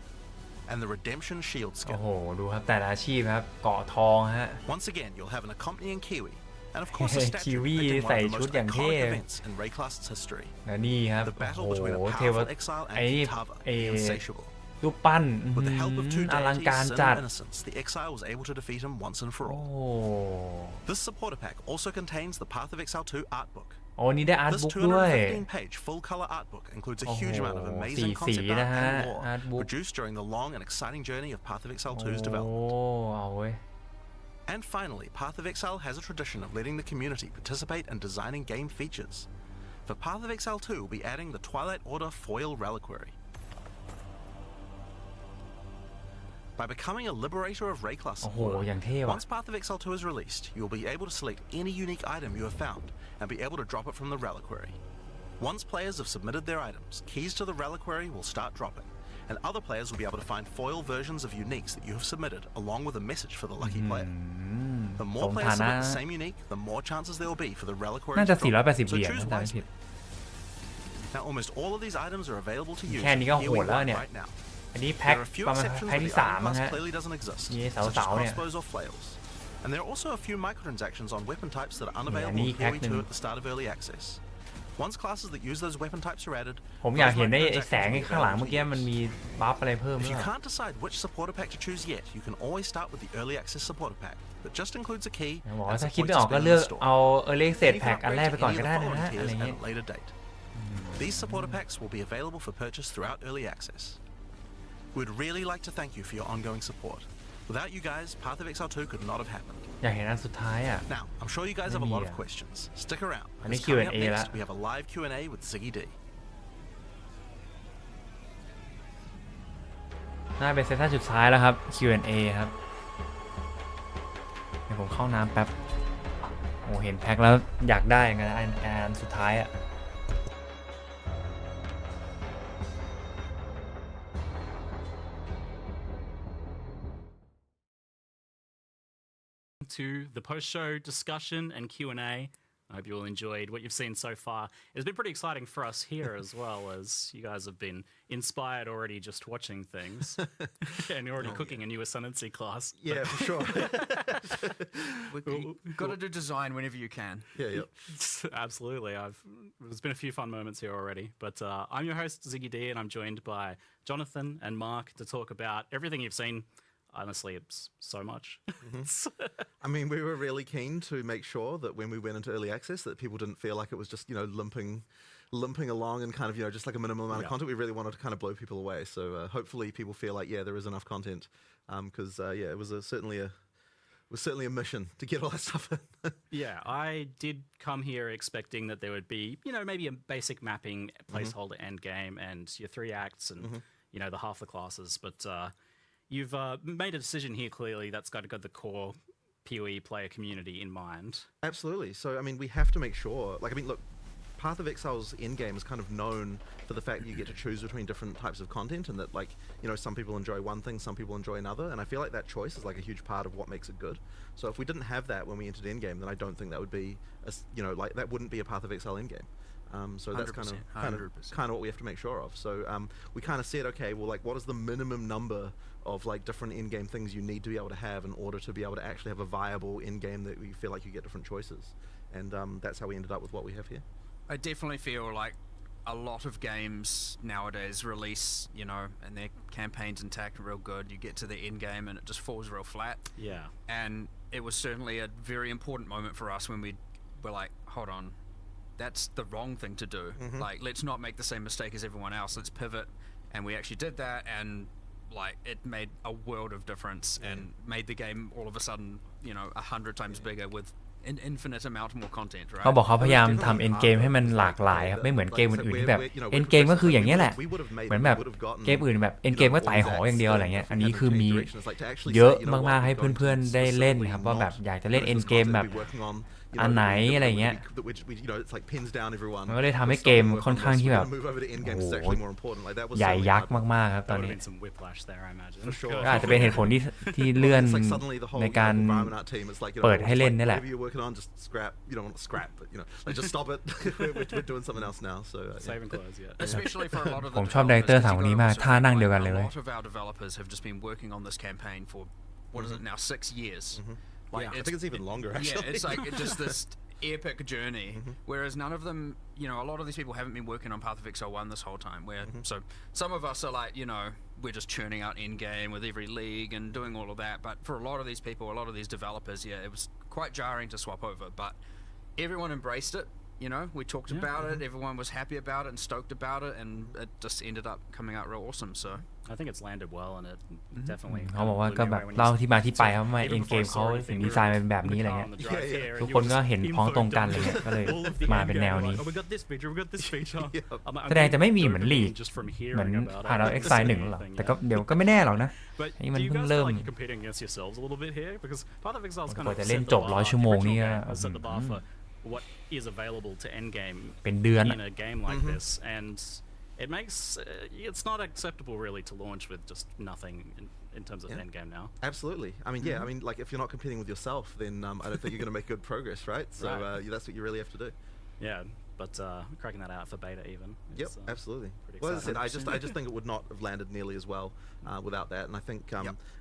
and the Redemption shield โอ้ skin. โหดูครับแต่ละอาชีพครับเกาะทองฮะ Once again, you'll have an accompanying Kiwi, and of course a statue Kiwi depicting one ใส่ of the ชุด most อย่างเท่ iconic events in Rayclass's history. และนี่ครับ The โอ้ battle โห between a เทว powerful exile ไอ้ and นี่ Kitava, ไอ้ the insatiable. รูปปั้น With the help of two อลัง deities, การ Sin จัด and Innocence, the exile was able to defeat him once and for โอ้ all. This supporter pack also contains the Path of Exile 2 art book. โอ้นี่ได้อาร์ต This บุ๊กด้วย 215-page full-color art book includes a huge amount of โอ้โห amazing สี concept art นะฮะ and lore อาร์ตบุ๊ก produced during the long and exciting journey of Path of Exile 2's โอ้ development. เอาเว้ย And finally, Path of Exile has a tradition of letting the community participate in designing game features. For Path of Exile 2, we'll be adding the Twilight Order foil reliquary. By becoming a liberator of Rayclass โอ้โห supporter, อย่างเท่ว่ะ once Path of Exile 2 is released, you'll be able to select any unique item you have found and be able to drop it from the reliquary. Once players have submitted their items, keys to the reliquary will start dropping, and other players will be able to find foil versions of uniques that you have submitted, along with a message for the lucky player. The more สม players ฐานะ submit the same unique, the more chances there will be for the reliquary น่า to จะ drop. 480 So เหรียญ choose นะจำไม่ผิ wisely. ด Now, almost all of these items are available to use แค่นี้ก็ in โหดแล้วเนี่ย right now. อันนี้แพ็ค There are a few ประมาณ exceptions แพ็ค where ที่ the 3 item มั้ง class ฮะ clearly doesn't exist, มี such as เสาๆเนี่ย crossbows or flails. And there are also a few microtransactions on weapon types that are นี่ unavailable in แพ็คหนึ่ง POE2 at the start of early access. Once classes that use those weapon types are added, ผมอยาก those เห็นไอ้ microtransactions แสง will be ข้างหลัง available เมื่อ to กี้ use. มันมีบัฟอะไรเพิ่ม If ด้ว you ย can't decide which supporter pack to choose yet, you can always start with the early access supporter pack that just includes a key บอก and ว่าถ้า some คิด points ไม่ to ออกก็ spend in เลือก the store. เอาEarly Access And you can แพ็คอัน upgrade แรก to ไปก่อน any ก็ of the ได้นะ following ฮะอะไร tiers เงี้ at ย a later date. These supporter packs will be available for purchase throughout early access. We'd really like to thank you for your ongoing support. Without you guys, Path of Exile 2 could not have happened. อยากเห็นอันสุดท้ายอ่ะ Now, I'm sure you guys have a lot of Yeah. questions. Stick around. I because think coming up Q&A next, lah. we have a live Q&A with Ziggy D. น่าเป็นเซสชั่นสุดท้ายแล้วครับ Q&A ครับเดี๋ยวผมเข้าน้ำแป๊บโอ้เห็นแพ็คแล้วอยากได้อย่างนั้นอันสุดท้ายอ่ะ To the post-show discussion and Q&A. I hope you all enjoyed what you've seen so far. It's been pretty exciting for us here as well, as you guys have been inspired already just watching things. And you're already cooking a new Ascendancy class. Yeah, for sure. Well, Got to do design whenever you can. Yeah. Absolutely. There's been a few fun moments here already. But I'm your host, Ziggy D, and I'm joined by Jonathan and Mark to talk about everything you've seen. Honestly, it's so much. I mean, we were really keen to make sure that when we went into early access that people didn't feel like it was just, limping along and kind of, just like a minimal amount of content. We really wanted to kind of blow people away. So hopefully people feel like, there is enough content. Because, it was certainly a mission to get all that stuff in. Yeah, I did come here expecting that there would be, maybe a basic mapping placeholder endgame and your 3 acts and, the half the classes. But you've made a decision here clearly that's got to go the core PoE player community in mind. Absolutely. So, I mean, we have to make sure, look, Path of Exile's endgame is kind of known for the fact that you get to choose between different types of content and that, some people enjoy one thing, some people enjoy another, and I feel like that choice is a huge part of what makes it good. So if we didn't have that when we entered endgame, then I don't think that would be, that wouldn't be a Path of Exile endgame. So that's kind of what we have to make sure of. So we kind of said, okay, well, what is the minimum number of different in-game things you need to be able to have in order to be able to actually have a viable in-game that we feel like you get different choices, and that's how we ended up with what we have here. I definitely feel like a lot of games nowadays release, and their campaign's intact and real good. You get to the end game and it just falls real flat. Yeah. And it was certainly a very important moment for us when we were like, hold on, that's the wrong thing to do. Let's not make the same mistake as everyone else. Let's pivot. And we actually did that, and it made a world of difference and made the game all of a sudden, 100 times bigger with an infinite amount more content, right? เขาบอกเขาพยายามทำ Endgame ให้มันหลากหลายครับไม่เหมือนเกมอื่นๆที่แบบ Endgame ก็คืออย่างนี้แหละเหมือนแบบเกมอื่นแบบ Endgame ก็ไต่หออย่างเดียวอะไรเงี้ยอันนี้คือมีเยอะมากๆให้เพื่อนๆได้เล่นครับว่าแบบอยากจะเล่น Endgame แบบอันไหนอะไรเงี้ยมันก็เลยทำให้เกมค่อนข้างที่แบบโอ้โหใหญ่ยักษ์มากๆครับตอนนี้ก็อาจจะเป็นเหตุผลที่เลื่อนในการเปิดให้เล่นนี่แหละ Especially for a lot of ผมชอบ director สามคนนี้มากท่านั่งเดียวกันเลย A lot of our developers have just been working on this campaign for what is it now 6 years. Like, I think it's even longer, actually. Yeah, it's like just this epic journey, whereas none of them, you know, a lot of these people haven't been working on Path of Exile 1 this whole time, where, so some of us are like, you know, we're just churning out Endgame with every league and doing all of that, but for a lot of these people, a lot of these developers, yeah, it was quite jarring to swap over, but everyone embraced it, you know, we talked about it, everyone was happy about it and stoked about it, and it just ended up coming out real awesome, so. I think it's landed well and it definitely เขาบอกว่าก็แบบเล่าที่มาที่ไปว่ามา Endgame เขาถึงดีไซน์เป็นแบบนี้อะไรเงี้ยทุกคนก็เห็นพ้องตรงกันเลยก็เลยมาเป็นแนวนี้แสดงจะไม่มีเหมือนลีกเหมือนผ่านเรา Exile 1หรอแต่ก็เดี๋ยวก็ไม่แน่หรอกนะนี่มันเพิ่งเริ่มกว่าจะเล่นจบ100 ชั่วโมงนี่ก็what is available to endgame เป็นเดือน in a game like this and it makes it's not acceptable really to launch with just nothing in terms of endgame now. Absolutely. I mean, I mean, like if you're not competing with yourself, then I don't think you're going to make good progress, right? So that's what you really have to do. Yeah, but cracking that out for beta even. Yep, absolutely. Well, as I said, I just think it would not have landed nearly as well without that, and I think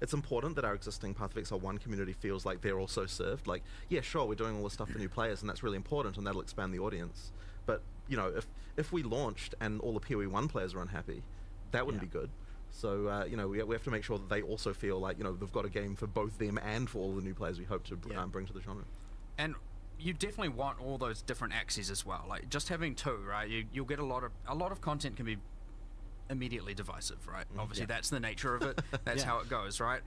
it's important that our existing Path of Exile 1 community feels like they're also served. Like, yeah, sure, we're doing all this stuff for new players, and that's really important, and that'll expand the audience. But you know, if we launched and all the POE1 players are unhappy, that wouldn't be good. So you know, we have to make sure that they also feel like, you know, they've got a game for both them and for all the new players we hope to bring to the genre. And you definitely want all those different axes as well. Like just having two, right? You'll get a lot of content can be immediately divisive, right? Obviously that's the nature of it. That's how it goes, right?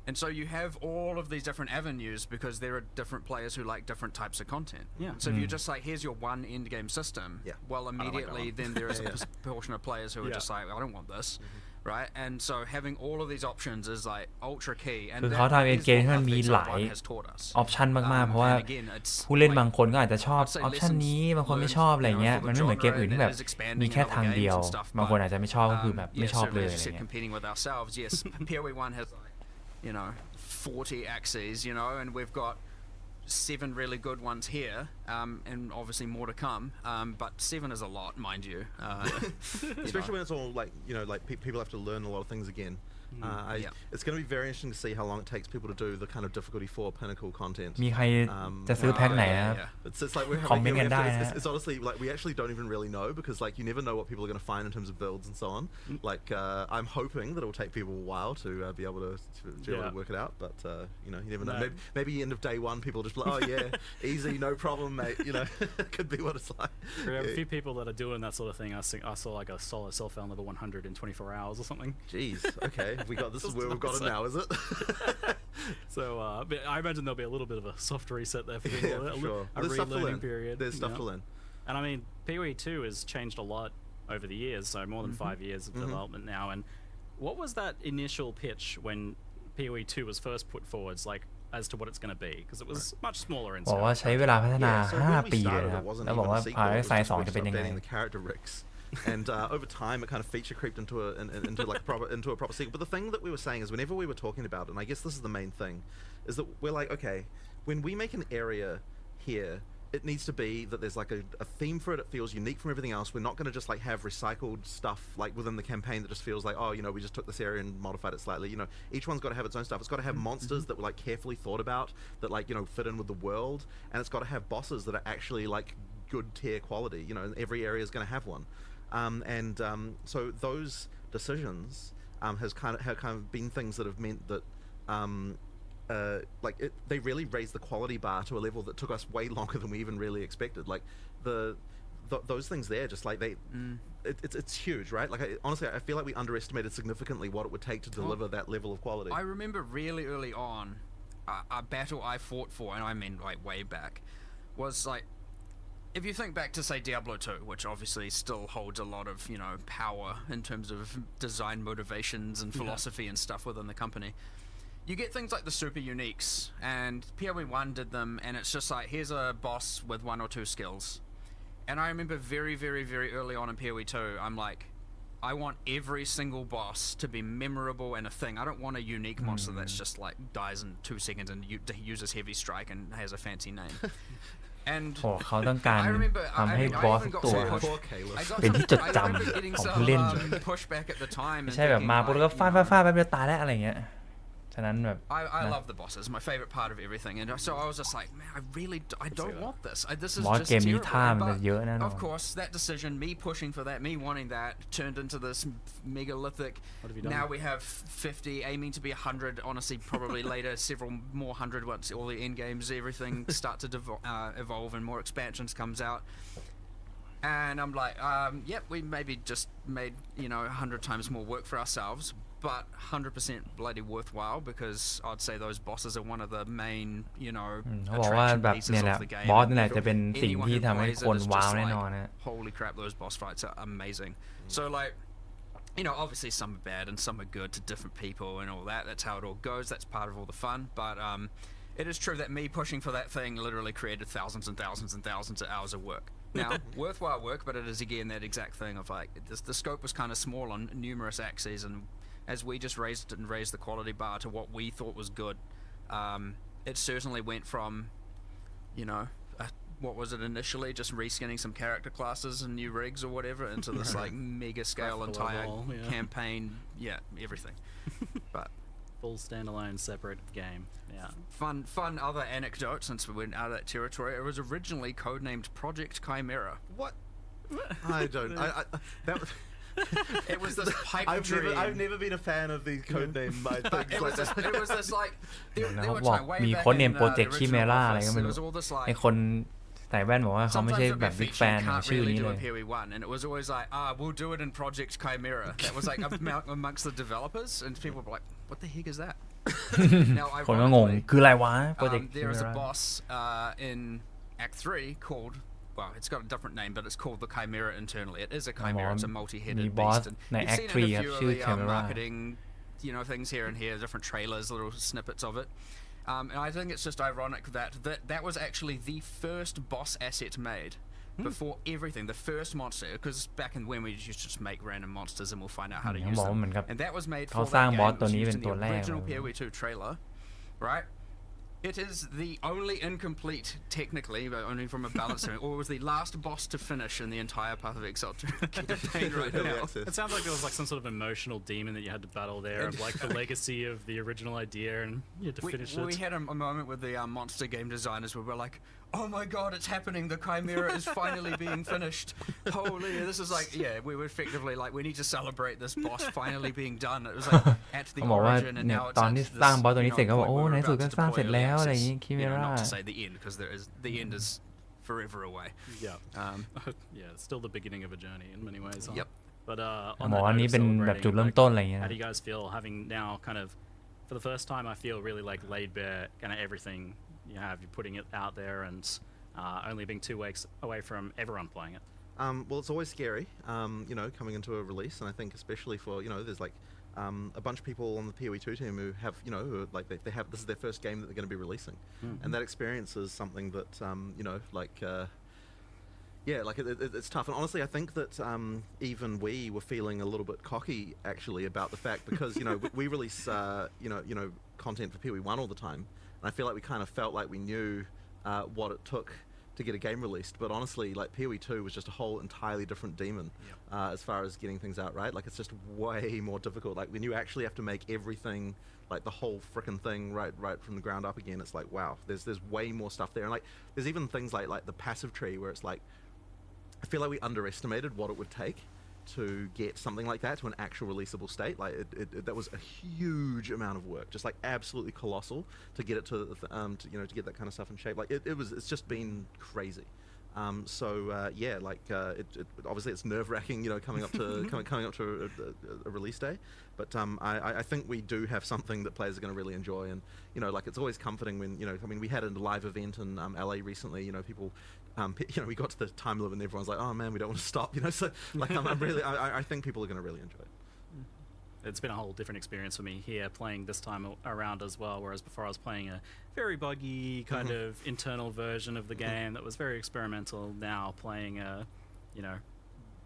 And so you have all of these different avenues because there are different players who like different types of content. So if you're just like, here's your one end game system, well, immediately then there is a portion of players who are just like, I don't want this, right? And so having all of these options is like ultra key. And คือเขาทำ Endgame ให้มันมีหลายออปชันมากๆเพราะว่าผู้เล่นบางคนก็อาจจะชอบออปชันนี้บางคนไม่ชอบอะไรเงี้ยมันไม่เหมือนเกมอื่นที่แบบมีแค่ทางเดียวบางคนอาจจะไม่ชอบก็คือแบบไม่ชอบเลยอะไรเงี้ย competing with ourselves, yes, POE1 has you know 40 axes, you know, and we've got 7 really good ones here, and obviously more to come. But 7 is a lot, mind you. Especially when it's all like, you know, like people have to learn a lot of things again. It's going to be very interesting to see how long it takes people to do the kind of difficulty 4 pinnacle content. มีใครจะซื้อแพ็คไหนครับ It's like we're คอมเมนต์กันได้นะ it's honestly like we actually don't even really know because like you never know what people are going to find in terms of builds and so on. Like I'm hoping that it will take people a while to be able to work it out, but you know, you never know. Maybe end of day 1 people just like, oh yeah, easy, no problem, mate. You know, could be what it's like. We have a few people that are doing that sort of thing. I saw like a solo self found level 100 in 24 hours or something. Jeez, okay. We got this is where we've got it now, is it? So I imagine there'll be a little bit of a soft reset there for people. Sure. A relearning period. There's stuff to learn. And I mean, POE2 has changed a lot over the years, so more than 5 years of development now. And what was that initial pitch when POE2 was first put forwards, like as to what it's going to be? Because it was much smaller in บอกว่าใช้เวลาพัฒนา5 ปีเลยครับแล้วบอกว่าพาร์ทไซส์2จะเป็นยังไง the character Ricks. And over time, it kind of feature creeped into a proper sequel. But the thing that we were saying is, whenever we were talking about it, and I guess this is the main thing, is that we're like, okay, when we make an area here, it needs to be that there's like a theme for it. It feels unique from everything else. We're not going to just like have recycled stuff like within the campaign that just feels like, oh, you know, we just took this area and modified it slightly. You know, each one's got to have its own stuff. It's got to have monsters that were like carefully thought about, that like, you know, fit in with the world, and it's got to have bosses that are actually like good tier quality. You know, and every area is going to have one. So those decisions have kind of been things that have meant that they really raised the quality bar to a level that took us way longer than we even really expected. Like those things there, just like it's huge, right? Like honestly, I feel like we underestimated significantly what it would take to deliver that level of quality. I remember really early on, a battle I fought for, and I mean like way back, was like, if you think back to say Diablo 2, which obviously still holds a lot of, you know, power in terms of design motivations and philosophy and stuff within the company, you get things like the super uniques, and POE1 did them, and it's just like, here's a boss with 1 or 2 skills. And I remember very, very, very early on in POE2, I'm like, I want every single boss to be memorable and a thing. I don't want a unique monster that's just like dies in 2 seconds and uses heavy strike and has a fancy name. And เขาต้องการทำให้บอสทุกตัวเป็นที่จดจำของผู้เล่นไม่ใช่แบบมาปุ๊บแล้วก็ฟาดแป๊บเดียวตายแล้วอะไรเงี้ย ฉะนั้นแบบ I love the bosses, my favorite part of everything, and so I was just like, man, I don't want this. This is just terrible. But of course, that decision, me pushing for that, me wanting that, turned into this megalithic. Now we have 50, aiming to be 100. Honestly, probably later, several more 100 once all the end games, everything start to evolve and more expansions comes out. And I'm like, yep, we maybe just made 100 times more work for ourselves. But 100% bloody worthwhile, because I'd say those bosses are one of the main, attraction pieces of the game. บอสนี่แหละจะเป็นสิ่งที่ทำให้คนว้าวแน่นอนนะ Holy crap, those boss fights are amazing. So like, obviously some are bad and some are good to different people and all that. That's how it all goes. That's part of all the fun. But it is true that me pushing for that thing literally created thousands and thousands and thousands of hours of work. Now, worthwhile work, but it is again that exact thing of like, the scope was kind of small on numerous axes, and as we just raised the quality bar to what we thought was good, it certainly went from, what was it initially, just reskinning some character classes and new rigs or whatever, into this like mega scale entire campaign, everything. But full standalone separate game. Fun other anecdote, since we went out of that territory. It was originally codenamed Project Chimera. What? I don't. That was. It was this pipe dream. I've never been a fan of these code name things. It was this like. เขาบอกมีโค้ดเนมโปรเจกต์คิเมราอะไรก็ไม่รู้ไอคนใส่แว่นบอกว่าเขาไม่ใช่แบบบิ๊กแฟนของชื่อนี้เลย And it was always like, we'll do it in Project Chimera. That was like amongst the developers, and people were like, what the heck is that? คนก็งงคืออะไรวะโปรเจกต์ There is a boss in Act 3 called, well, it's got a different name, but it's called the Chimera internally. It is a Chimera. It's a multi-headed beast. And you've seen it in a few of the marketing, things here and here, different trailers, little snippets of it. And I think it's just ironic that was actually the first boss asset made before everything. The first monster, because back in when we used to just make random monsters and we'll find out how to use them. And that was made for that game. It was used in the original POE2 trailer, right? It is the only incomplete, technically, but only from a balance standpoint, or was the last boss to finish in the entire Path of Exile campaign right now. It sounds like there was like some sort of emotional demon that you had to battle there, of like the legacy of the original idea, and you had to finish it. We had a moment with the monster game designers where we're like, oh my god, it's happening, the Chimera is finally being finished. Holy, this is like, we were effectively like, we need to celebrate this boss finally being done. It was like at the origin, and now it's ตอนที่สร้างบอสตัวนี้เสร็จก็บอกโอ้ในสุดก็สร้างเสร็จแล้วอะไรอย่างงี้คิเมรา Not to say the end, because the end is forever away. It's still the beginning of a journey in many ways. Yep. But บอกว่านี้เป็นแบบจุดเริ่มต้นอะไรอย่างเงี้ย How do you guys feel having now kind of, for the first time, I feel really like laid bare kind of everything you have, you're putting it out there, and only being 2 weeks away from everyone playing it? Well, it's always scary, coming into a release, and I think especially for, there's like a bunch of people on the POE2 team who have, who are, like they have, this is their first game that they're going to be releasing, and that experience is something that, it's tough. And honestly, I think that even we were feeling a little bit cocky actually about the fact, because we release content for POE1 all the time, and I feel like we kind of felt like we knew what it took to get a game released, but honestly, like POE2 was just a whole entirely different demon as far as getting things out right. Like it's just way more difficult. Like when you actually have to make everything, like the whole frickin' thing right from the ground up again, it's like wow, there's way more stuff there. And like there's even things like the passive tree, where it's like I feel like we underestimated what it would take to get something like that to an actual releasable state. Like that was a huge amount of work, just like absolutely colossal to get it to get that kind of stuff in shape. Like it's just been crazy. Yeah, like obviously it's nerve-wracking, you know, coming up to coming up to a release day. But I think we do have something that players are going to really enjoy, and you know, like it's always comforting when, you know, I mean, we had a live event in LA recently. You know, people, you know, we got to the time limit and everyone's like, oh man, we don't want to stop. You know, so like I think people are going to really enjoy it. It's been a whole different experience for me here playing this time around as well, whereas before I was playing a very buggy kind of internal version of the game that was very experimental. Now playing you know,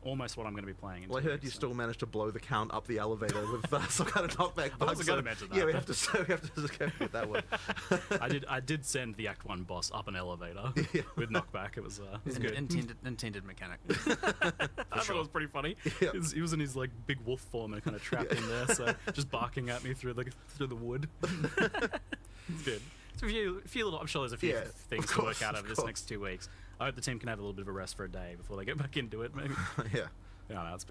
almost what I'm going to be playing. Well, I heard you still managed to blow the count up the elevator with some kind of knockback bugs. I was going to mention that. Yeah, we have to just go with that one. I did send the Act 1 boss up an elevator with knockback. It was good. Intended mechanic. I thought it was pretty funny. Yeah. He was in his like big wolf form and kind of trapped in there, so just barking at me through the wood. It's good. So a few little. I'm sure there's a few things to work out over this next 2 weeks. I hope the team can have a little bit of a rest for a day before they get back into it. Maybe. Yeah. Yeah, no, it's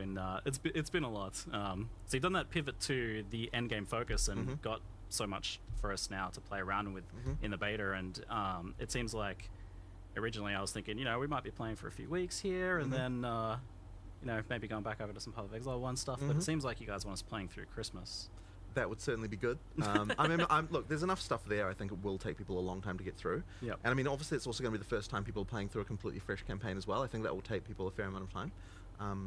been a lot. So you've done that pivot to the endgame focus and got so much for us now to play around with in the beta, and it seems like originally I was thinking, you know, we might be playing for a few weeks here, and then you know, maybe going back over to some Path of Exile 1 stuff. But it seems like you guys want us playing through Christmas. That would certainly be good. I mean, look, there's enough stuff there. I think it will take people a long time to get through. Yep. And I mean, obviously, it's also going to be the first time people are playing through a completely fresh campaign as well. I think that will take people a fair amount of time.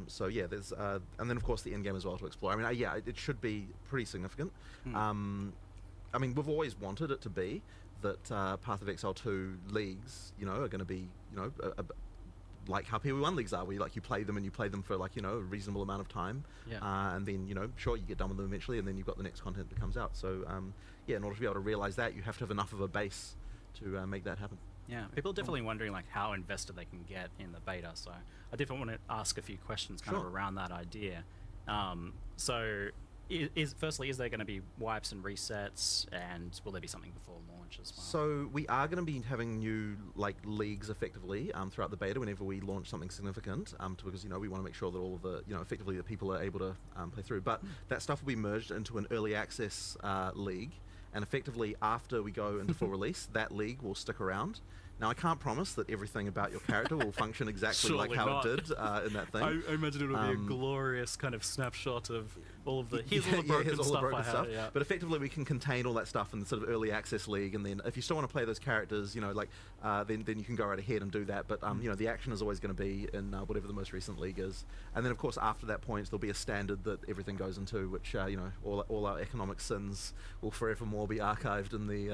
So yeah, there's and then of course the end game as well to explore. I mean, yeah, it should be pretty significant. I mean, we've always wanted it to be that Path of Exile 2 leagues, you know, are going to be, you know, like how POE1 leagues are, where you play them for like, you know, a reasonable amount of time, and then, you know, sure, you get done with them eventually, and then you've got the next content that comes out. So yeah, in order to be able to realize that, you have to have enough of a base to make that happen. Yeah, people are definitely wondering like how invested they can get in the beta. So I definitely want to ask a few questions kind of around that idea. So firstly, is there going to be wipes and resets, and will there be something before launch as well? So we are going to be having new like leagues effectively throughout the beta whenever we launch something significant, because, you know, we want to make sure that all of the, you know, effectively the people are able to play through. But that stuff will be merged into an early access league, and effectively after we go into full release, that league will stick around. Now, I can't promise that everything about your character will function exactly like how it did in that thing. I imagine it'll be a glorious kind of snapshot of all of the here's all the broken stuff. But effectively, we can contain all that stuff in the sort of early access league, and then if you still want to play those characters, you know, like then you can go right ahead and do that. But you know, the action is always going to be in whatever the most recent league is, and then of course after that point there'll be a standard that everything goes into, which you know, all our economic sins will forevermore be archived in the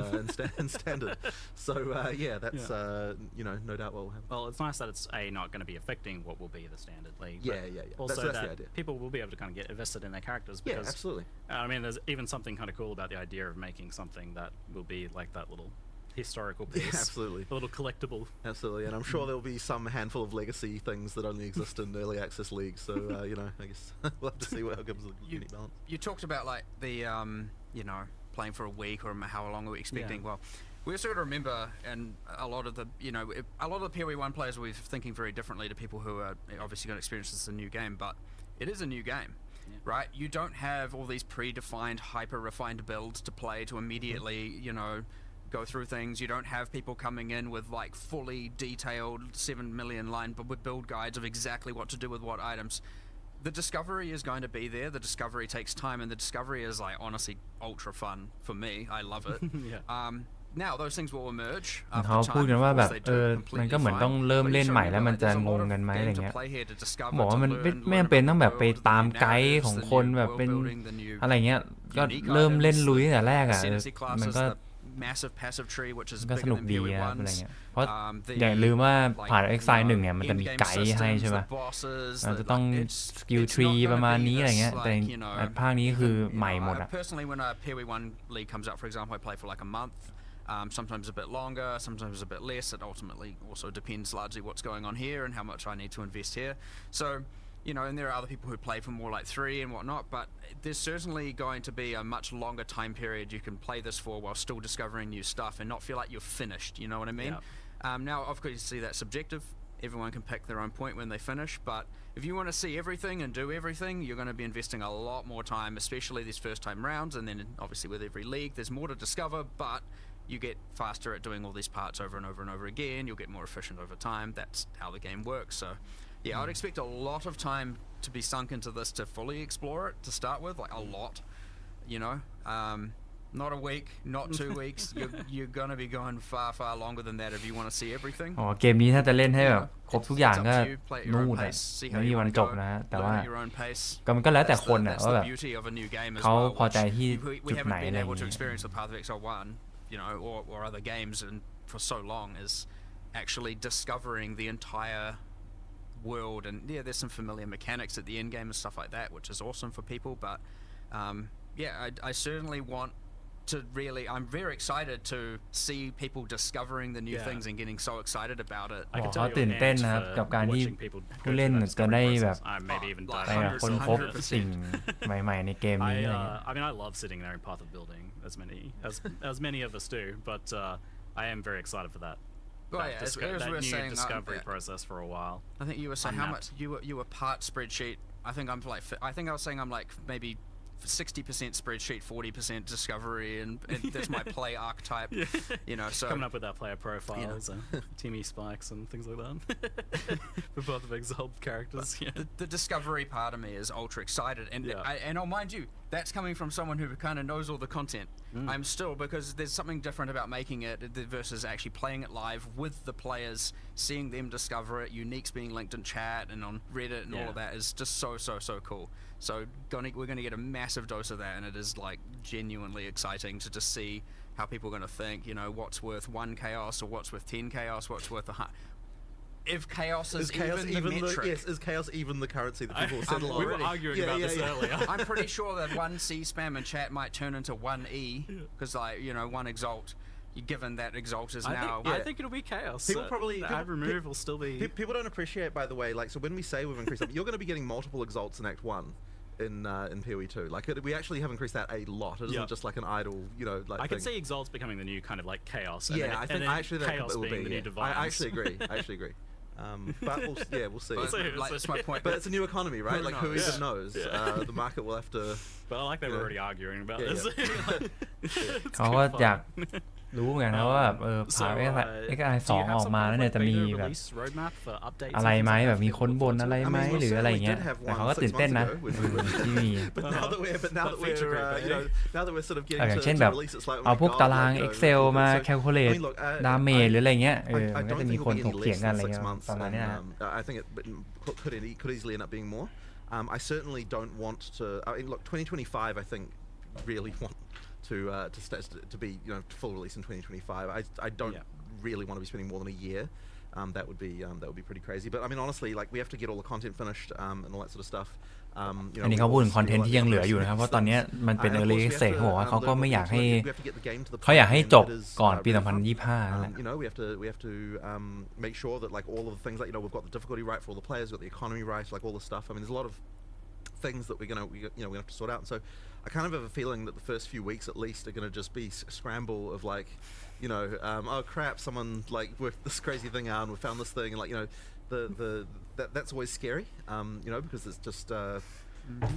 in standard. So yeah, that's you know, no doubt what will happen. Well, it's nice that it's not going to be affecting what will be the standard league. Yeah. Also, that's the idea. People will be able to kind of get invested in their characters. Because, yeah, absolutely. I mean, there's even something kind of cool about the idea of making something that will be like that little historical piece. Yeah, absolutely. A little collectible. Absolutely, and I'm sure there'll be some handful of legacy things that only exist in early access leagues. So you know, I guess we'll have to see what gives a unique balance. You talked about like the you know, playing for a week or how long are we expecting? Well, we also got to remember, and a lot of the, you know, a lot of the POE1 players will be thinking very differently to people who are obviously going to experience this as a new game, but it is a new game, right? You don't have all these predefined, hyper-refined builds to play to immediately, you know, go through things. You don't have people coming in with like fully detailed 7 million line build guides of exactly what to do with what items. The discovery is going to be there. The discovery takes time, and the discovery is like honestly ultra fun for me. I love it. Now those things will emerge เขาพูดกันว่าแบบมันก็เหมือนต้องเริ่มเล่นใหม่แล้วมันจะงงกันไหมอะไรเงี้ยบอกว่ามันไม่จำเป็นต้องแบบไปตามไกด์ของคนแบบเป็นอะไรเงี้ยก็เริ่มเล่นลุยตั้งแต่แรกอ่ะมันก็สนุกดีครับอะไรเงี้ยเพราะอย่าลืมว่าผ่าน Exile 1เนี่ยมันจะมีไกด์ให้ใช่ป่ะเราจะต้องสกิลทรีประมาณนี้อะไรเงี้ยแต่ภาคนี้คือใหม่หมดอ่ะ Personally, when a POE1 league comes out, for example, I play for like a month. Sometimes a bit longer, sometimes a bit less. It ultimately also depends largely what's going on here and how much I need to invest here. So, you know, and there are other people who play for more like 3 and whatnot, but there's certainly going to be a much longer time period you can play this for while still discovering new stuff and not feel like you're finished, you know what I mean? Now, obviously that's subjective. Everyone can pick their own point when they finish, but if you want to see everything and do everything, you're going to be investing a lot more time, especially these first time rounds, and then obviously with every league, there's more to discover, but you get faster at doing all these parts over and over and over again. You'll get more efficient over time. That's how the game works. So, yeah, I'd expect a lot of time to be sunk into this to fully explore it to start with, like a lot, you know. Not a week, not 2 weeks. You're gonna be going far longer than that if you want to see everything. อ๋อเกมนี้ถ้าจะเล่นให้แบบครบทุกอย่างก็นู่นอะไม่มีวันจบนะแต่ว่าก็มันก็แล้วแต่คนอะว่าแบบเขาพอใจที่จุดไหนอะไรอย่างเงี้ย experience the path of Exile 1, you know, or other games and for so long is actually discovering the entire world. And yeah, there's some familiar mechanics at the end game and stuff like that, which is awesome for people. But yeah, I certainly want to really, I'm very excited to see people discovering the new things and getting so excited about it. เขาตื่นเต้นนะครับกับการที่ผู้เล่นจะได้แบบไปค้นพบสิ่งใหม่ๆในเกมนี้อะไรเงี้ย I mean, I love sitting there in Path of Building, as many of us do, but I am very excited for that. That new discovery process for a while. I think you were saying how much you were part spreadsheet. I think I was saying I'm like maybe 60% spreadsheet, 40% discovery, and that's my play archetype. You know, so coming up with our player profiles, and Timmy spikes and things like that for both of Exile characters. The discovery part of me is ultra excited, and I'll mind you, that's coming from someone who kind of knows all the content. I'm still, because there's something different about making it versus actually playing it live with the players, seeing them discover it, uniques being linked in chat and on Reddit and all of that is just so cool. So we're going to get a massive dose of that, and it is like genuinely exciting to just see how people are going to think, you know, what's worth 1 chaos or what's worth 10 chaos, what's worth if chaos is even the metric. Yes, is chaos even the currency that people said we were arguing about this earlier. I'm pretty sure that 1 C spam in chat might turn into 1 E, because like, you know, 1 exalt, given that exalt is now... I think it'll be chaos. People probably... Ad remove will still be... People don't appreciate, by the way, like, so when we say we've increased up, you're going to be getting multiple exalts in Act 1. In POE2, like we actually have increased that a lot. It isn't just like an idle, you know, like. I can see exalts becoming the new kind of like chaos. Yeah, I think actually that chaos will being be the new divine. I actually agree. But we'll see. Like, that's my point. But it's a new economy, right? Like who even knows? The market will have to. But I like they were already arguing about this. เขาก็อยากรู้ไงนะว่าผ่านExile 2 ออกมาแล้วเนี่ยจะมีแบบอะไรไหมแบบมีค้นบนอะไรไหมหรืออะไรเงี้ยแต่เขาก็ตื่นเต้นนะที่มีอย่างเช่นแบบเอาพวกตาราง Excel มา calculate damage หรืออะไรเงี้ยมันก็จะมีคนถกเถียงกันอะไรเงี้ยประมาณนี้นะ I think it could easily end up being more. I certainly don't want to. I mean, look, 2025. I think really want to be, you know, full release in 2025. I don't really want to be spending more than a year. That would be pretty crazy. But I mean, honestly, like we have to get all the content finished and all that sort of stuff. อันนี้เขาพูดถึงคอนเทนต์ที่ยังเหลืออยู่นะครับเพราะตอนนี้มันเป็น early access เขาบอกว่าเขาก็ไม่อยากให้เขาอยากให้จบก่อนปี 2025 นั่นแหละ You know, we have to make sure that like all of the things like, you know, we've got the difficulty right for all the players, we've got the economy right, like all the stuff. I mean, there's a lot of things that we're gonna have to sort out. And so I kind of have a feeling that the first few weeks at least are gonna just be a scramble of like, you know, oh crap, someone like worked this crazy thing out and we found this thing, and like, you know, that's always scary, you know, because it's just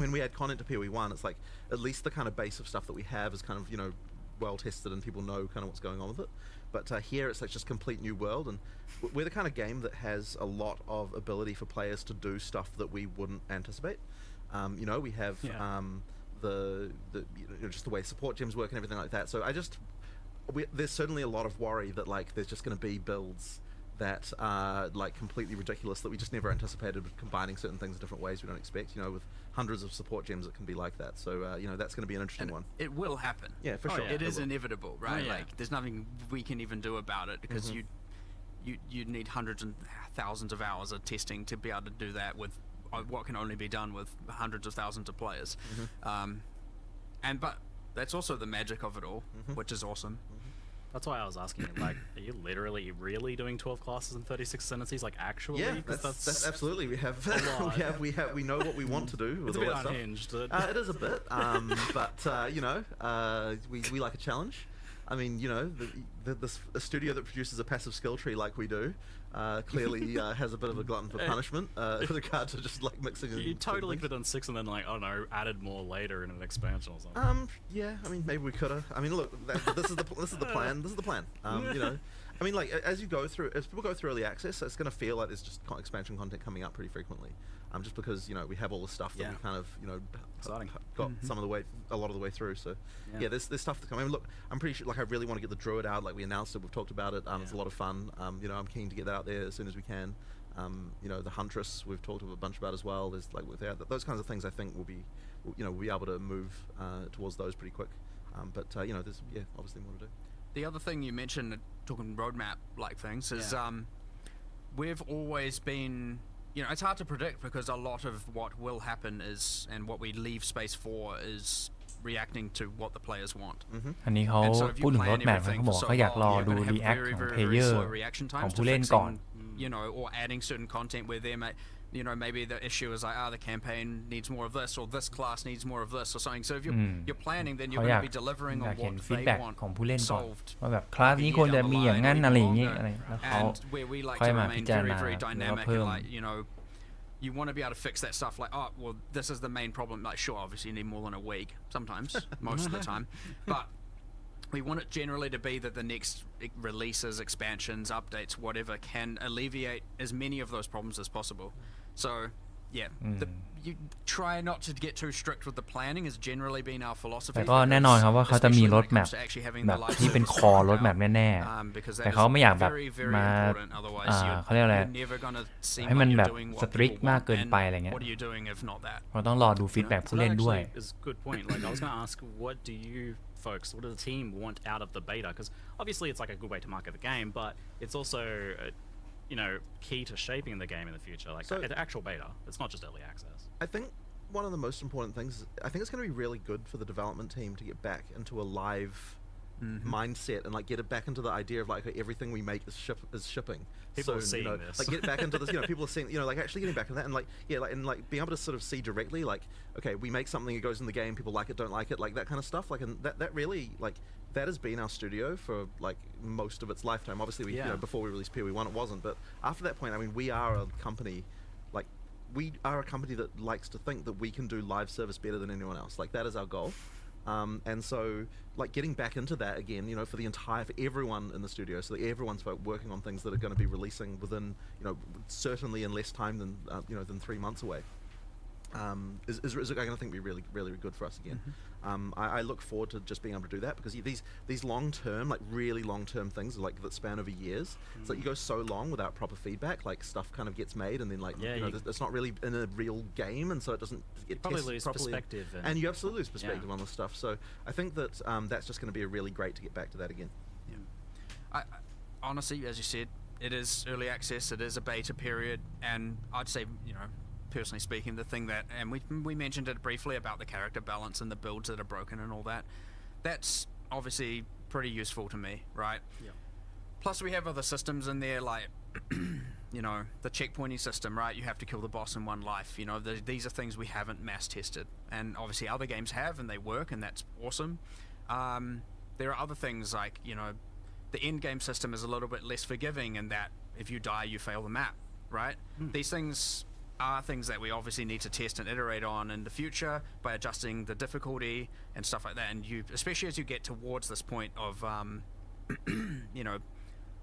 when we add content to POE1, it's like at least the kind of base of stuff that we have is kind of, you know, well tested and people know kind of what's going on with it. But here it's like just complete new world, and we're the kind of game that has a lot of ability for players to do stuff that we wouldn't anticipate. You know, we have the you know, just the way support gems work and everything like that. So there's certainly a lot of worry that like there's just going to be builds that are like completely ridiculous that we just never anticipated, combining certain things in different ways we don't expect. You know, with hundreds of support gems it can be like that. So you know, that's going to be an interesting one. It will happen. Yeah, for sure. It is inevitable, right? Like there's nothing we can even do about it because you need hundreds and thousands of hours of testing to be able to do that with what can only be done with hundreds of thousands of players. But that's also the magic of it all, which is awesome. That's why I was asking, like, are you literally really doing 12 classes and 36 ascendancies, like actually? Yeah, that's absolutely. We know what we want to do. It's a bit unhinged. It is a bit, but you know, we like a challenge. I mean, you know, a studio that produces a passive skill tree like we do clearly has a bit of a glutton for punishment with regard to just like mixing. You totally could have done 6 and then like, I don't know, added more later in an expansion or something. Yeah, I mean, maybe we could have. I mean, look, this is the plan. This is the plan. You know, I mean, like as people go through early access, it's going to feel like there's just expansion content coming up pretty frequently. Just because you know we have all the stuff that we kind of got a lot of the way through. So yeah, there's stuff to come. I mean, look, I'm pretty sure. Like, I really want to get the Druid out. Like we announced it, we've talked about it. It's a lot of fun. You know, I'm keen to get that out there as soon as we can. You know, the Huntress we've talked a bunch about as well. There's like those kinds of things. I think we'll be able to move towards those pretty quick. But you know, there's obviously more to do. The other thing you mentioned, talking roadmap like things, is we've always been. You know, it's hard to predict because a lot of what will happen is, and what we leave space for is reacting to what the players want. อันนี้เขาพูดถึงรถแมพเขาบอกเขาอยากรอดู react ของ player ของผู้เล่นก่อน You know, or adding certain content where they may, you know, maybe the issue is like, the campaign needs more of this, or this class needs more of this, or something. So if you're planning, then you're going to be delivering on what they want ของผู้เล่นก่อน solved. ว่าแบบคลาสนี้ควรจะมีอย่างนั้นอะไรอย่างนี้อะไรแล้วเขา And where we like ค่อย to มาพิ remain จาร very, ณา very แล้วก็ dynamic เพิ่ and ม like, you know, you want to be able to fix that stuff like, well, this is the main problem. Like, sure, obviously you need more than a week sometimes, most of the time, but we want it generally to be that the next releases, expansions, updates, whatever, can alleviate as many of those problems as possible. So yeah, you try not to get too strict with the planning has generally been our philosophy. แต่ก็แน่นอนครับว่าเขาจะมีรถแมพแบบที่เป็นคอรถแมพแน่ๆแต่เขาไม่อยากแบบมาเขาเรียกอะไรให้มันแบบสตริกมากเกินไปอะไรเงี้ยเราต้องรอดูฟีดแบ็กผู้เล่นด้วย Is a good point. Like I was going to ask, what do you folks, what does the team want out of the beta? Because obviously it's like a good way to market the game, but it's also you know, key to shaping the game in the future, like the actual beta. It's not just early access. I think one of the most important things, I think it's going to be really good for the development team to get back into a live mindset and like get it back into the idea of like everything we make is shipping. People are seeing this. Like get back into this, you know, people are seeing, you know, like actually getting back into that and like, and like being able to sort of see directly, like, okay, we make something, it goes in the game, people like it, don't like it, like that kind of stuff. Like, and that really, like, that has been our studio for like most of its lifetime. Obviously, we, you know, before we released POE1, it wasn't, but after that point, I mean, we are a company, like, we are a company that likes to think that we can do live service better than anyone else. Like, that is our goal. And so, like, getting back into that again, you know, for everyone in the studio, so that everyone's working on things that are going to be releasing within, you know, certainly in less time than, you know, than 3 months away. Is going to think be really, really good for us again. I look forward to just being able to do that because these long-term, like really long-term things like that span over years. It's like you go so long without proper feedback, like stuff kind of gets made and then like you know it's not really in a real game, and so it doesn't get probably tested lose properly. Perspective And you absolutely lose perspective on this stuff. So I think that that's just going to be really great to get back to that again. I honestly, as you said, it is early access. It is a beta period, and I'd say, you know, personally speaking, the thing that, and we mentioned it briefly about the character balance and the builds that are broken and all that, that's obviously pretty useful to me, right? Yeah. Plus we have other systems in there like, you know, the checkpointing system, right? You have to kill the boss in one life. You know, these are things we haven't mass tested, and obviously other games have, and they work, and that's awesome. There are other things like, you know, the end game system is a little bit less forgiving in that if you die, you fail the map, right? These things are things that we obviously need to test and iterate on in the future by adjusting the difficulty and stuff like that. And you, especially as you get towards this point of, you know,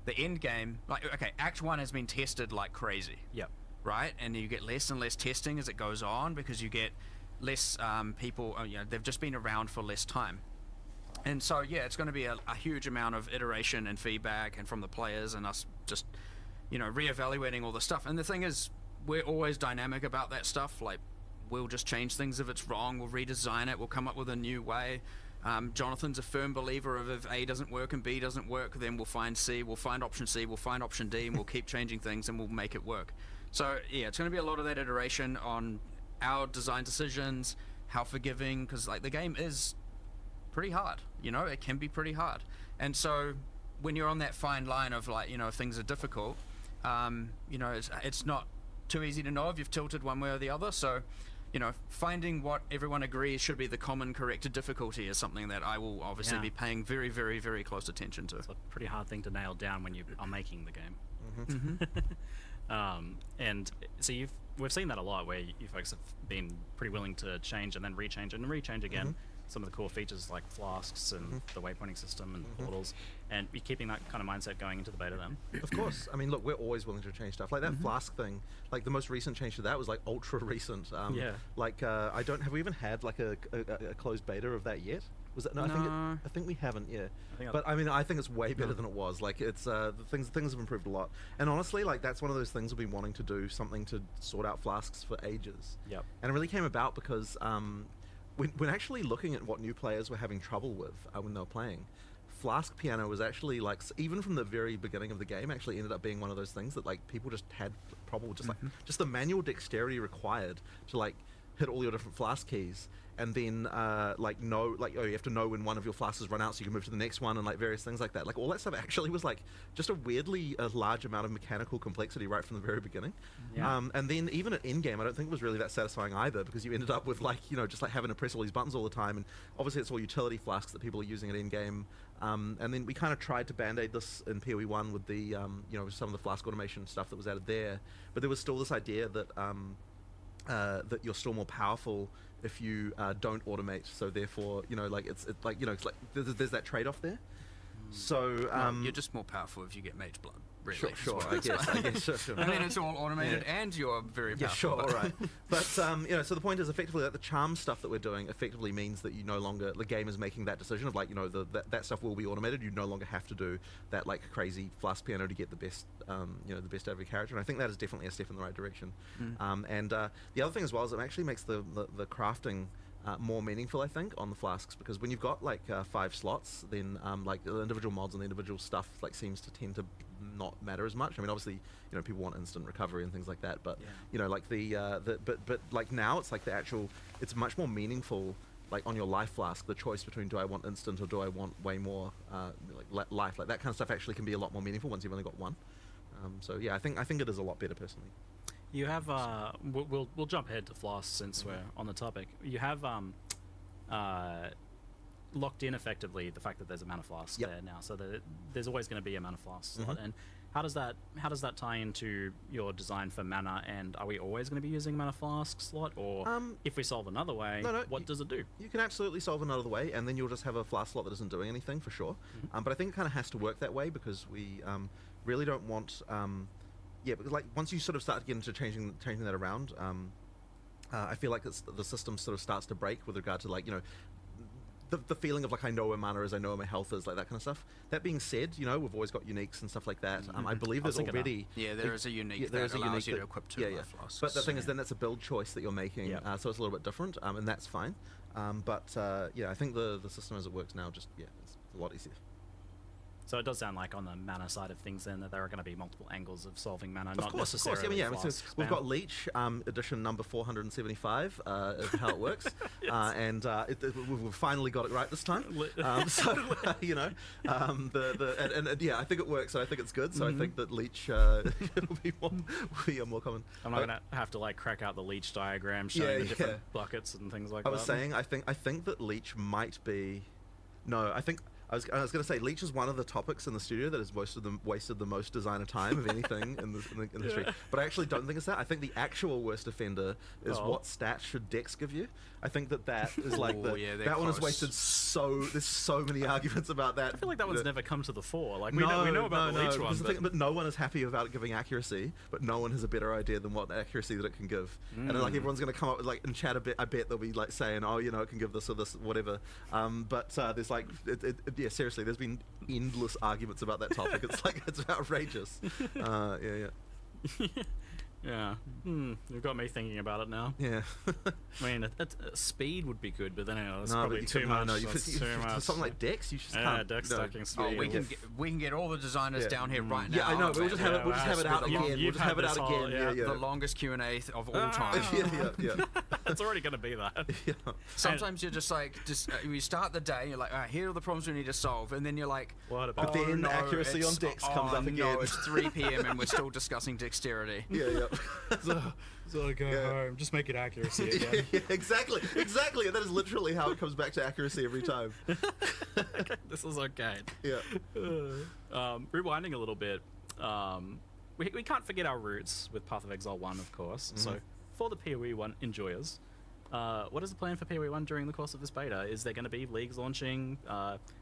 the end game, like, okay, Act 1 has been tested like crazy. Yep. Right? And you get less and less testing as it goes on because you get less people, you know, they've just been around for less time. And so, yeah, it's going to be a huge amount of iteration and feedback and from the players and us just, you know, reevaluating all the stuff. And the thing is, we're always dynamic about that stuff. Like, we'll just change things if it's wrong. We'll redesign it. We'll come up with a new way. Jonathan's a firm believer of if A doesn't work and B doesn't work, then we'll find C, we'll find option C, we'll find option D, and we'll keep changing things and we'll make it work. So, yeah, it's going to be a lot of that iteration on our design decisions, how forgiving, because, like, the game is pretty hard, you know? It can be pretty hard. And so, when you're on that fine line of, like, you know, if things are difficult, you know, it's not too easy to know if you've tilted one way or the other. So finding what everyone agrees should be the common corrected difficulty is something that I will obviously be paying very, very, very close attention to. It's a pretty hard thing to nail down when you are making the game. And so we've seen that a lot, where you folks have been pretty willing to change and then rechange and rechange again. Some of the core features like Flasks and the waypointing system and portals, and you're keeping that kind of mindset going into the beta then. Of course. I mean, look, we're always willing to change stuff. Like that Flask thing, like the most recent change to that was like ultra recent. Like have we even had like a closed beta of that yet? Was it? No, I think we haven't. Yeah. But I mean, I think it's way better than it was. Like it's the things have improved a lot. And honestly, like that's one of those things we've been wanting to do, something to sort out Flasks for ages. Yep. And it really came about because when actually looking at what new players were having trouble with when they were playing, Flask piano was actually like, even from the very beginning of the game, actually ended up being one of those things that like people just had trouble with, just the manual dexterity required to like hit all your different Flask keys, and then you have to know when one of your flasks run out so you can move to the next one, and like various things like that. Like all that stuff actually was like just a weirdly large amount of mechanical complexity right from the very beginning. And then even at Endgame, I don't think it was really that satisfying either, because you ended up with like, just like having to press all these buttons all the time, and obviously it's all utility flasks that people are using at Endgame. And then we kind of tried to band-aid this in POE1 with the some of the flask automation stuff that was added there, but there was still this idea that that you're still more powerful if you don't automate. So therefore, there's that trade-off there. So you're just more powerful if you get mage blood. Really, sure. I guess. Sure. And then it's all automated, and you're very powerful. Yeah, sure. All right. But so the point is, effectively, that the charm stuff that we're doing effectively means that you no longer, the game is making that decision of like, that stuff will be automated. You no longer have to do that like crazy Flask piano to get the best, the best out of your character. And I think that is definitely a step in the right direction. And the other thing as well is it actually makes the crafting more meaningful, I think, on the Flasks, because when you've got like 5 slots, then like the individual mods and the individual stuff like seems to tend to not matter as much. I mean, obviously, people want instant recovery and things like that, but like but like now it's like it's much more meaningful, like on your life flask, the choice between do I want instant or do I want way more life, like that kind of stuff actually can be a lot more meaningful once you've only got one. So yeah, I think it is a lot better personally. You have we'll jump ahead to Floss since we're on the topic. You have locked in effectively the fact that there's a mana flask there now, so that there's always going to be a mana flask slot. And how does that tie into your design for mana? And are we always going to be using mana flask slot, or if we solve another way, what does it do? You can absolutely solve another way, and then you'll just have a flask slot that isn't doing anything for sure. But I think it kind of has to work that way, because we really don't want. Because like once you sort of start to get into changing that around, I feel like the system sort of starts to break with regard to like the feeling of like I know where mana is, I know where my health is, like that kind of stuff. That being said, we've always got uniques and stuff like that. I believe there's already there is a unique that allows you to equip 2 life flasks. But the thing is, then that's a build choice that you're making, so it's a little bit different, and that's fine. But I think the system as it works now it's a lot easier. So it does sound like on the mana side of things then that there are going to be multiple angles of solving mana, not course, necessarily so we've got Leech, edition number 475, is how it works. And we've finally got it right this time. I think it works, and I think it's good, so I think that Leech will be more common. I'm not going to have to like crack out the Leech diagram showing the different buckets and things like that. I was saying, I think that Leech might be... No, I think... I was going to say, Leech is one of the topics in the studio that has wasted the most designer time of anything in the industry. But I actually don't think it's that. I think the actual worst offender is what stats should Dex give you. I think that is like that one has wasted there's so many arguments about that. I feel like that one's never come to the fore. Like we know about the Leech one, but no one is happy about it giving accuracy. But no one has a better idea than what accuracy that it can give. And like everyone's going to come up with like in chat a bit. I bet they'll be like saying, it can give this or this, whatever. But there's like seriously, there's been endless arguments about that topic. It's like it's outrageous. Yeah. You've got me thinking about it now. Yeah. I mean, speed would be good, but then it's probably too much. For something like Dex, you just can't. Dex stacking speed. We can get all the designers down here right now. Yeah, I know. But we'll just have it out again. We'll just have it out again. The longest Q&A of all time. Yeah. It's already going to be that. Sometimes you're just like, you start the day, you're like, all right, here are the problems we need to solve, and then you're like, what about? But then accuracy on Dex comes up again. No, it's 3 p.m. and we're still discussing dexterity. Yeah. So go home. Just make it accuracy again. Yeah, exactly. And that is literally how it comes back to accuracy every time. Okay, this is okay. Yeah. Rewinding a little bit, we can't forget our roots with Path of Exile 1, of course. So for the PoE 1 enjoyers, what is the plan for PoE 1 during the course of this beta? Is there going to be leagues launching?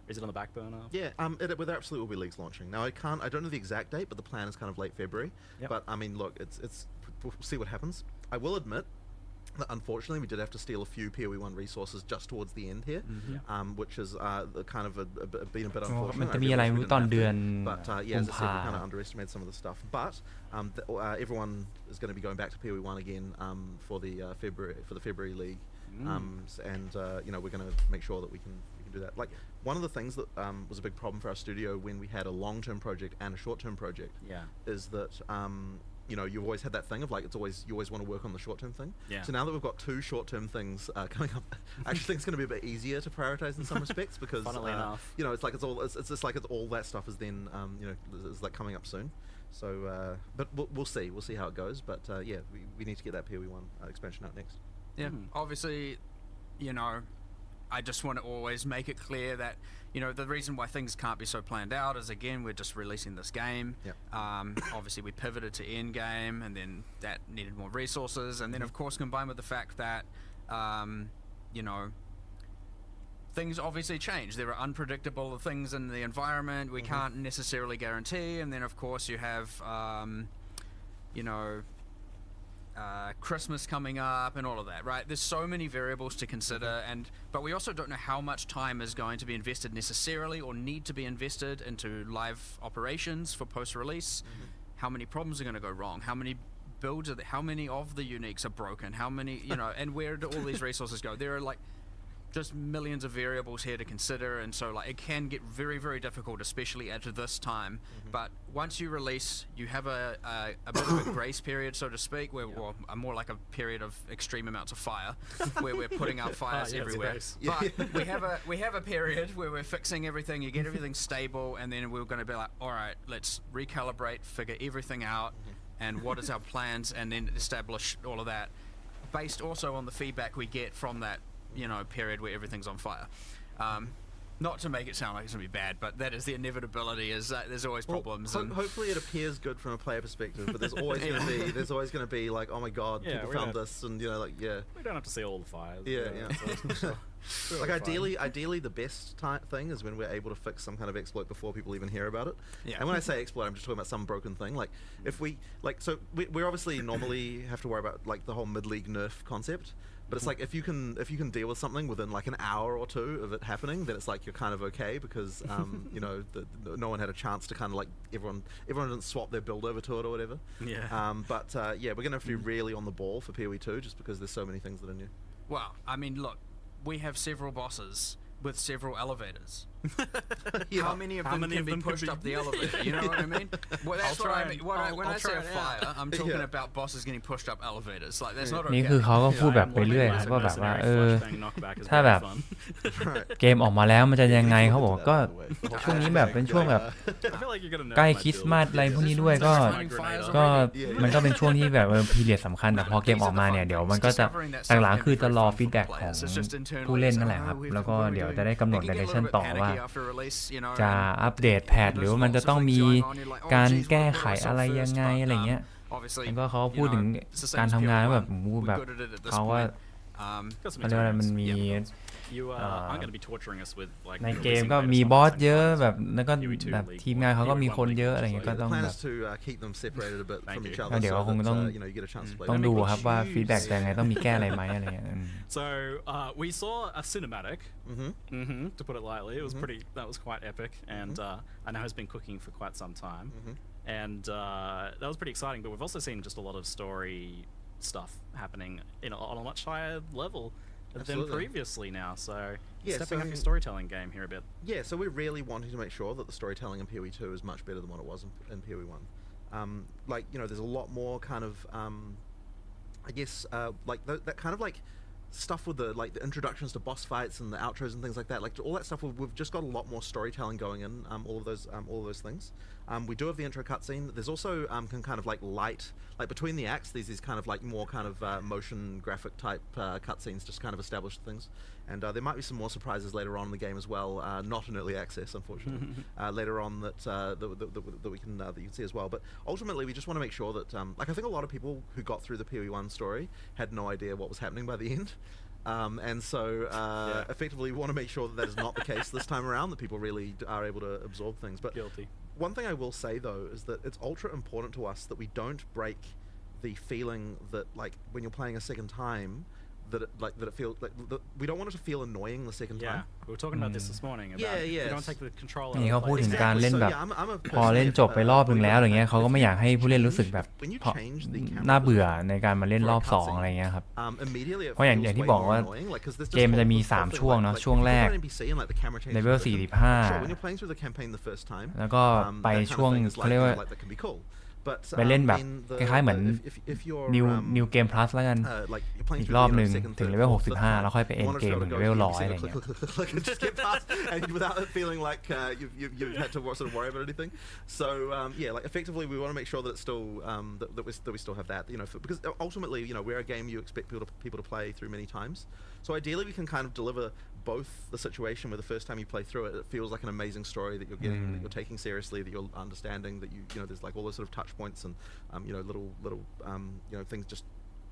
Is it on the back burner? Yeah, there absolutely will be leagues launching. Now I don't know the exact date, but the plan is kind of late February. Yep. But I mean, look, we'll see what happens. I will admit that unfortunately we did have to steal a few PoE 1 resources just towards the end here, which is kind of been a bit มัน unfortunate. จะมีอะไรไม่รู้ตอนเดือน But กุ yeah, ม as I said, ภา we kind of underestimated some of the stuff. But everyone is going to be going back to PoE 1 again for the February league, and you know, we're going to make sure that we can do that. Like one of the things that was a big problem for our studio when we had a long-term project and a short-term project is that you know, you've always had that thing of like you always want to work on the short-term thing. Yeah. So now that we've got two short-term things coming up, I actually think it's going to be a bit easier to prioritize in some respects because Funnily enough. you know, it's just like all that stuff is then you know, is like coming up soon. So but we'll see how it goes. But yeah, we need to get that PoE 1 expansion out next. Yeah, obviously, you know, I just want to always make it clear that, you know, the reason why things can't be so planned out is, again, we're just releasing this game. Obviously, we pivoted to Endgame, and then that needed more resources. And then, of course, combined with the fact that, you know, things obviously change. There are unpredictable things in the environment we can't necessarily guarantee. And then, of course, you have, you know, Christmas coming up and all of that, right? There's so many variables to consider, but we also don't know how much time is going to be invested necessarily or need to be invested into live operations for post-release. How many problems are going to go wrong? How many builds how many of the uniques are broken? How many, you know, and where do all these resources go? There are like just millions of variables here to consider, and so like it can get very, very difficult, especially at this time. But once you release, you have a bit of a grace period, so to speak, where well, more like a period of extreme amounts of fire, where we're putting out fires everywhere. But we have a period where we're fixing everything. You get everything stable, and then we're going to be like, all right, let's recalibrate, figure everything out, and what is our plans, and then establish all of that, based also on the feedback we get from that, you know, period where everything's on fire. Not to make it sound like it's going to be bad, but that is the inevitability. Is there's always problems. Hopefully, it appears good from a player perspective, but there's always going to be like, oh my god, people found this, and you know, like we don't have to see all the fires. Like ideally, the best thing is when we're able to fix some kind of exploit before people even hear about it. And when I say exploit, I'm just talking about some broken thing. Like if we we obviously normally have to worry about like the whole mid-league nerf concept. But it's like if you can deal with something within like an hour or two of it happening, then it's like you're kind of okay because you know no one had a chance to kind of like everyone didn't swap their build over to it or whatever. But yeah, we're gonna have to be really on the ball for PoE2 just because there's so many things that are new. Well, I mean, look, we have several bosses with several elevators. How many of them can be pushed up the elevator? You know what I mean? Well, that's what I mean. When I say a fire, I'm talking about bosses getting pushed up elevators. Like, that's not okay. นี่คือเขาก็พูดแบบไปเรื่อยครับว่าแบบว่าถ้าแบบเกมออกมาแล้วมันจะยังไงเขาบอกก็ช่วงนี้แบบเป็นช่วงแบบใกล้คริสต์มาสอะไรพวกนี้ด้วยก็มันก็เป็นช่วงที่แบบพีเรียดสำคัญแต่พอเกมออกมาเนี่ยเดี๋ยวมันก็จะหลังๆคือจะรอฟีดแบ็กของผู้เล่นนั่นแหละครับแล้วก็เดี๋ยวจะได้กำหนดไดเรคชั่นต่อว่าจะอัปเดตแพทหรือว่ามันจะต้องมีการแก้ไขอะไรยังไงอะไรเงี้ยแล้วก็เขาพูดถึงการทำงานแบบเขาว่าอะไรมันมีในเกมก็มีบอสเยอะแบบแล้วก็แบบทีมงานเขาก็มีคนเยอะอะไรเงี้ยก็ต้องแบบเดี๋ยวคงต้องดูครับว่าฟีดแบ็กยังไงต้องมีแก้อะไรไหมอะไรเงี้ย So we saw a cinematic to put it lightly. It was that was quite epic, and I know has been cooking for quite some time, and that was pretty exciting. But we've also seen just a lot of story stuff happening on a much higher level than previously now, so stepping up your storytelling game here a bit. Yeah, so we're really wanting to make sure that the storytelling in PoE2 is much better than what it was in PoE1. Like, you know, there's a lot more kind of, I guess, like that kind of like stuff with the introductions to boss fights and the outros and things like that. Like all that stuff, we've just got a lot more storytelling going in. All of those things. We do have the intro cutscene. There's also kind of like light, like between the acts, there's these kind of like more kind of motion graphic type cutscenes, just kind of establish things. And there might be some more surprises later on in the game as well. Not in early access, unfortunately. Later on that we can that you can see as well. But ultimately, we just want to make sure that like I think a lot of people who got through the POE1 story had no idea what was happening by the end. And so effectively we want to make sure that is not the case this time around, that people really are able to absorb things. But Guilty. One thing I will say though is that it's ultra important to us that we don't break the feeling that like when you're playing a second time that it feels like we don't want it to feel annoying the second time. We were talking about this morning. About we don't take the control. นี่เขาพูดถึงการเล่นแบบพอเล่นจบไปรอบนึงแล้วอะไรเงี้ยเขาก็ไม่อยากให้ผู้เล่นรู้สึกแบบน่าเบื่อในการมาเล่นรอบ2อะไรเงี้ยครับเพราะอย่างที่บอกว่าเกมมันจะมี3ช่วงเนาะช่วงแรกเลเวล45แล้วก็ไปช่วงเขาเรียกว่าไปเล่นแบบคล้ายๆเหมือน New Game Plus แล้วกันอีกรอบหนึ่งถึงเลเวล65แล้วค่อยไป Endgame ถึงเลเวล100อะไรเงี้ย and without it feeling like you've had to sort of worry about anything. So yeah, like effectively we want to make sure that it's still that we still have that, you know, because ultimately, you know, we're a game you expect people to play through many times. So ideally we can kind of deliver both the situation where the first time you play through it, it feels like an amazing story that you're getting, that you're taking seriously, that you're understanding, that you know, there's like all those sort of touch points and you know, little you know, things just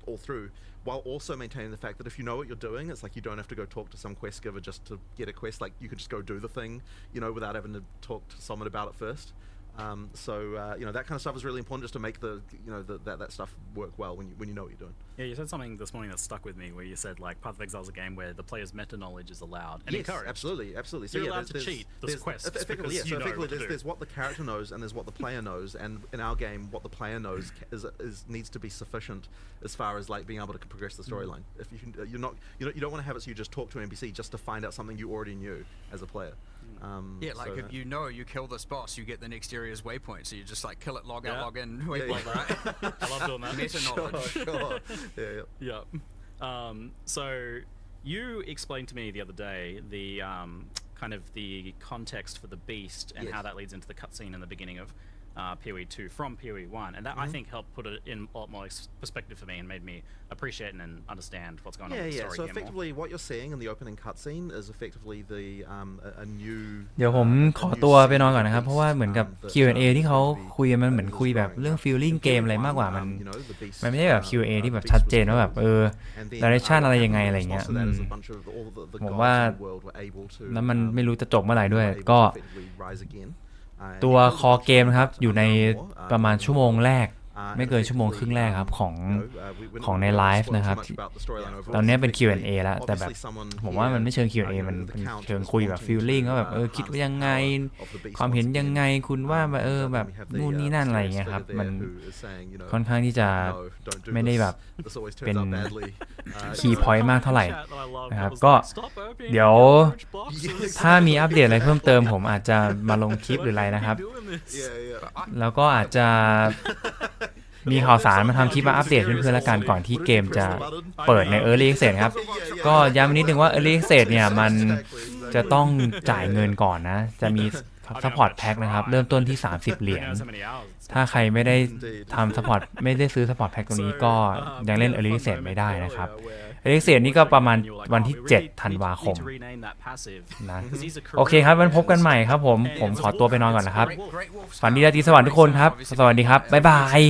all through, while also maintaining the fact that if you know what you're doing, it's like you don't have to go talk to some quest giver just to get a quest. Like you can just go do the thing, you know, without having to talk to someone about it first. So you know, that kind of stuff is really important just to make the, you know, that stuff work well when you know what you're doing. Yeah, you said something this morning that stuck with me, where you said like Path of Exile is a game where the player's meta knowledge is allowed and encouraged. Absolutely. So you're allowed to cheat the quests because you know what to do. There's what the character knows and there's what the player knows, and in our game, what the player knows is needs to be sufficient as far as like being able to progress the storyline. If you don't want to have it so you just talk to an NPC just to find out something you already knew as a player. Yeah, like if you know you kill this boss, you get the next area's waypoint. So you just like kill it, log out, log in, waypoint, right? I love doing that. Meta knowledge. Sure. Yeah. So you explained to me the other day the kind of the context for the beast and how that leads into the cutscene in the beginning of POE2 from POE1, and that I think helped put it in a lot more perspective for me and made me appreciate and understand what's going on with the story. So effectively, what you're seeing in the opening cutscene is effectively a new. เดี๋ยวผมขอตัวไปนอนก่อนนะครับเพราะว่าเหมือนกับ Q&A ที่เขาคุยมันเหมือนคุยแบบเรื่อง feeling เกมอะไรมากกว่ามันไม่ใช่แบบ Q&A ที่แบบชัดเจนว่าแบบdirection อะไรยังไงอะไรเงี้ยผมว่าแล้วมันไม่รู้จะจบเมื่อไหร่ด้วยก็ตัวคอเกมครับอยู่ในประมาณชั่วโมงแรกไม่เกินชั่วโมงครึ่งแรกครับของในไลฟ์นะครับตอนนี้เป็น Q&A แล้วแต่แบบผมว่ามันไม่เชิง Q&A มันเป็นเชิงคุยแบบ feeling ว่าแบบคิดว่ายังไงความเห็นยังไงคุณว่าแบบนู่นนี่นั่นอะไรเงี้ยครับมันค่อนข้างที่จะไม่ได้แบบเป็น key point มากเท่าไหร่นะครับก็เดี๋ยวถ้ามีอัปเดตอะไรเพิ่มเติมผมอาจจะมาลงคลิปหรืออะไรนะครับแล้วก็อาจจะมีข่าวสารมาทำคลิปมาอัปเดตเพื่อนๆละกันก่อนที่เกมจะเปิดใน Early Access ครับก็ย้ำนิดนึงว่า Early Access เนี่ยมันจะต้องจ่ายเงินก่อนนะจะมี Support Pack นะครับเริ่มต้นที่30เหรียญถ้าใครไม่ได้ทำ Support ไม่ได้ซื้อ Support Pack ตรงนี้ก็ยังเล่น Early Access ไม่ได้นะครับEarly Access นี่ก็ประมาณวันที่7ธันวาคมนะโอเคครับวันพบกันใหม่ครับผมขอตัวไปนอนก่อนนะครับฝันดีราตรีสวัสดิ์ทุกคนครับสวัสดีครับบ๊ายบาย